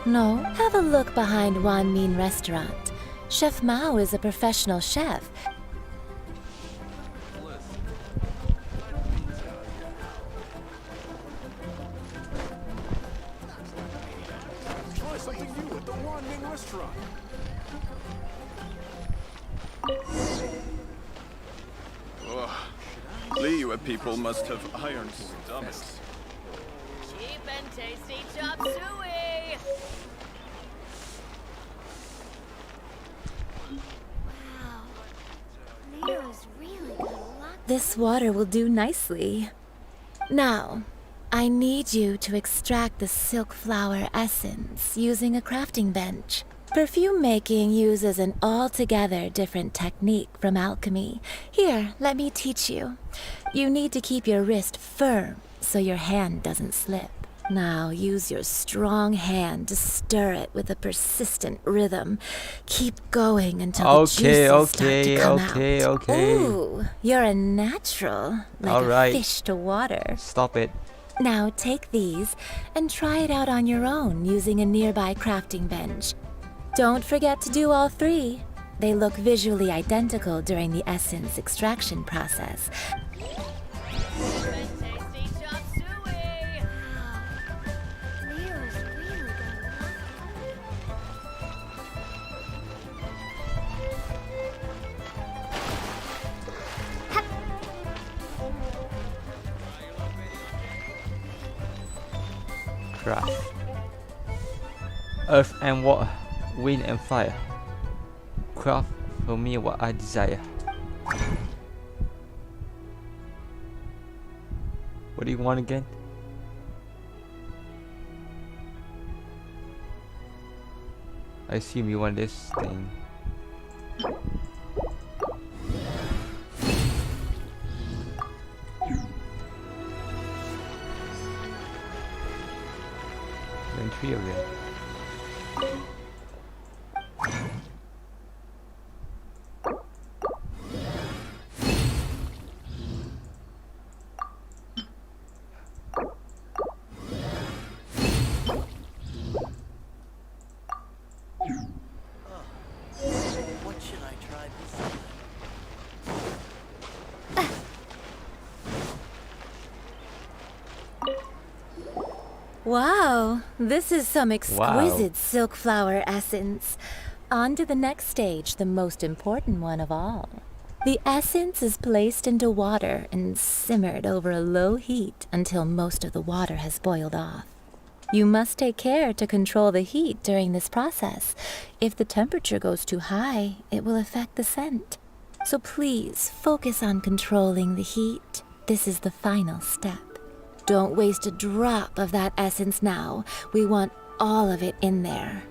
No? Have a look behind Wan Min Restaurant. Chef Mao is a professional chef. Try something new at the Wan Min restaurant. Liyue people must have iron stomachs. Cheap and tasty chop suey! Wow. Leo's really got a lot. This water will do nicely. Now, I need you to extract the silk flower essence using a crafting bench. Perfume making uses an altogether different technique from alchemy. Here, let me teach you. You need to keep your wrist firm so your hand doesn't slip. Now use your strong hand to stir it with a persistent rhythm. Keep going until the juices start to come out. Okay. Ooh, you're a natural, like Alright. a fish to water. Stop it. Now take these and try it out on your own using a nearby crafting bench. Don't forget to do all three. They look visually identical during the essence extraction process. Leo's really got a lot. Craft. Earth and water, wind and fire. Craft for me what I desire. What do you want again? I assume you want this thing. Then 3 of them. What should I try this time? Wow, this is some exquisite silk flower essence. On to the next stage, the most important one of all. The essence is placed into water and simmered over a low heat until most of the water has boiled off. You must take care to control the heat during this process. If the temperature goes too high, it will affect the scent. So please focus on controlling the heat. This is the final step. Don't waste a drop of that essence now. We want all of it in there.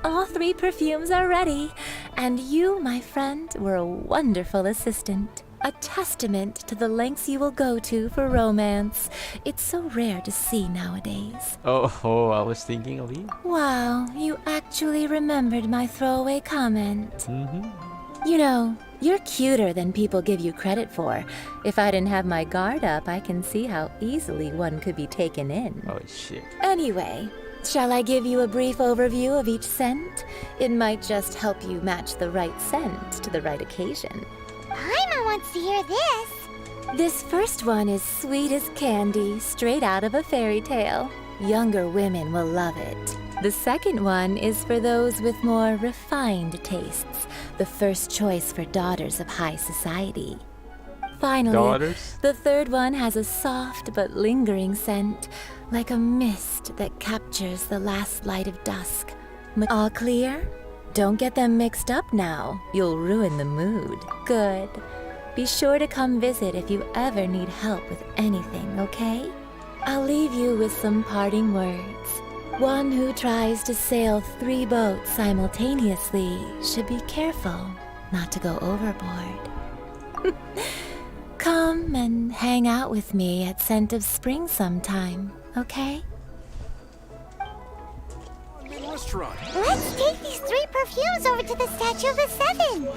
All 3 perfumes are ready, and you, my friend, were a wonderful assistant. A testament to the lengths you will go to for romance. It's so rare to see nowadays. Oh, I was thinking of you. Wow, you actually remembered my throwaway comment. Mm-hmm. You know, you're cuter than people give you credit for. If I didn't have my guard up, I can see how easily one could be taken in. Oh, shit. Anyway, shall I give you a brief overview of each scent? It might just help you match the right scent to the right occasion. Paimon wants to hear this. This first one is sweet as candy, straight out of a fairy tale. Younger women will love it. The second one is for those with more refined tastes, the first choice for daughters of high society. Finally, the third one has a soft but lingering scent, like a mist that captures the last light of dusk. All clear? Don't get them mixed up now. You'll ruin the mood. Good. Be sure to come visit if you ever need help with anything, okay? I'll leave you with some parting words. One who tries to sail 3 boats simultaneously should be careful not to go overboard. Come and hang out with me at Scent of Spring sometime, okay? restaurant. Let's take these 3 perfumes over to the Statue of the Seven.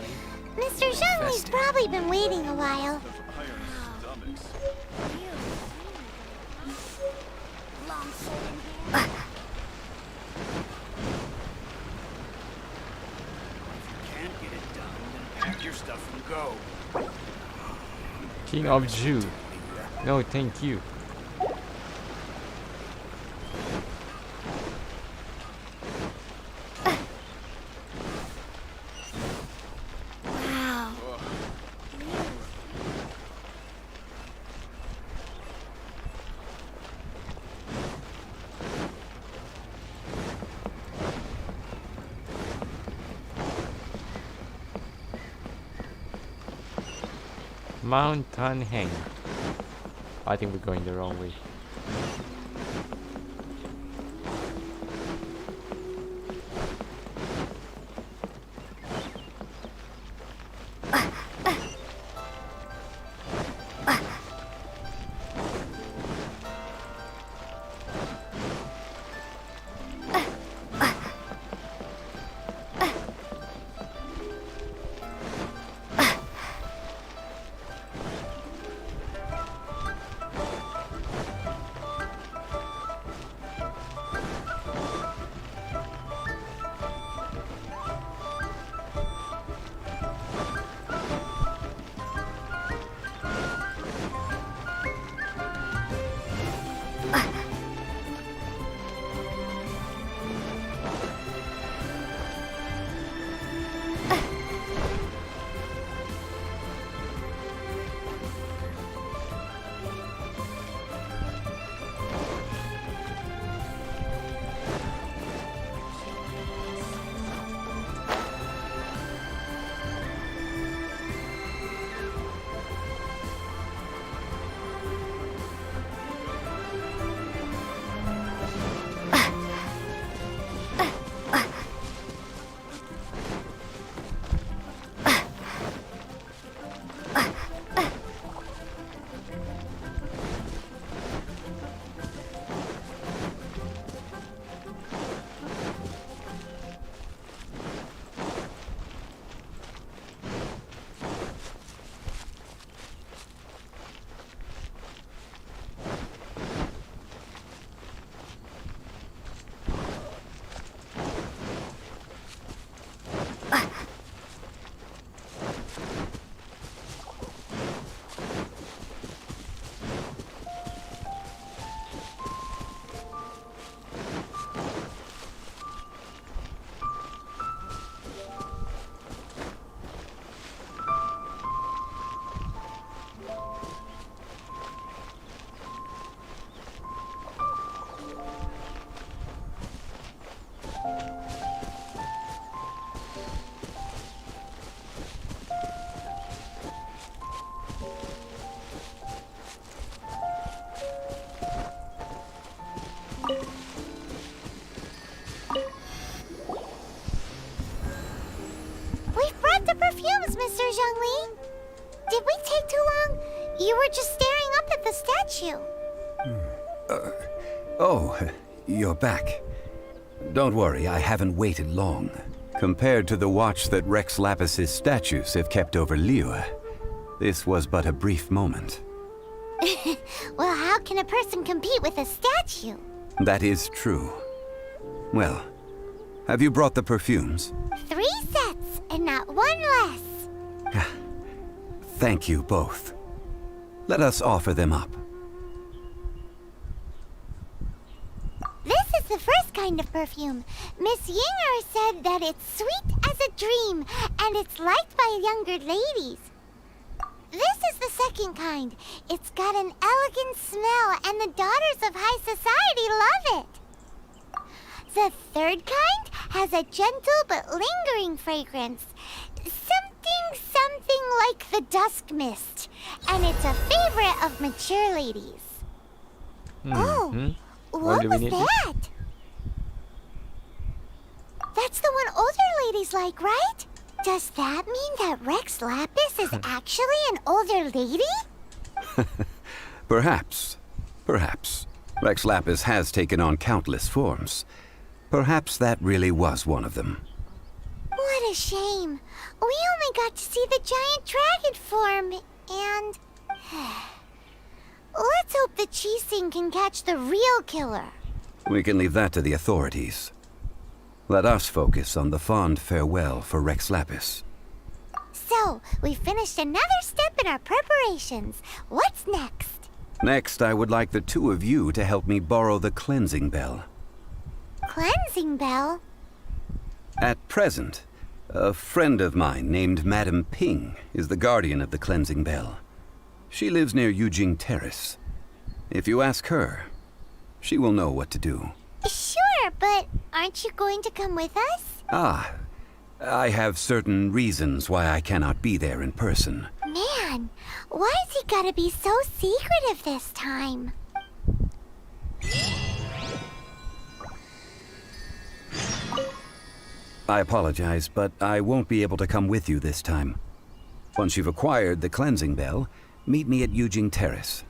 Mr. Zhongli's probably been waiting a while. Can't get it done, then pack your stuff and go. King of Jew. No, thank you. Wow. Mountain Hang. I think we're going the wrong way. We've brought the perfumes, Mr. Zhongli. Did we take too long? You were just staring up at the statue. Oh, you're back. Don't worry, I haven't waited long. Compared to the watch that Rex Lapis's statues have kept over Liyue, this was but a brief moment. Well, how can a person compete with a statue? That is true. Well, have you brought the perfumes? 3 sets, and not one less. Thank you both. Let us offer them up. This is the first kind of perfume. Miss Yinger said that it's sweet as a dream, and it's liked by younger ladies. This is the second kind. It's got an elegant smell, and the daughters of high society love it. The third kind has a gentle but lingering fragrance. Something like the dusk mist. And it's a favorite of mature ladies. Oh, what was that? That's the one older ladies like, right? Does that mean that Rex Lapis is actually an older lady? Perhaps. Perhaps. Rex Lapis has taken on countless forms. Perhaps that really was one of them. What a shame. We only got to see the giant dragon form, and... Let's hope the Chising can catch the real killer. We can leave that to the authorities. Let us focus on the fond farewell for Rex Lapis. So, we finished another step in our preparations. What's next? Next, I would like the two of you to help me borrow the cleansing bell. Cleansing bell? At present, a friend of mine named Madame Ping is the guardian of the cleansing bell. She lives near Yujing Terrace. If you ask her, she will know what to do. Sure, but aren't you going to come with us? Ah, I have certain reasons why I cannot be there in person. Man, why's he gotta be so secretive this time? I apologize, but I won't be able to come with you this time. Once you've acquired the cleansing bell, meet me at Yujing Terrace.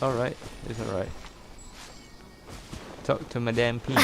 Alright. It's alright. Talk to Madame P.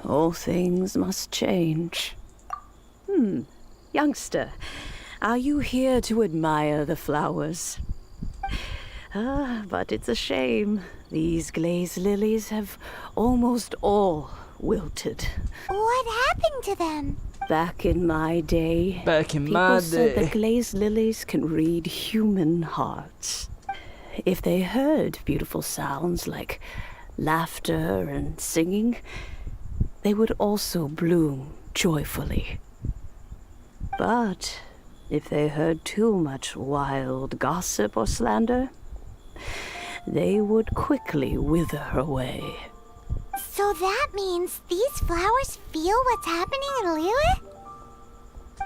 All things must change. Youngster, are you here to admire the flowers? But it's a shame. These glazed lilies have almost all wilted. What happened to them? Back in my day, people said that glazed lilies can read human hearts. If they heard beautiful sounds like laughter and singing, they would also bloom joyfully. But if they heard too much wild gossip or slander, they would quickly wither away. So that means these flowers feel what's happening in Liyue?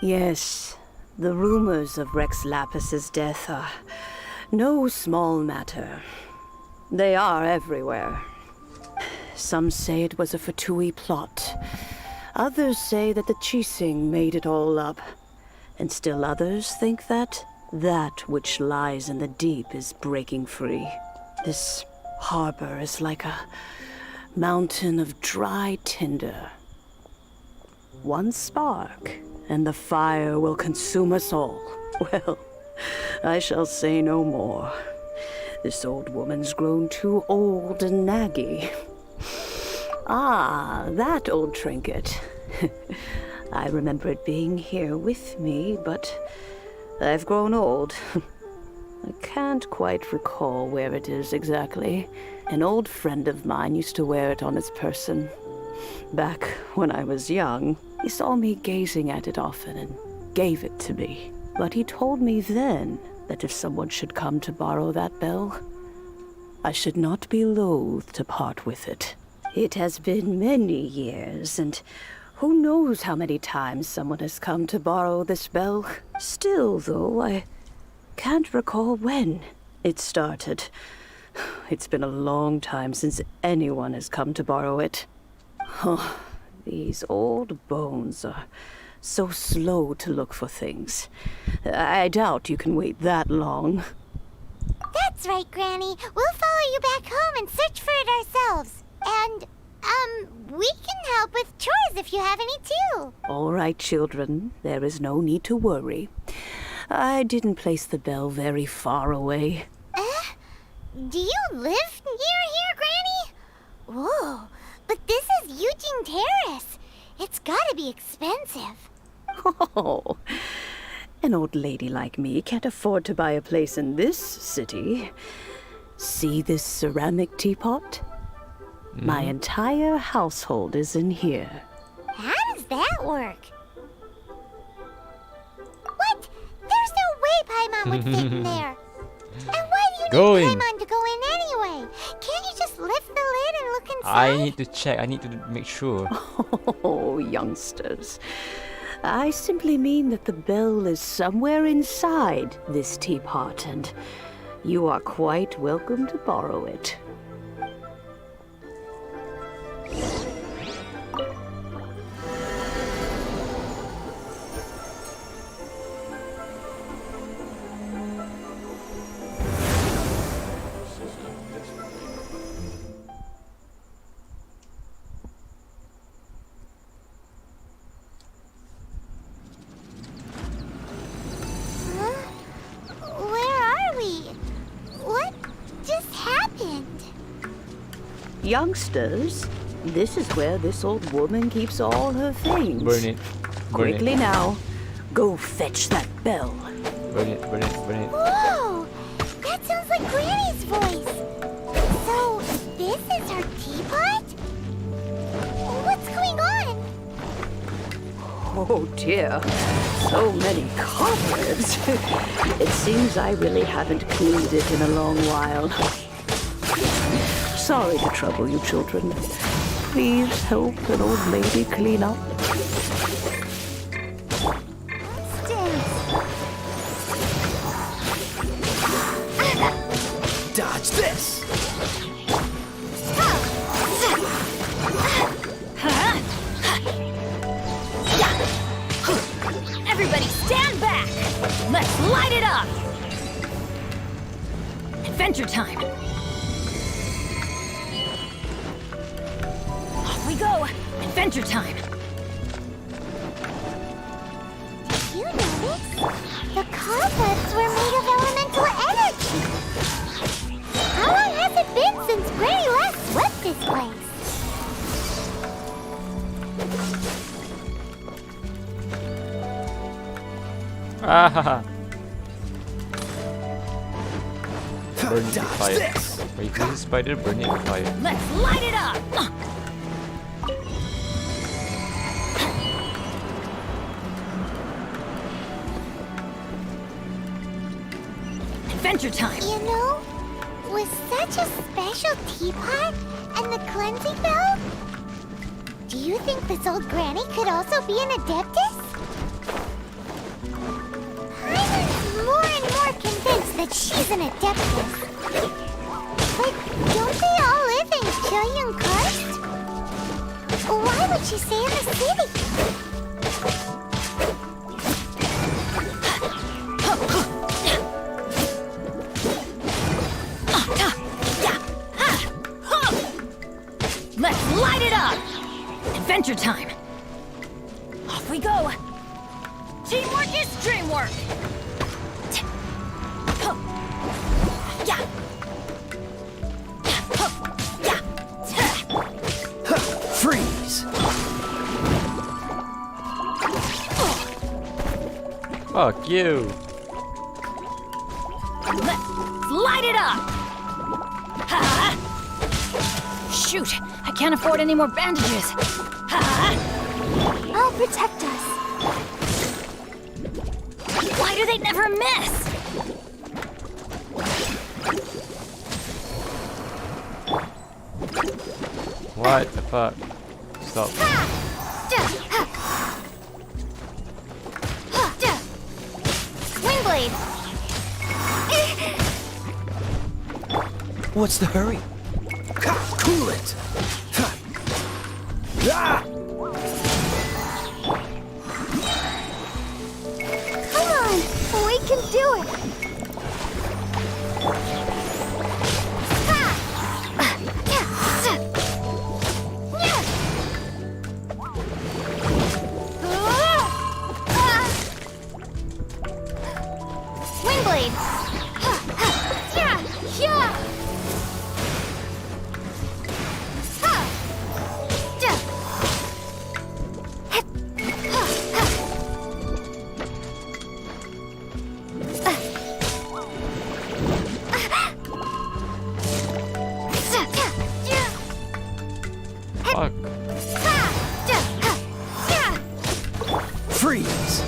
Yes, the rumors of Rex Lapis's death are no small matter. They are everywhere. Some say it was a Fatui plot. Others say that the Chising made it all up. And still others think that which lies in the deep is breaking free. This harbor is like a mountain of dry tinder. One spark, and the fire will consume us all. Well, I shall say no more. This old woman's grown too old and naggy. Ah, that old trinket. I remember it being here with me, but I've grown old. I can't quite recall where it is exactly. An old friend of mine used to wear it on his person. Back when I was young, he saw me gazing at it often and gave it to me. But he told me then that if someone should come to borrow that bell, I should not be loath to part with it. It has been many years, and who knows how many times someone has come to borrow this bell. Still, though, I can't recall when it started. It's been a long time since anyone has come to borrow it. Oh, these old bones are so slow to look for things. I doubt you can wait that long. That's right, Granny. We'll follow you back home and search for it ourselves. And, we can help with chores if you have any too. All right, children. There is no need to worry. I didn't place the bell very far away. Do you live near here, Granny? Whoa, but this is Eugene Terrace. It's gotta be expensive. Oh, an old lady like me can't afford to buy a place in this city. See this ceramic teapot? My entire household is in here. How does that work? What? There's no way Paimon would fit in there. And why do you need Paimon to go in anyway? Can't you just lift the lid and look inside? I need to check. I need to make sure. Oh, youngsters. I simply mean that the bell is somewhere inside this teapot, and you are quite welcome to borrow it. Youngsters, this is where this old woman keeps all her things. Burn it. Quickly now, go fetch that bell. Burn it, burn it, burn it. Whoa! That sounds like Granny's voice. So, this is her teapot? What's going on? Oh dear, so many cobwebs. It seems I really haven't cleaned it in a long while. Sorry to trouble you, children. Please help an old lady clean up. Dodge this! Everybody stand back! Let's light it up! Adventure time! We go! Adventure time! Did you notice? The cobwebs were made of elemental energy. How long has it been since Granny last swept this place? Ah! Burn it with fire. Wait, this is spider, burn it with fire. Let's light it up! Adventure time! You know, with such a special teapot and the cleansing bell, do you think this old Granny could also be an Adeptus? I'm more and more convinced that she's an Adeptus. But don't they all live in Julian Karst? Why would she stay in the city? Let's light it up! Adventure time! Teamwork is dreamwork! Freeze! Fuck you. Let's light it up! Ha! Shoot! I can't afford any more bandages! Ha! I'll protect us. Why do they never miss? What the fuck? Stop. Wind blade. What's the hurry? Cool it! Come on, we can do it. Wind blade. Fuck. Freeze!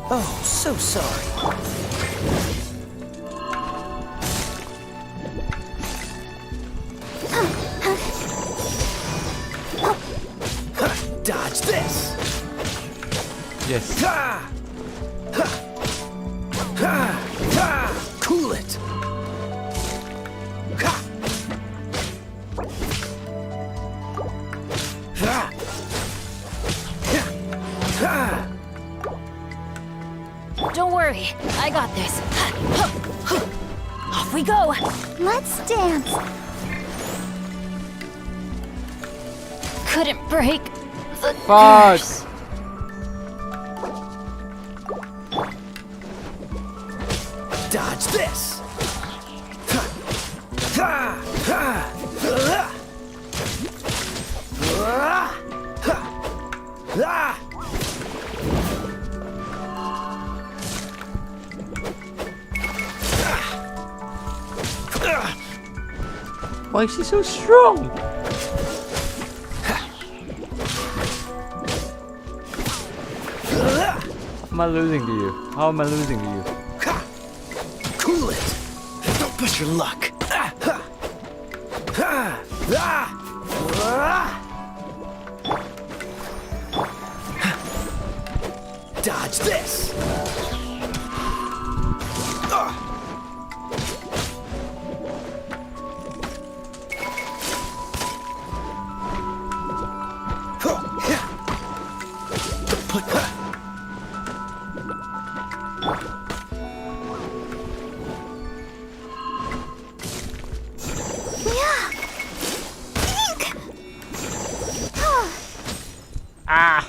Oh, so sorry. Dodge this! Yes. Cool it! Don't worry, I got this. Off we go! Let's dance. Couldn't break the Fuck! curse. Dodge this! Why is she so strong? How am I losing to you? How am I losing to you? Cool it! Don't push your luck! Dodge this! Ah!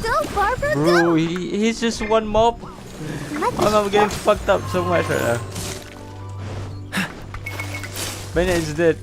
Go, Barbara, Bro, he's just one mob. I'm getting fucked up so much right now. Mania is dead.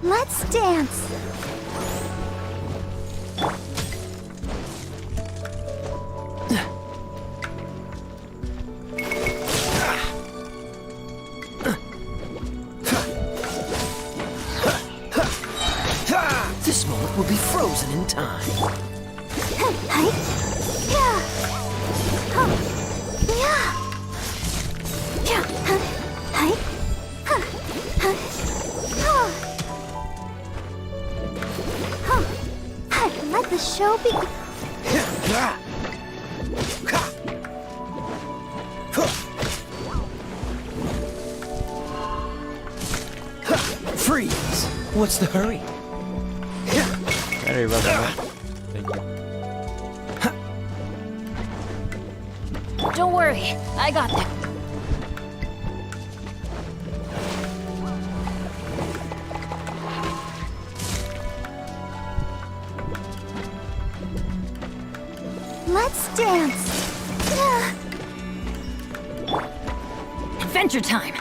Let's dance. This moment will be frozen in time. let the show begin. Freeze! What's the hurry? Very well done. Thank you. Don't worry, I got them. Let's dance. Adventure time.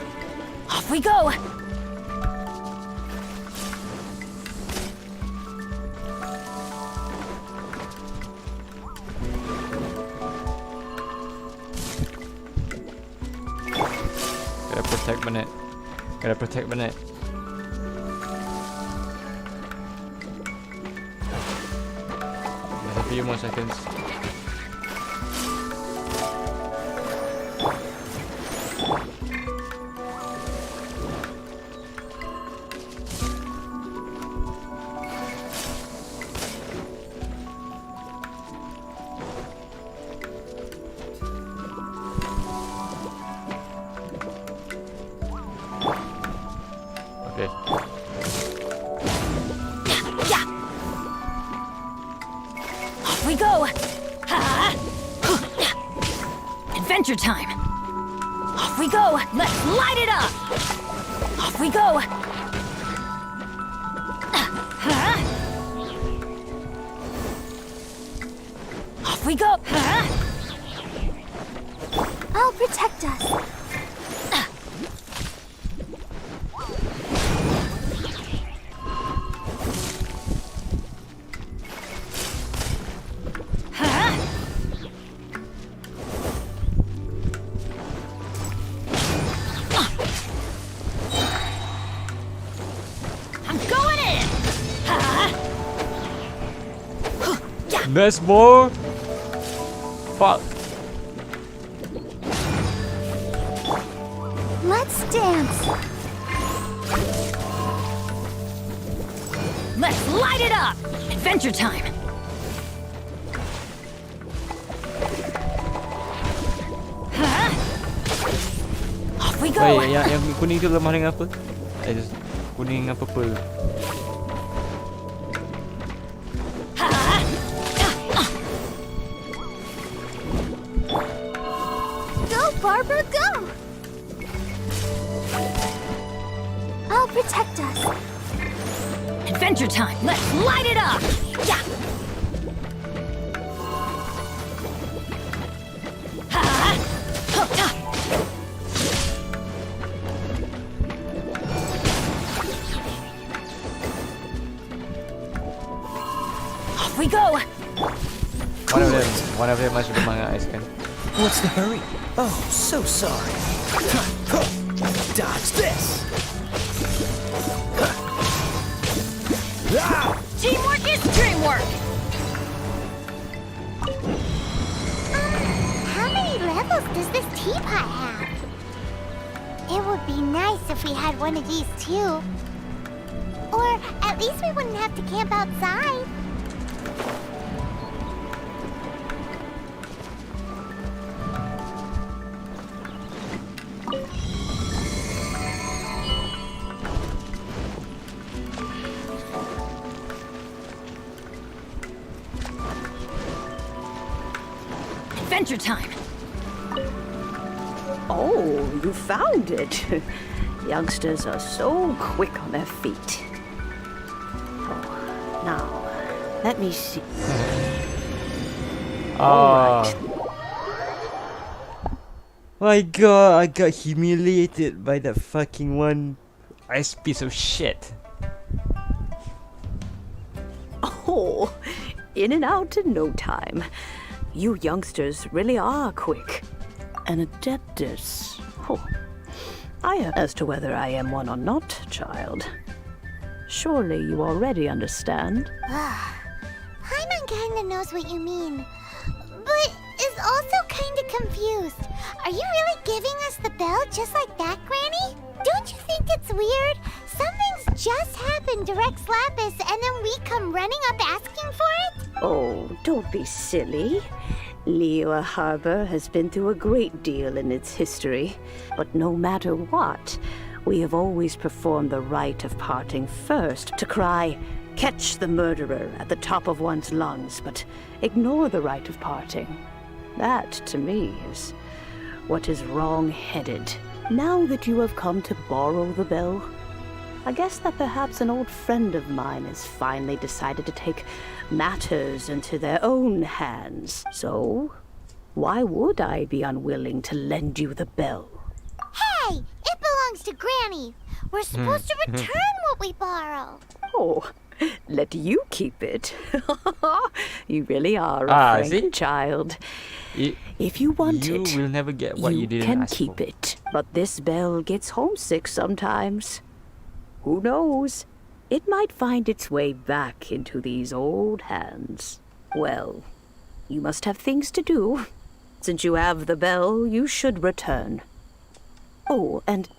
Off we go. Gotta protect Minute. Gotta protect Minute. There's a few more seconds. Okay. Off we go. Adventure time. Off we go. Let's light it up. Off we go. Off we go. I'll protect us. I'm going in. There's more. Fuck. Let's dance. Let's light it up. Adventure time. Off we go. Wait, yang kuning tu lemah dengan apa? Kuning dengan purple. Go, Barbara, go! I'll protect us. Adventure time. Let's light it up. Yeah. Off we go. One of them masuk lemah dengan ais kan. What's the hurry? Oh, so sorry. Dodge this. Teamwork is dreamwork. How many levels does this teapot have? It would be nice if we had one of these too. Or at least we wouldn't have to camp outside. Adventure time. Oh, you found it. Youngsters are so quick on their feet. Oh, now, let me see. Oh. My god, I got humiliated by that fucking one ice piece of shit. Oh, in and out in no time. You youngsters really are quick. An adeptus. Oh, I am as to whether I am one or not, child. Surely you already understand. Paimon kinda knows what you mean, but is also kinda confused. Are you really giving us the bell just like that, Granny? Don't you think it's weird? Something's just happened to Rex Lapis and then we come running up asking for it? Oh, don't be silly. Liyue Harbor has been through a great deal in its history, but no matter what, we have always performed the rite of parting first to cry, "Catch the murderer," at the top of one's lungs, but ignore the rite of parting. That, to me, is what is wrong-headed. Now that you have come to borrow the bell, I guess that perhaps an old friend of mine has finally decided to take matters into their own hands. So, why would I be unwilling to lend you the bell? Hey! It belongs to Granny! We're supposed to return what we borrow! Oh, let you keep it. You really are a frank child. If you want it, you will never get what you didn't can ask keep for. it. But this bell gets homesick sometimes. Who knows? It might find its way back into these old hands. Well, you must have things to do. Since you have the bell, you should return. Oh, and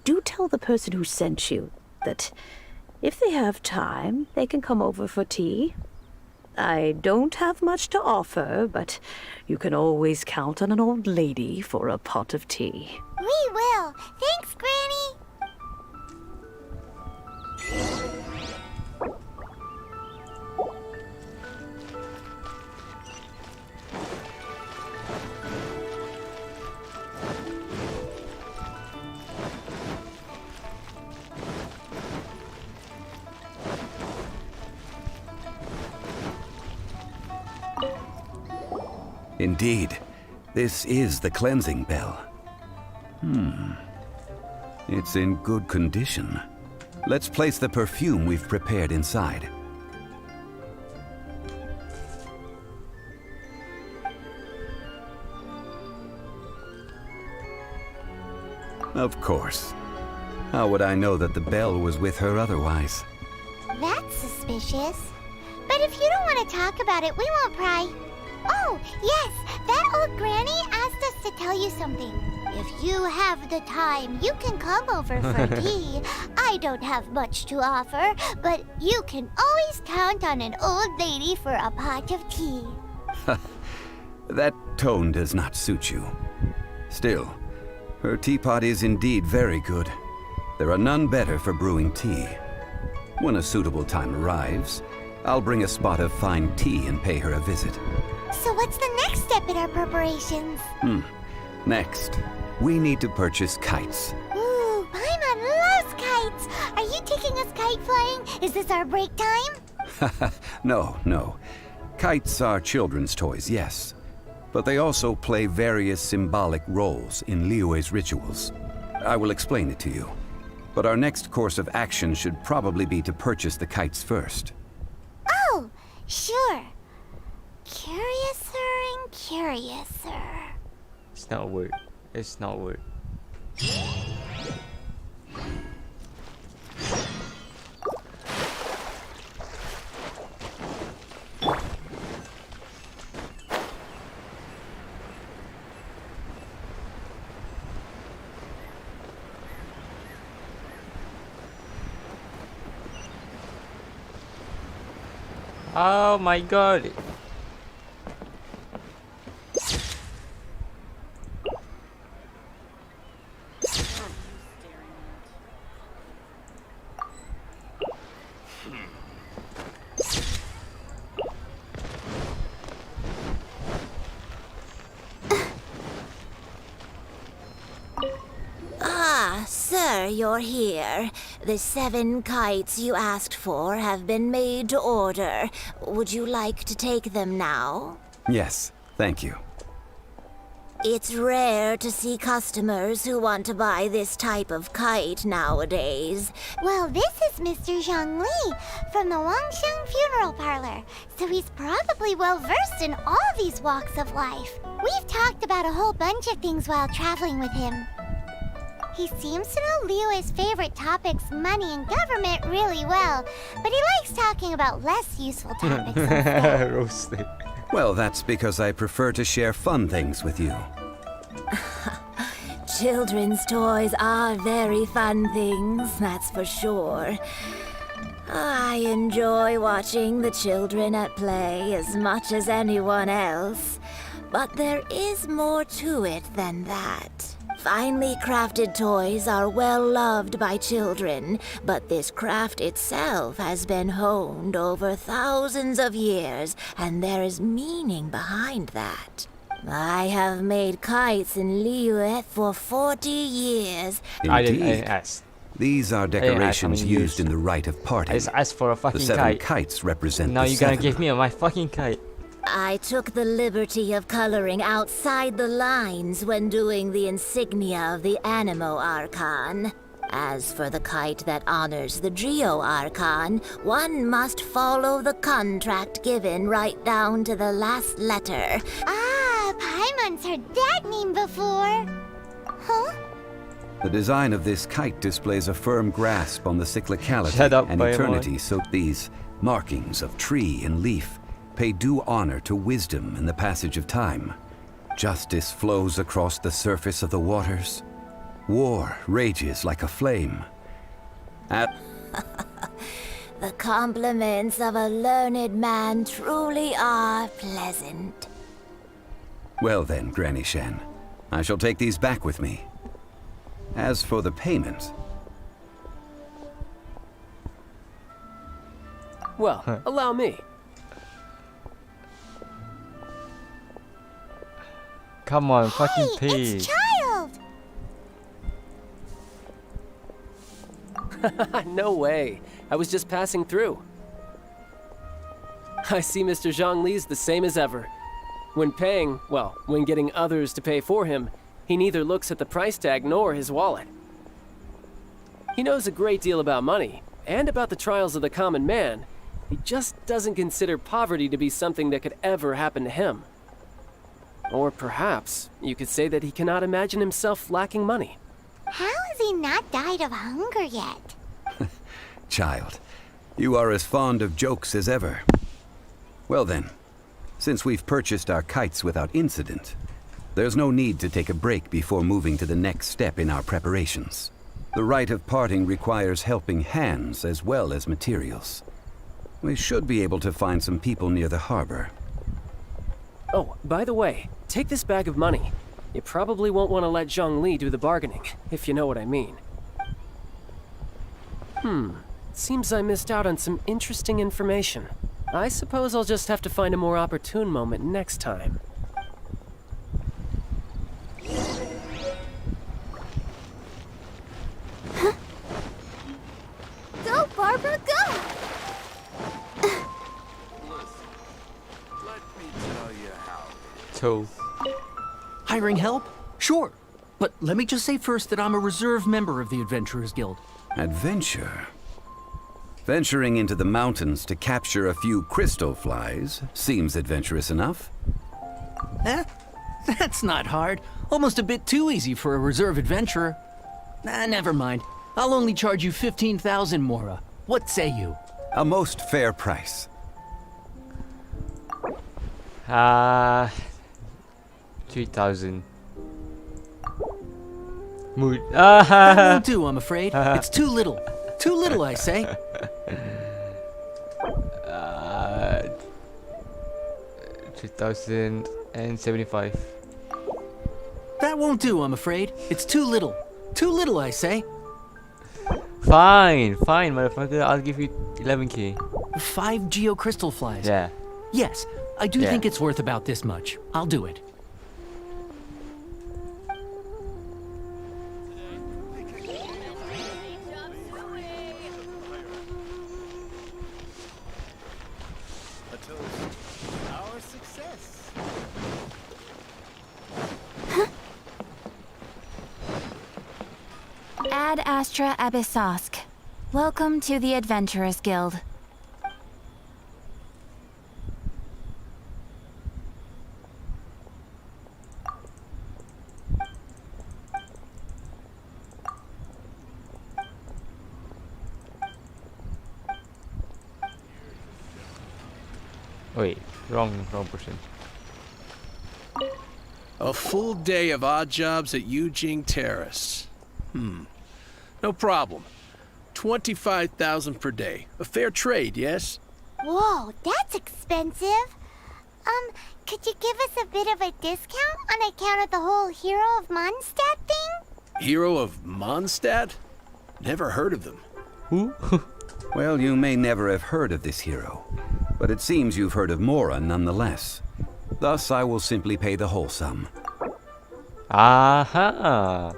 do tell the person who sent you that if they have time, they can come over for tea. I don't have much to offer, but you can always count on an old lady for a pot of tea. We will! Thanks, Granny! Indeed, this is the cleansing bell. It's in good condition. Let's place the perfume we've prepared inside. Of course. How would I know that the bell was with her otherwise? That's suspicious. But if you don't want to talk about it, we won't pry. Oh, yes, that old granny asked us to tell you something. If you have the time, you can come over for tea. I don't have much to offer, but you can always count on an old lady for a pot of tea. That tone does not suit you. Still, her teapot is indeed very good. There are none better for brewing tea. When a suitable time arrives, I'll bring a spot of fine tea and pay her a visit. So what's the next step in our preparations? Next, we need to purchase kites. Ooh, Paimon loves kites! Are you taking us kite flying? Is this our break time? No. Kites are children's toys, yes. But they also play various symbolic roles in Liyue's rituals. I will explain it to you. But our next course of action should probably be to purchase the kites first. Oh, sure. Curiouser and curiouser. It's not a word. It's not a word. Oh my god. Ah, sir, you're here. The 7 kites you asked for have been made to order. Would you like to take them now? Yes, thank you. It's rare to see customers who want to buy this type of kite nowadays. Well, this is Mr. Zhongli from the Wangsheng Funeral Parlor, so he's probably well-versed in all these walks of life. We've talked about a whole bunch of things while traveling with him. He seems to know Liyue's favorite topics, money and government, really well, but he likes talking about less useful topics instead. Roasted. Well, that's because I prefer to share fun things with you. Children's toys are very fun things, that's for sure. I enjoy watching the children at play as much as anyone else. But there is more to it than that. Finely crafted toys are well loved by children, but this craft itself has been honed over thousands of years, and there is meaning behind that. I have made kites in Liyue for 40 years. I didn't ask. These are decorations used in the rite of parting. I just asked for a fucking the 7 kite. kites represent Now the you're gonna 7. give me my fucking kite. I took the liberty of coloring outside the lines when doing the insignia of the Animo Archon. As for the kite that honors the Geo Archon, one must follow the contract given right down to the last letter. Ah, Paimon's heard that name before. Huh? The design of this kite displays a firm grasp on the cyclicality Shut up, and Paimon. eternity, so these markings of tree and leaf pay due honor to wisdom in the passage of time. Justice flows across the surface of the waters. War rages like a flame. The compliments of a learned man truly are pleasant. Well then, Granny Shen, I shall take these back with me. As for the payment... Well, allow me. Come on, fucking Hey, pig. it's Child! No way. I was just passing through. I see Mr. Zhongli's the same as ever. When paying, well, when getting others to pay for him, he neither looks at the price tag nor his wallet. He knows a great deal about money, and about the trials of the common man. He just doesn't consider poverty to be something that could ever happen to him. Or perhaps you could say that he cannot imagine himself lacking money. How has he not died of hunger yet? Child, you are as fond of jokes as ever. Well then, since we've purchased our kites without incident, there's no need to take a break before moving to the next step in our preparations. The rite of parting requires helping hands as well as materials. We should be able to find some people near the harbor. Oh, by the way, take this bag of money. You probably won't want to let Zhongli do the bargaining, if you know what I mean. Seems I missed out on some interesting information. I suppose I'll just have to find a more opportune moment next time. Go, Barbara, go! Let me tell you how. So, Hiring help? Sure. But let me just say first that I'm a reserve member of the Adventurers Guild. Adventure? Venturing into the mountains to capture a few crystal flies seems adventurous enough. That's not hard. Almost a bit too easy for a reserve adventurer. Never mind. I'll only charge you 15,000 Mora. What say you? A most fair price. 3,000. Mood. That won't do, I'm afraid. It's too little. Too little, I say. 3,075. That won't do, I'm afraid. It's too little. Too little, I say. Fine, motherfucker. I'll give you 11k. 5 geocrystal flies. Yeah. Yes, I do think it's worth about this much. I'll do it. A toast. Our success. Ad Astra Abyssosk. Welcome to the Adventurers Guild. Wait, wrong person. A full day of odd jobs at Yujing Terrace. No problem. 25,000 per day. A fair trade, yes? Whoa, that's expensive. Could you give us a bit of a discount on account of the whole Hero of Mondstadt thing? Hero of Mondstadt? Never heard of them. Who? Well, you may never have heard of this hero, but it seems you've heard of Mora nonetheless. Thus, I will simply pay the whole sum. Aha!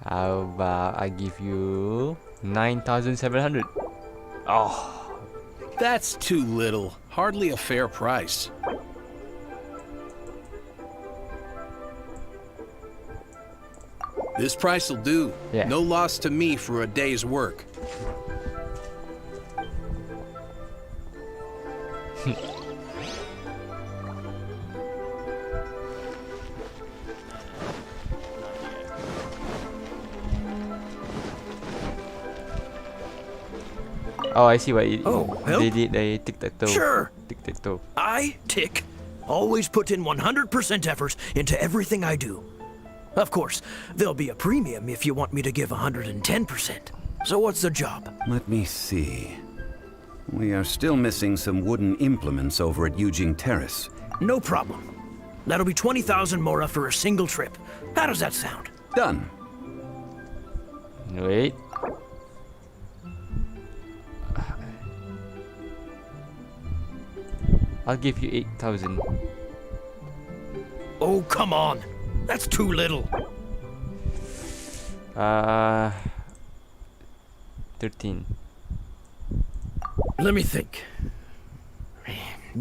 How about I give you 9,700? Oh. That's too little. Hardly a fair price. This price will do. Yeah. No loss to me for a day's work. Oh, I see what it, Oh, they did. They tic-tac-toe. Sure. Tic-tac-toe. I, Tick, always put in 100% effort into everything I do. Of course, there'll be a premium if you want me to give 110%. So what's the job? Let me see. We are still missing some wooden implements over at Yujing Terrace. No problem. That'll be 20,000 Mora for a single trip. How does that sound? Done. Wait. I'll give you 8,000. Oh, come on. That's too little. 13. Let me think.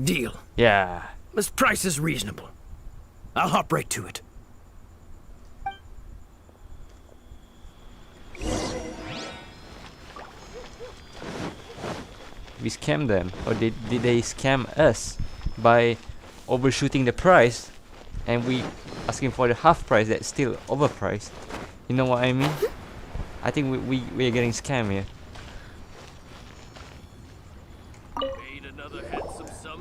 Deal. Yeah. This price is reasonable. I'll hop right to it. We scammed them, or did they scam us by overshooting the price, and we asking for the half price that's still overpriced? You know what I mean? I think we are getting scammed here.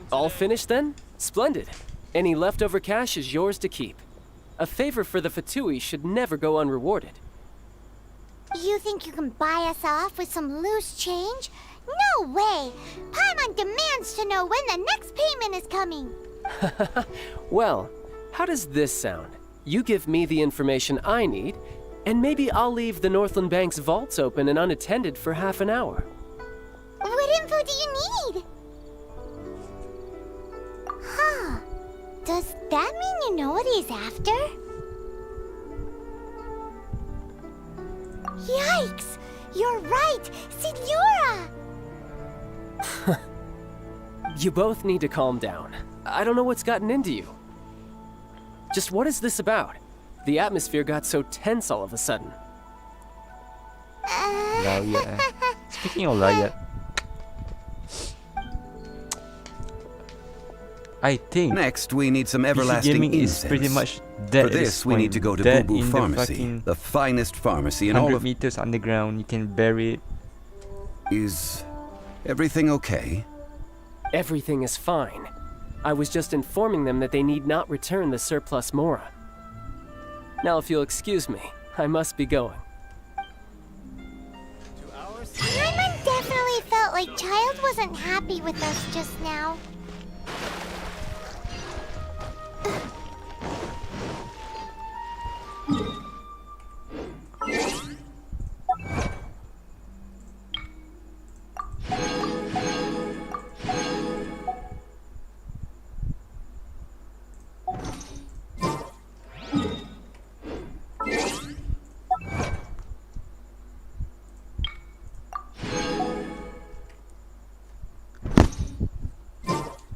All finished then? Splendid. Any leftover cash is yours to keep. A favor for the Fatui should never go unrewarded. You think you can buy us off with some loose change? No way! Paimon demands to know when the next payment is coming. Well, how does this sound? You give me the information I need, and maybe I'll leave the Northland Bank's vaults open and unattended for half an hour. What info do you need? Huh. Does that mean you know what he's after? Yikes! You're right! Signora! You both need to calm down. I don't know what's gotten into you. Just what is this about? The atmosphere got so tense all of a sudden. Laya. Speaking of Laya, I think next we need some everlasting gaming incense. is pretty much dead. For this, we need to go to dead Boo Boo in Pharmacy, the finest pharmacy in all 100 of. meters underground. You can bury it. Is everything okay? Everything is fine. I was just informing them that they need not return the surplus Mora. Now, if you'll excuse me, I must be going. Paimon definitely felt like Child wasn't happy with us just now.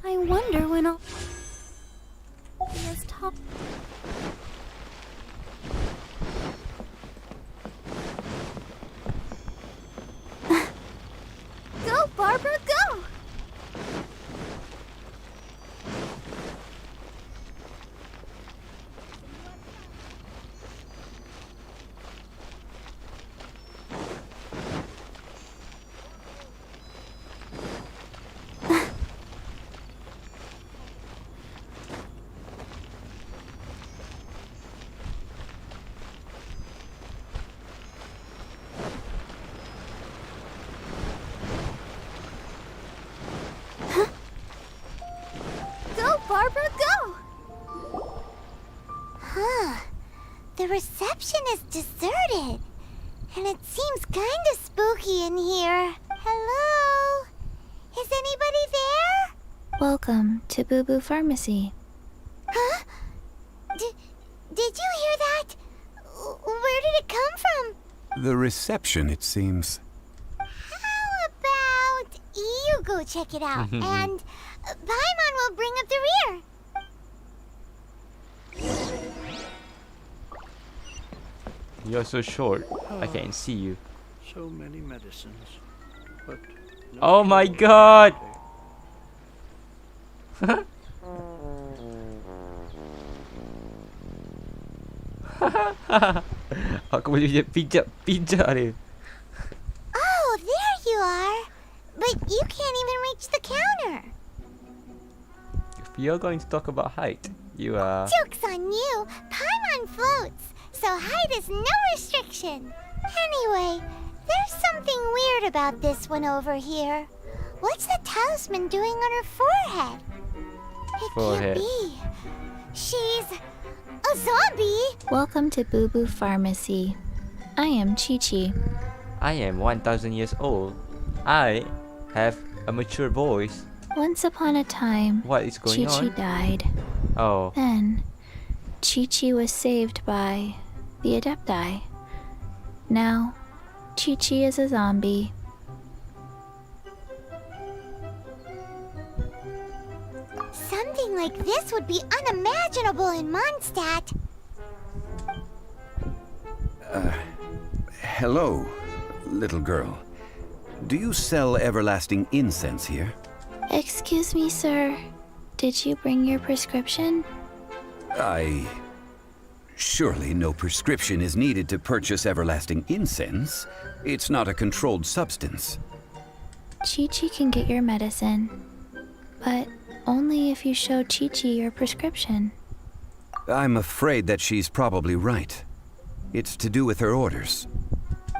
I wonder when I'll... Let's talk... Go, Barbara, go! The reception is deserted. And it seems kinda spooky in here. Hello? Is anybody there? Welcome to Boo Boo Pharmacy. Huh? Did you hear that? Where did it come from? The reception, it seems. How about you go check it out, and Paimon will bring up the rear. You're so short, I can't see you. So many medicines, but no Oh my god! Aku boleh pijak dia. Oh, there you are. But you can't even reach the counter. If you're going to talk about height, you are... Joke's on you. Paimon floats, so height is no restriction. Anyway, there's something weird about this one over here. What's the talisman doing on her forehead? It Forehead. can't be. She's a zombie. Welcome to Boo Boo Pharmacy. I am Chi-Chi. I am 1,000 years old. I have a mature voice. Once upon a time, What is going Chi-Chi on? died. Oh. Then, Chi-Chi was saved by the Adepti. Now, Chi-Chi is a zombie. Something like this would be unimaginable in Mondstadt. Hello, little girl. Do you sell everlasting incense here? Excuse me, sir. Did you bring your prescription? Surely no prescription is needed to purchase everlasting incense. It's not a controlled substance. Chi-Chi can get your medicine, but only if you show Chi-Chi your prescription. I'm afraid that she's probably right. It's to do with her orders.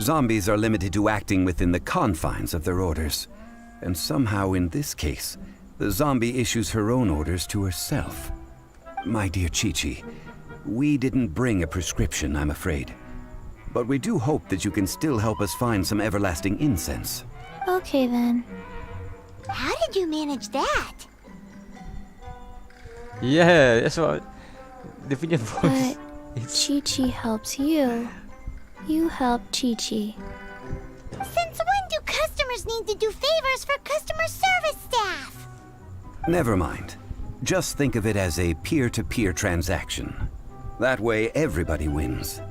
Zombies are limited to acting within the confines of their orders. And somehow in this case, the zombie issues her own orders to herself. My dear Chi-Chi, we didn't bring a prescription, I'm afraid. But we do hope that you can still help us find some everlasting incense. Okay then. How did you manage that? Yeah, that's what... Dia punya voice. But Chi-Chi helps you. You help Chi-Chi. Since when do customers need to do favors for customer service staff? Never mind. Just think of it as a peer-to-peer transaction. That way everybody wins.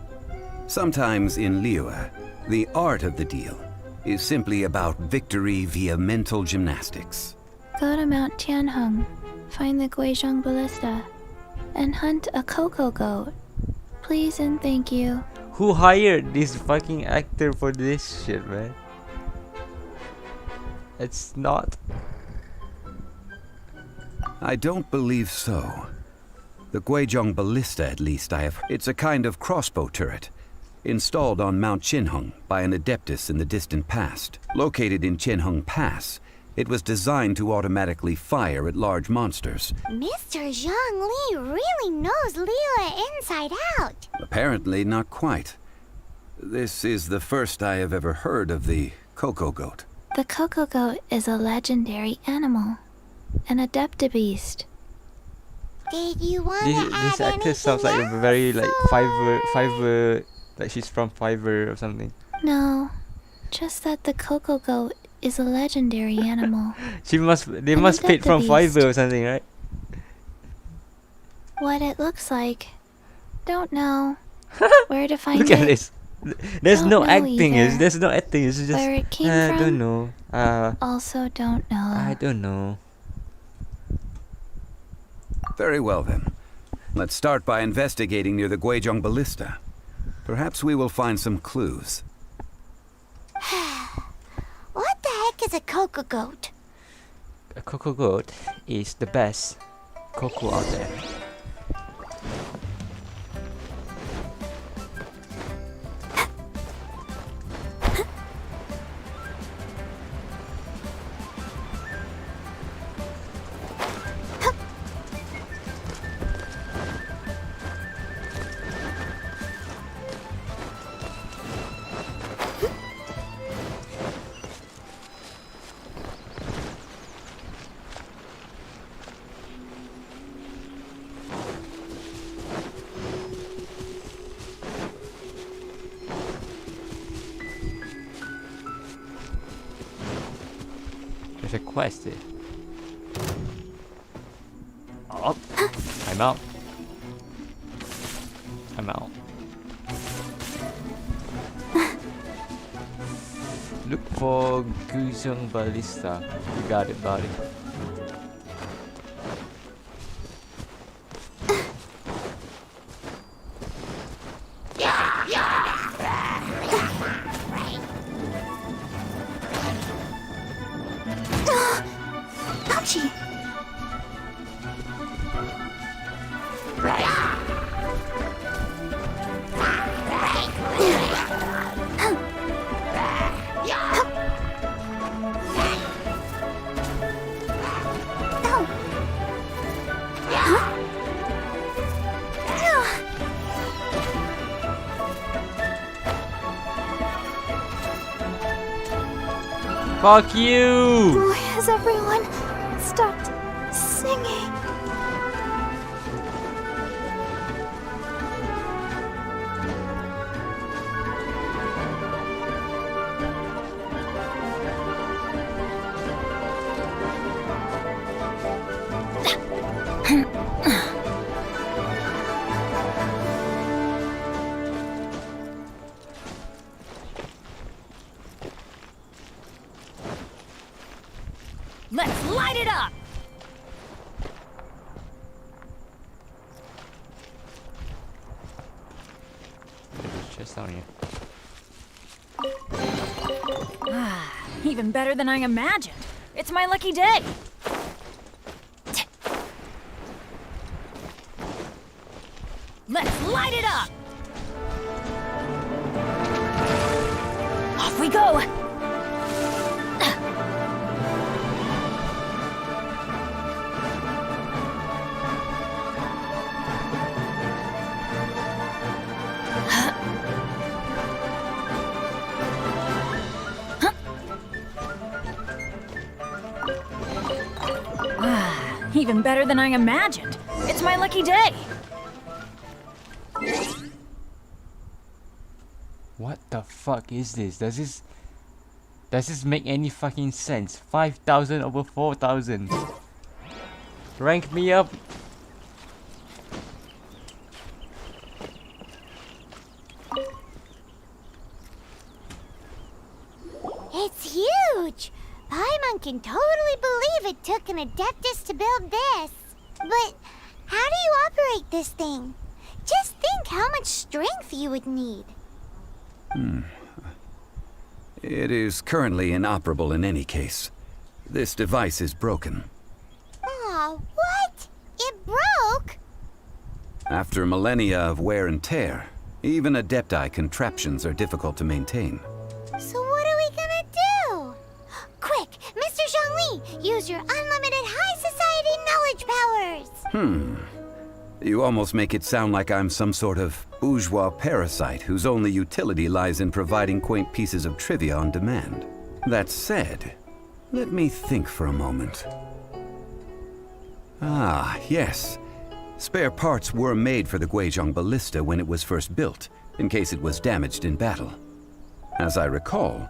Sometimes in Liyue, the art of the deal is simply about victory via mental gymnastics. Go to Mount Tianheng, find the Guizhong Ballista, and hunt a cocoa goat. Please and thank you. Who hired this fucking actor for this shit, man? It's not. I don't believe so. The Guizhong Ballista, at least, It's a kind of crossbow turret, installed on Mount Qinheng by an adeptus in the distant past. Located in Qinheng Pass, it was designed to automatically fire at large monsters. Mr. Zhang Li really knows Liyue inside out. Apparently not quite. This is the first I have ever heard of the cocoa goat. The cocoa goat is a legendary animal, an adeptibeast. Did you want This actress sounds like a very like Fiverr, like she's from Fiverr or something. No, just that the cocoa goat is a legendary animal. They must paid from Fiverr or something, right? What it looks like, don't know. Where to find Look it? at this. There's Don't no know acting. either. There's no acting. It's just Where it came I from? don't know. Also don't know. I don't know. Very well then. Let's start by investigating near the Guizhong Ballista. Perhaps we will find some clues. What the heck is a cocoa goat? A cocoa goat is the best cocoa out there. There's a quest here. Oh, I'm out. I'm out. Look for Guzheng Ballista. You got it, buddy. Ouchie! Fuck you! Why has everyone stopped singing? Let's light it up! There's a chest down here. Ah, even better than I imagined. It's my lucky day. Let's light it up! Off we go! Even better than I imagined. It's my lucky day. What the fuck is this? Does this make any fucking sense? 5,000 over 4,000. Rank me up. It's huge! Paimon can totally believe it took an Adeptus to build this. But how do you operate this thing? Just think how much strength you would need. It is currently inoperable in any case. This device is broken. Aw, what? It broke? After millennia of wear and tear, even Adepti contraptions are difficult to maintain. So what are we gonna do? Quick, Mr. Zhongli, use your unlimited high society knowledge powers! You almost make it sound like I'm some sort of bourgeois parasite whose only utility lies in providing quaint pieces of trivia on demand. That said, let me think for a moment. Ah, yes. Spare parts were made for the Guizhong Ballista when it was first built, in case it was damaged in battle. As I recall,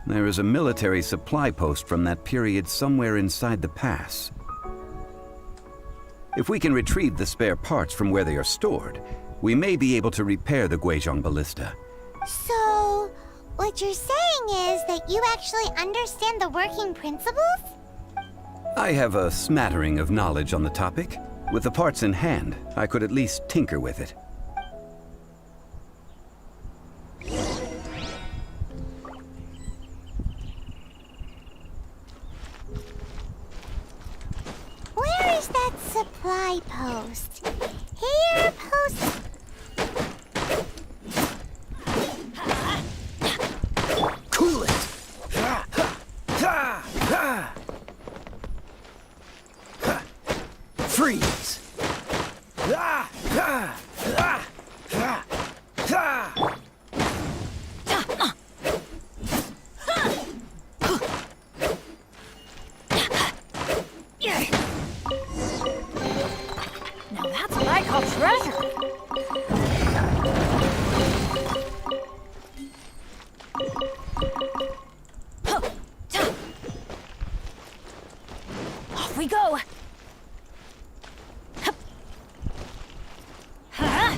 there is a military supply post from that period somewhere inside the pass. If we can retrieve the spare parts from where they are stored, we may be able to repair the Guizhong Ballista. So, what you're saying is that you actually understand the working principles? I have a smattering of knowledge on the topic. With the parts in hand, I could at least tinker with it. Where is that supply post? Here, post... Cool it! Freeze! Now that's what I call treasure. Off we go! Hup. Ha!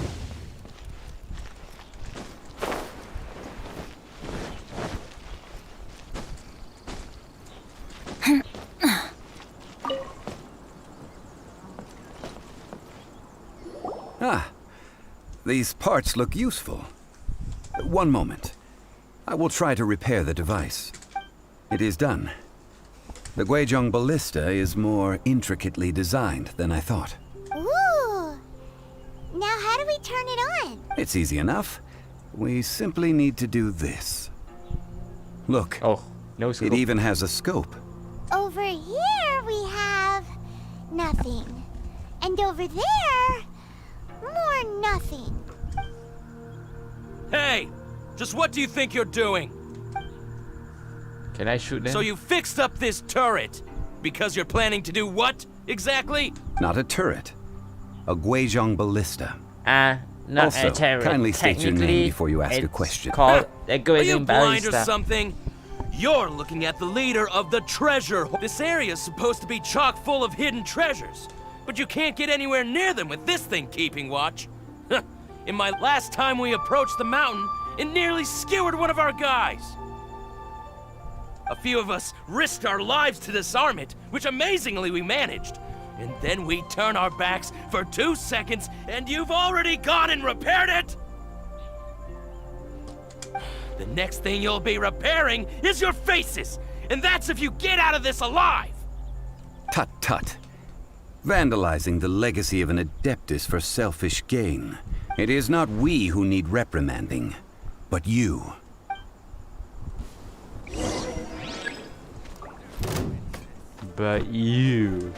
Ah, these parts look useful. One moment. I will try to repair the device. It is done. The Guizhong ballista is more intricately designed than I thought. Ooh! Now how do we turn it on? It's easy enough. We simply need to do this. Look. Oh, no scope. It even has a scope. Over here we have nothing. And over there, more nothing. Hey! Just what do you think you're doing? Can I shoot them? So you fixed up this turret because you're planning to do what exactly? Not a turret. A Guizhong ballista. Not also, a turret. kindly state your name before you ask a question. Called a Are you Guizhong blind or ballista. something? You're looking at the leader of the treasure. This area's supposed to be chock full of hidden treasures, but you can't get anywhere near them with this thing keeping watch. In my last time we approached the mountain, it nearly skewered one of our guys. A few of us risked our lives to disarm it, which amazingly we managed. And then we turn our backs for 2 seconds, and you've already gone and repaired it! The next thing you'll be repairing is your faces! And that's if you get out of this alive! Tut tut. Vandalizing the legacy of an Adeptus for selfish gain. It is not we who need reprimanding, but you. But you.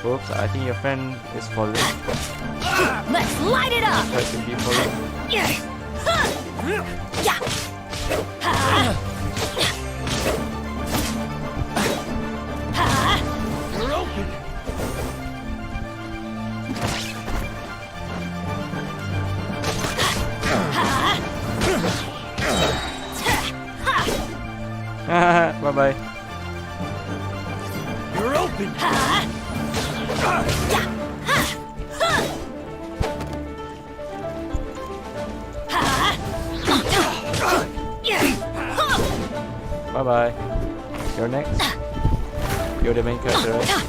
Oops, I think your friend is falling. Let's light it up! Try to be falling. You're open! Bye-bye. You're open! Bye-bye. You're next. You're the main character, right?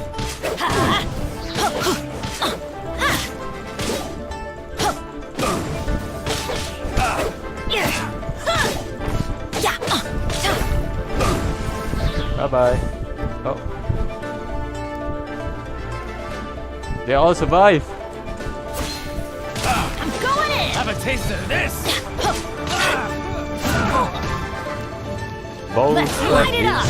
Bye-bye. Oh. They all survive. I'm going in! Have a taste of this! Both Let's light it up!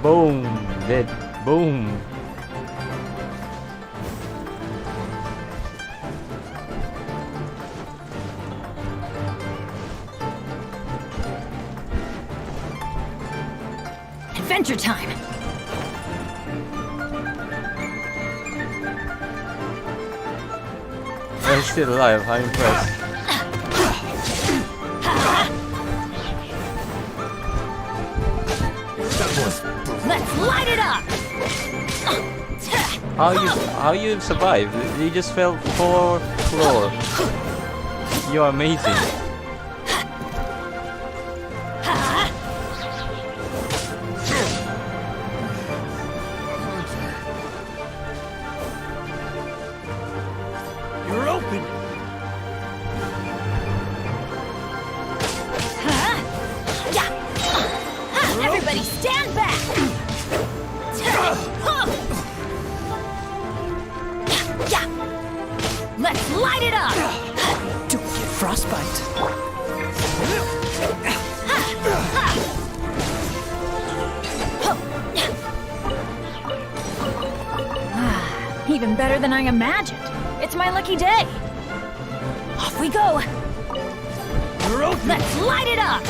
Boom. Dead. Boom. Adventure time! I'm still alive. I'm impressed. Let's light it up! How you survived? You just fell 4 floor. You're amazing. You're open! Everybody stand back! Let's light it up! Don't get frostbite. Even better than I imagined. It's my lucky day. Off we go. You're open! Let's light it up!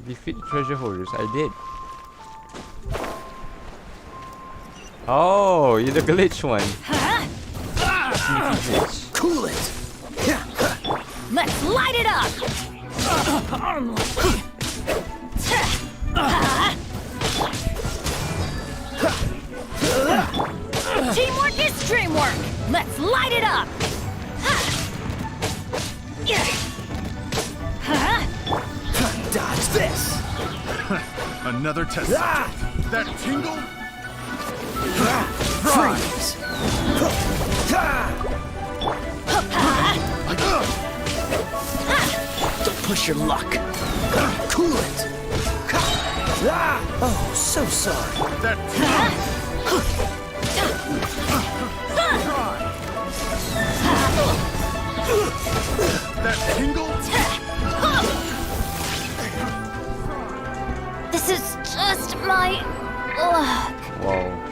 Defeat the treasure holders. I did. Oh, you're the glitch one. Sneaky glitch. Cool it. Let's light it up! Teamwork is dreamwork! Let's light it up! Dodge this! Another test subject. That tingle? Freeze! Don't push your luck. Cool it. Oh, so sorry. That tingle? This is just my luck. Whoa.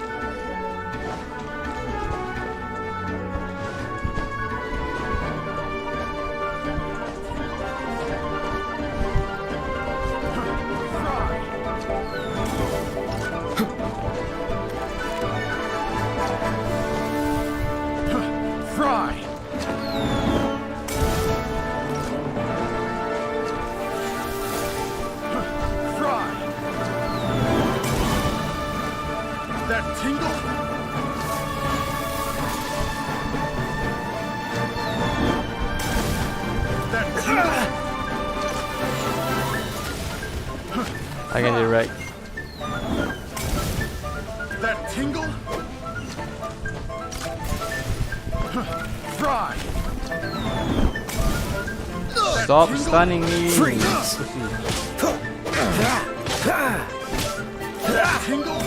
I can do right. That tingle? Fry! Stop stunning me. Freeze! Tingle?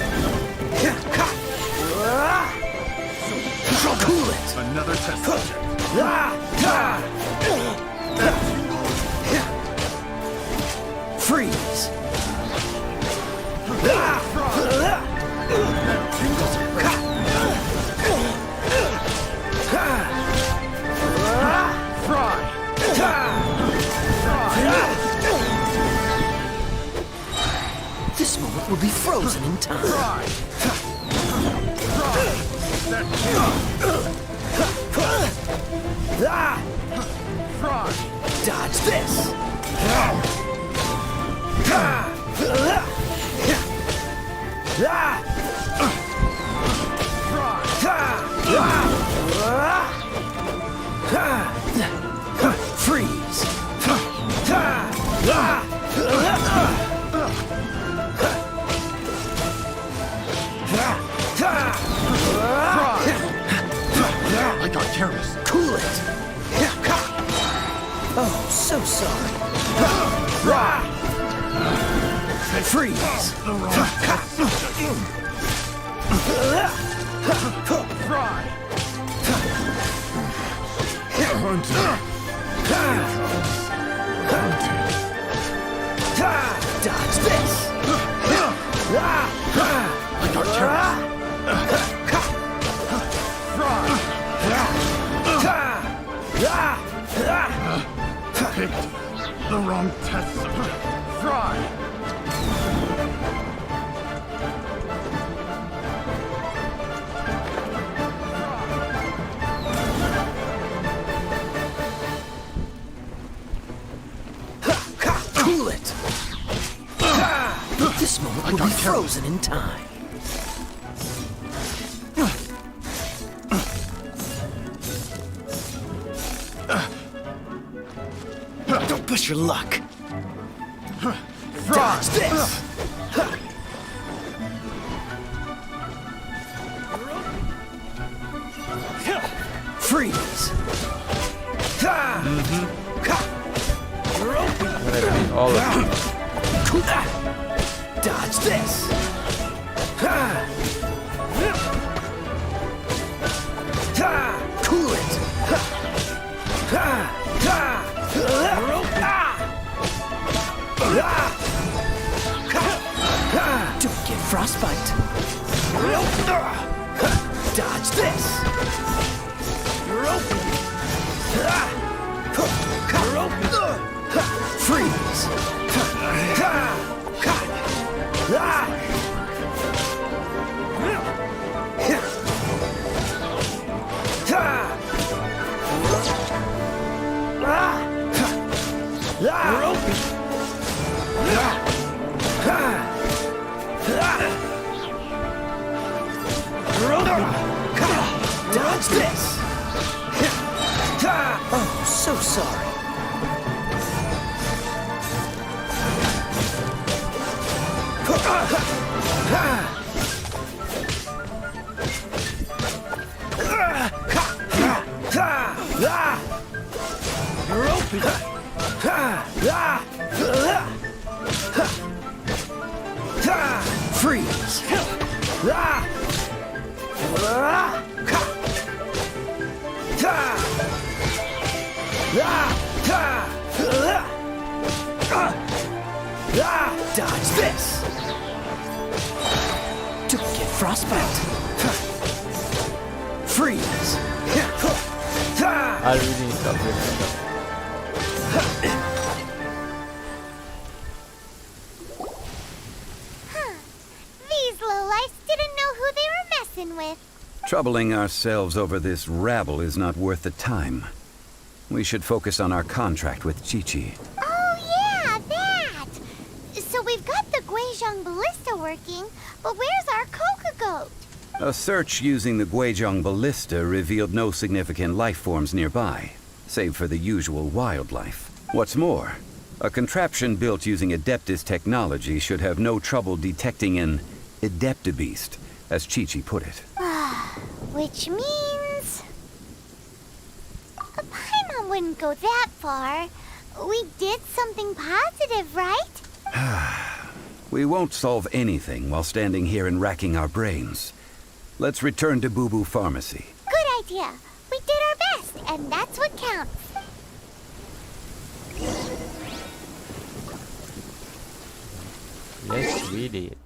Cool it. Another test subject. Freeze! This moment will be frozen in time. Dodge this! Freeze! I got careless. Cool it! Oh, so sorry. Freeze! Dodge this! I got careless. Picked the wrong test subject. Fry! Cool it! This moment will be frozen in time. Don't push your luck. Dodge this! All of them. Dodge this. Cool it. Don't get frostbite. Dodge this. Freeze. Dodge this! Oh, so sorry. You're open! Freeze! Dodge this! Don't get frostbite! Freeze! I really need to upgrade my stuff. These lowlifes didn't know who they were messing with. Troubling ourselves over this rabble is not worth the time. We should focus on our contract with Chi-Chi. Oh yeah, that! So we've got the Guizhong Ballista working, but where's our Coca Goat? A search using the Guizhong Ballista revealed no significant life forms nearby, save for the usual wildlife. What's more, a contraption built using Adeptus technology should have no trouble detecting an Adeptabeast, as Chi-Chi put it. Which means... Paimon wouldn't go that far. We did something positive, right? We won't solve anything while standing here and racking our brains. Let's return to Boo Boo Pharmacy. Good idea. We did our best, and that's what counts. Let's read it.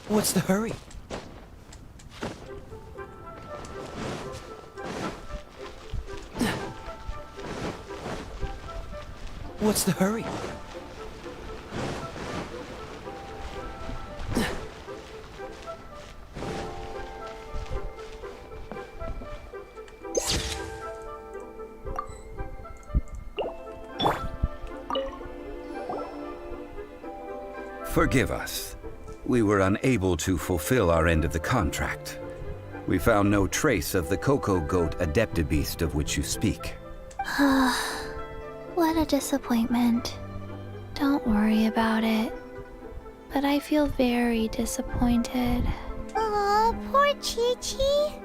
What's the hurry? What's the hurry? Forgive us. We were unable to fulfill our end of the contract. We found no trace of the Coco Goat Adeptabeast of which you speak. What a disappointment. Don't worry about it. But I feel very disappointed. Aw, poor Chi-Chi.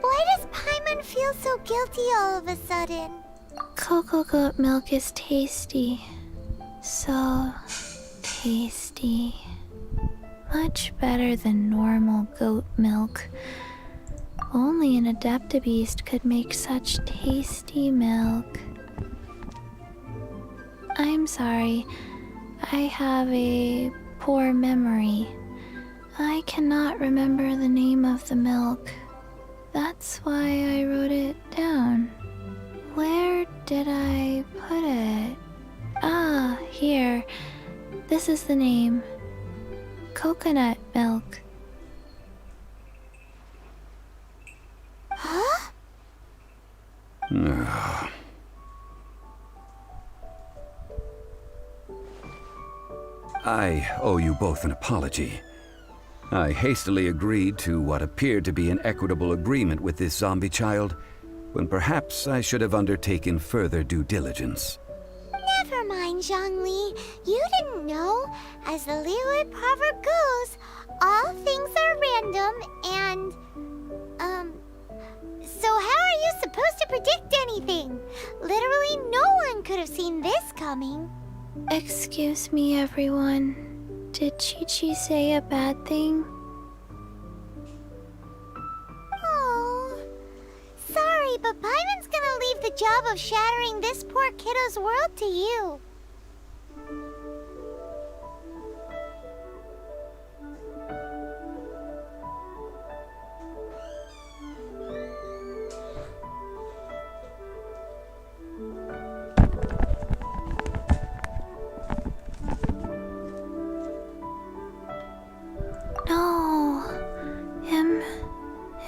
Why does Paimon feel so guilty all of a sudden? Coco Goat milk is tasty. So tasty. Much better than normal goat milk. Only an Adeptabeast could make such tasty milk. I'm sorry. I have a poor memory. I cannot remember the name of the milk. That's why I wrote it down. Where did I put it? Ah, here. This is the name. coconut milk. Huh? I owe you both an apology. I hastily agreed to what appeared to be an equitable agreement with this zombie child, when perhaps I should have undertaken further due diligence. Never mind, Zhongli. You didn't know. As the Liyue proverb goes, all things are random and, so how are you supposed to predict anything? Literally no one could have seen this coming. Excuse me, everyone. Did Chi-Chi say a bad thing? Oh, sorry, but Paimon's gonna leave the job of shattering this poor kiddo's world to you. No.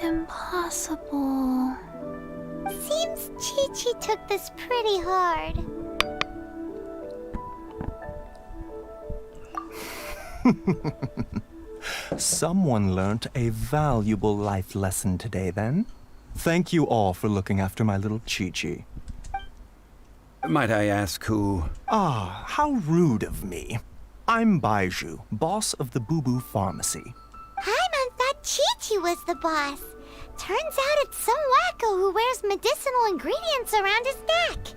Impossible. Seems Chi-Chi took this pretty hard. Someone learnt a valuable life lesson today, then. Thank you all for looking after my little Chi-Chi. Might I ask who... Ah, how rude of me. I'm Baiju, boss of the Boo Boo Pharmacy. Paimon thought Chi-Chi was the boss. Turns out it's some wacko who wears medicinal ingredients around his neck.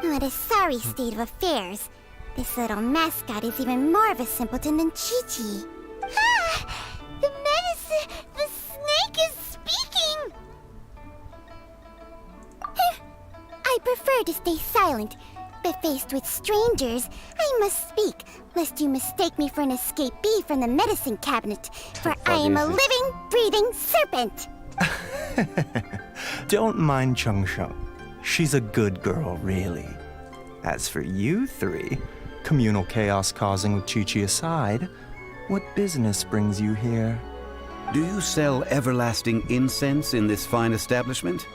What a sorry state of affairs. This little mascot is even more of a simpleton than Chi-Chi. Ah! The snake is speaking! I prefer to stay silent, but faced with strangers, I must speak, lest you mistake me for an escapee from the medicine cabinet, for I am a living, breathing serpent! Don't mind Chung Sheng. She's a good girl, really. As for you three, communal chaos causing with Chi-Chi aside, what business brings you here? Do you sell everlasting incense in this fine establishment?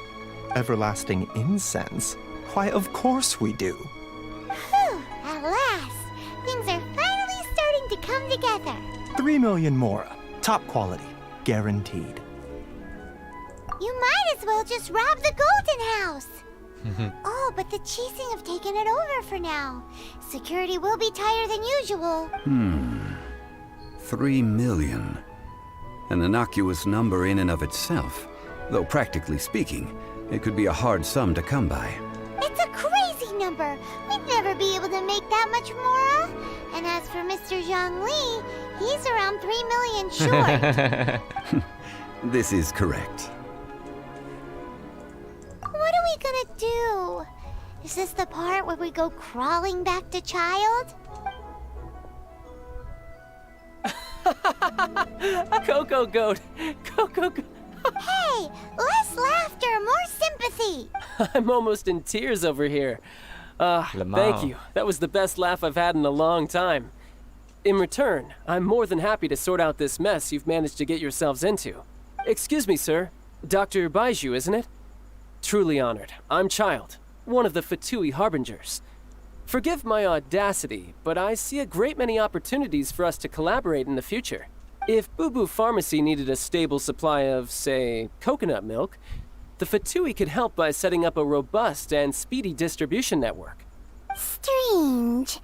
Everlasting incense? Why, of course we do. Whew, at last! Things are finally starting to come together. 3 million mora. Top quality. Guaranteed. You might as well just rob the Golden House! Oh, but the Chising have taken it over for now. Security will be tighter than usual. 3 million. An innocuous number in and of itself. Though practically speaking, it could be a hard sum to come by. It's a crazy number. We'd never be able to make that much mora. And as for Mr. Zhongli, he's around 3 million short. This is correct. What are we gonna do? Is this the part where we go crawling back to child? Coco Goat! Coco Goat! Hey! Less laughter, more sympathy! I'm almost in tears over here. Thank you. That was the best laugh I've had in a long time. In return, I'm more than happy to sort out this mess you've managed to get yourselves into. Excuse me, sir. Dr. Baiju, isn't it? Truly honored. I'm Child, one of the Fatui Harbingers. Forgive my audacity, but I see a great many opportunities for us to collaborate in the future. If Boo Boo Pharmacy needed a stable supply of, say, coconut milk, the Fatui could help by setting up a robust and speedy distribution network. Strange.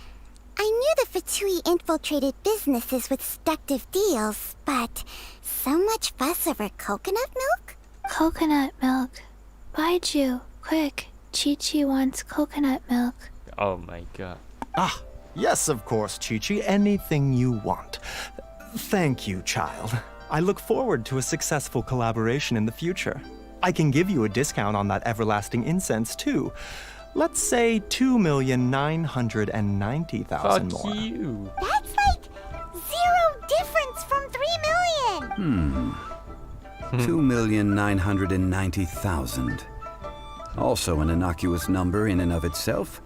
I knew the Fatui infiltrated businesses with seductive deals, but so much fuss over coconut milk? Coconut milk. Baiju, quick. Chi-Chi wants coconut milk. Oh my god. Ah, yes, of course, Chi-Chi. Anything you want. Thank you, child. I look forward to a successful collaboration in the future. I can give you a discount on that everlasting incense, too. Let's say 2,990,000 more. Fuck you. That's like 0 difference from 3 million! 2,990,000. Also an innocuous number in and of itself,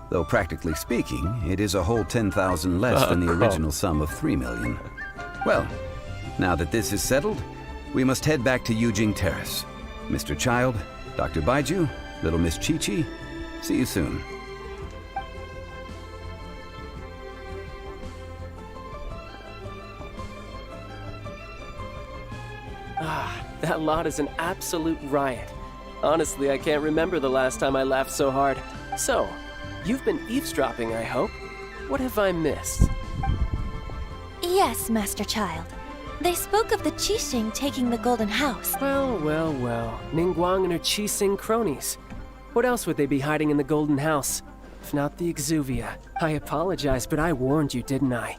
though practically speaking, it is a whole 10,000 less than the original sum of 3 million. Well, now that this is settled, we must head back to Yujing Terrace. Mr. Child, Dr. Baiju, little Miss Chi-Chi, see you soon. Ah, that lot is an absolute riot. Honestly, I can't remember the last time I laughed so hard. So, you've been eavesdropping, I hope. What have I missed? Yes, Master Child. They spoke of the Qixing taking the Golden House. Well, well, well. Ningguang and her Qixing cronies. What else would they be hiding in the Golden House? If not the Exuvia. I apologize, but I warned you, didn't I?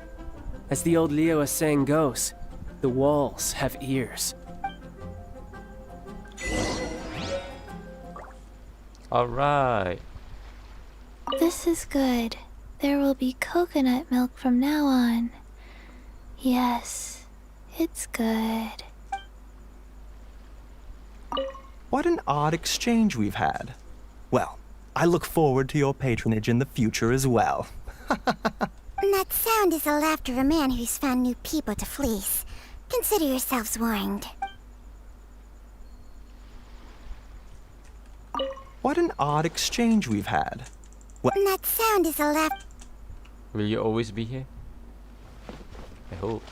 As the old Liyue saying goes, the walls have ears. Alright. This is good. There will be coconut milk from now on. Yes, it's good. What an odd exchange we've had. Well, I look forward to your patronage in the future as well. That sound is the laughter of a man who's found new people to fleece. Consider yourselves warned. What an odd exchange we've had. Well, That sound is the laugh. Will you always be here? I hope.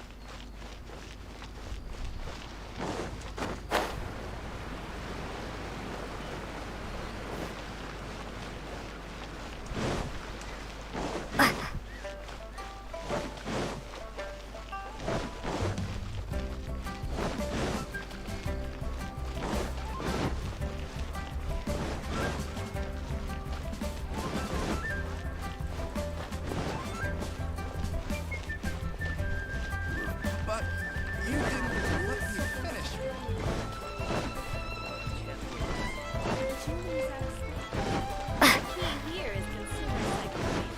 But you didn't let me finish. Here is consumer psychology.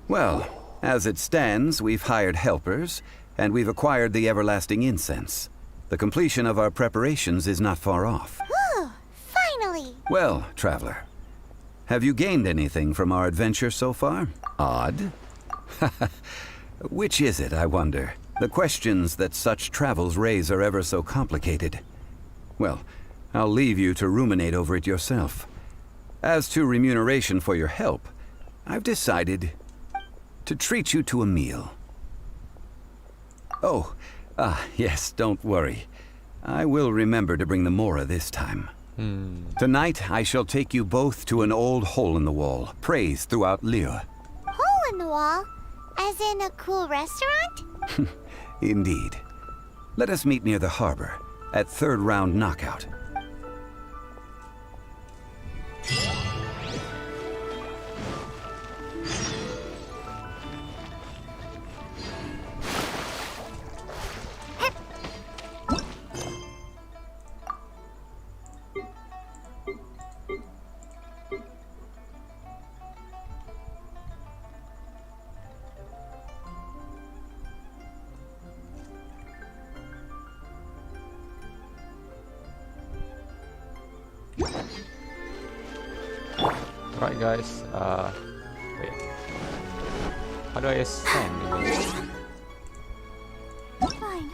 Well, as it stands, we've hired helpers, and we've acquired the everlasting incense. The completion of our preparations is not far off. Whew, finally! Well, traveler, have you gained anything from our adventure so far? Odd. Which is it, I wonder? The questions that such travels raise are ever so complicated. Well, I'll leave you to ruminate over it yourself. As to remuneration for your help, I've decided to treat you to a meal. Oh, yes, don't worry. I will remember to bring the Mora this time. Tonight, I shall take you both to an old hole-in-the-wall, praised throughout Liyue. Hole in the wall? As in a cool restaurant? Indeed. Let us meet near the harbor, at third round knockout. Alright guys, wait. How do I ascend again? Fine.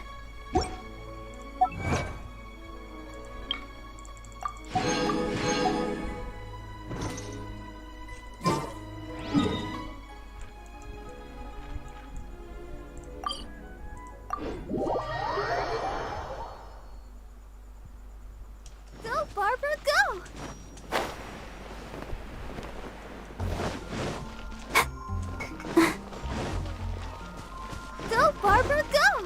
Go, Barbara, go! Go, Barbara, go!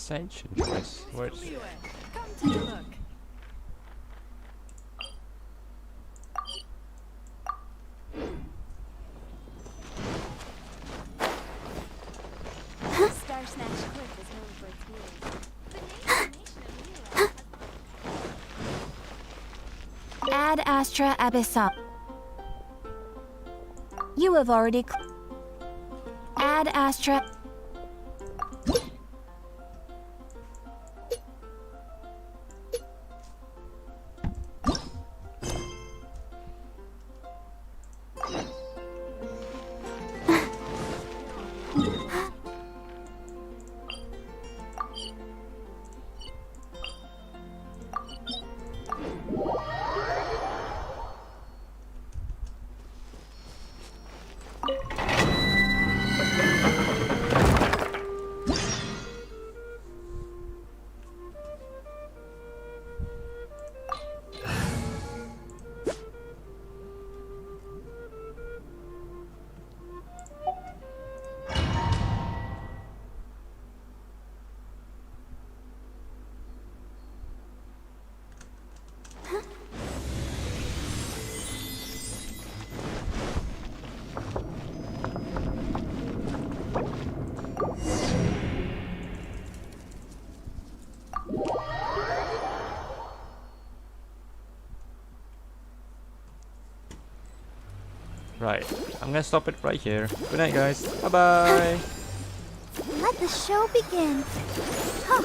Ascension. Where's Come take a look. Star Snatch Cliff is known for its healing. Ad Astra Abyssal. You have already. Ad Astra. Right, I'm gonna stop it right here. Good night, guys. Bye bye. Let the show begin. Huh.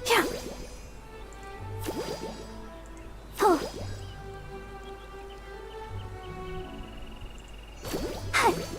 Yeah. Oh. Hey.